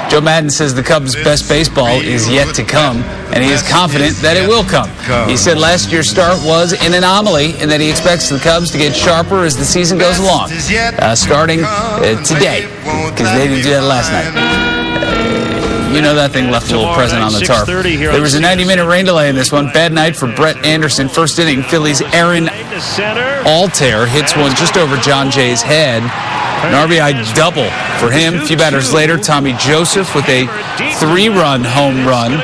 Joe Madden says the Cubs' best baseball is yet to come, and he is confident that it will come. He said last year's start was an anomaly and that he expects the Cubs to get sharper as the season goes along, starting today, because they didn't do that last night. You know that thing left a little present on the tarp. There was a 90-minute rain delay in this one. Bad night for Brett Anderson. First inning, Phillies' Aaron Altair hits one just over John Jay's head. An RBI double for him. A few batters later, Tommy Joseph with a 3-run home run.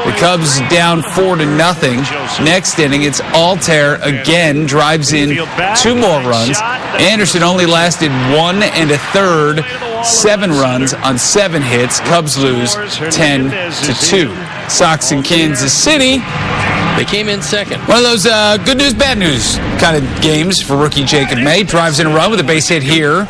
The Cubs down 4-0. Next inning, it's Altair again, drives in 2 more runs. Anderson only lasted 1 1/3, 7 runs on 7 hits. Cubs lose 10-2. Sox in Kansas City. They came in second. One of those good news, bad news kind of games for rookie Jacob May. Drives in a run with a base hit here.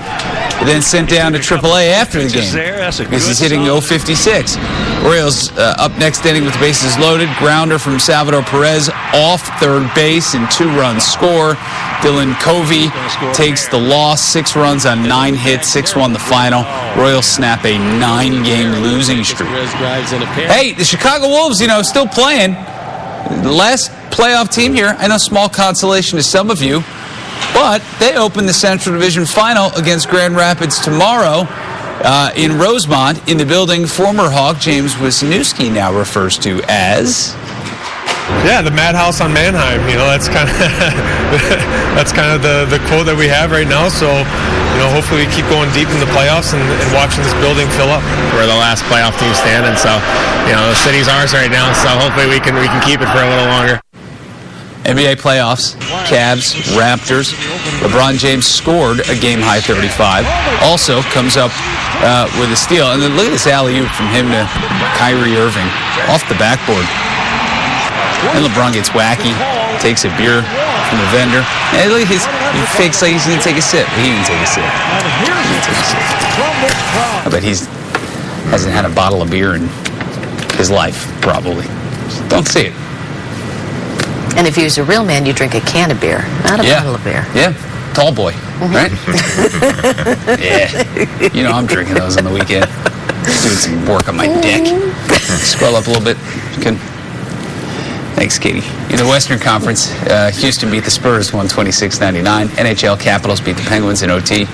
Then sent down to AAA after the game because he's hitting 0-56. Orioles up next inning with the bases loaded. Grounder from Salvador Perez off third base in 2-run score. Dylan Covey takes the loss. 6 runs on 9 hits. 6-1 the final. Royals snap a 9-game losing streak. Hey, the Chicago Wolves, still playing. The last playoff team here. I know small consolation to some of you. But they open the Central Division Final against Grand Rapids tomorrow in Rosemont in the building former Hawk James Wisniewski now refers to as... Yeah, the madhouse on Mannheim. That's kind of the quote that we have right now. So, hopefully we keep going deep in the playoffs and watching this building fill up. We're the last playoff team standing, so the city's ours right now. So hopefully we can keep it for a little longer. NBA playoffs, Cavs, Raptors. LeBron James scored a game-high 35. Also comes up with a steal. And then look at this alley-oop from him to Kyrie Irving off the backboard. And LeBron gets wacky, takes a beer from the vendor. And look at he fakes like he's going to take a sip. He didn't take a sip. I bet he hasn't had a bottle of beer in his life, probably. Don't see it. And if he was a real man, you'd drink a can of beer, not a bottle of beer. Yeah, tall boy, right? Yeah. I'm drinking those on the weekend. Doing some work on my dick. Scroll up a little bit. Good. Thanks, Katie. In the Western Conference, Houston beat the Spurs 126-99. NHL Capitals beat the Penguins in OT.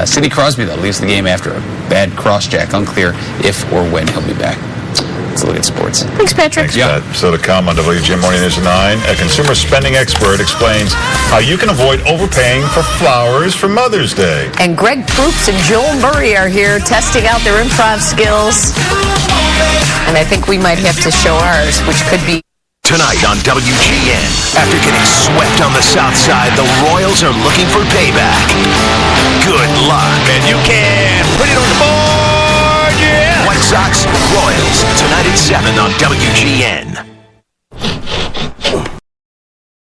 Sidney Crosby, though, leaves the game after a bad cross-check. Unclear if or when he'll be back. Let's look at sports. Thanks, Patrick. Thanks, Pat. So to come on WGN Morning News at 9, a consumer spending expert explains how you can avoid overpaying for flowers for Mother's Day. And Greg Proops and Joel Murray are here testing out their improv skills. And I think we might have to show ours, which could be... Tonight on WGN, after getting swept on the South Side, the Royals are looking for payback. Good luck, and you can put it on the board, yeah! White Sox, Royals, tonight at 7 on WGN.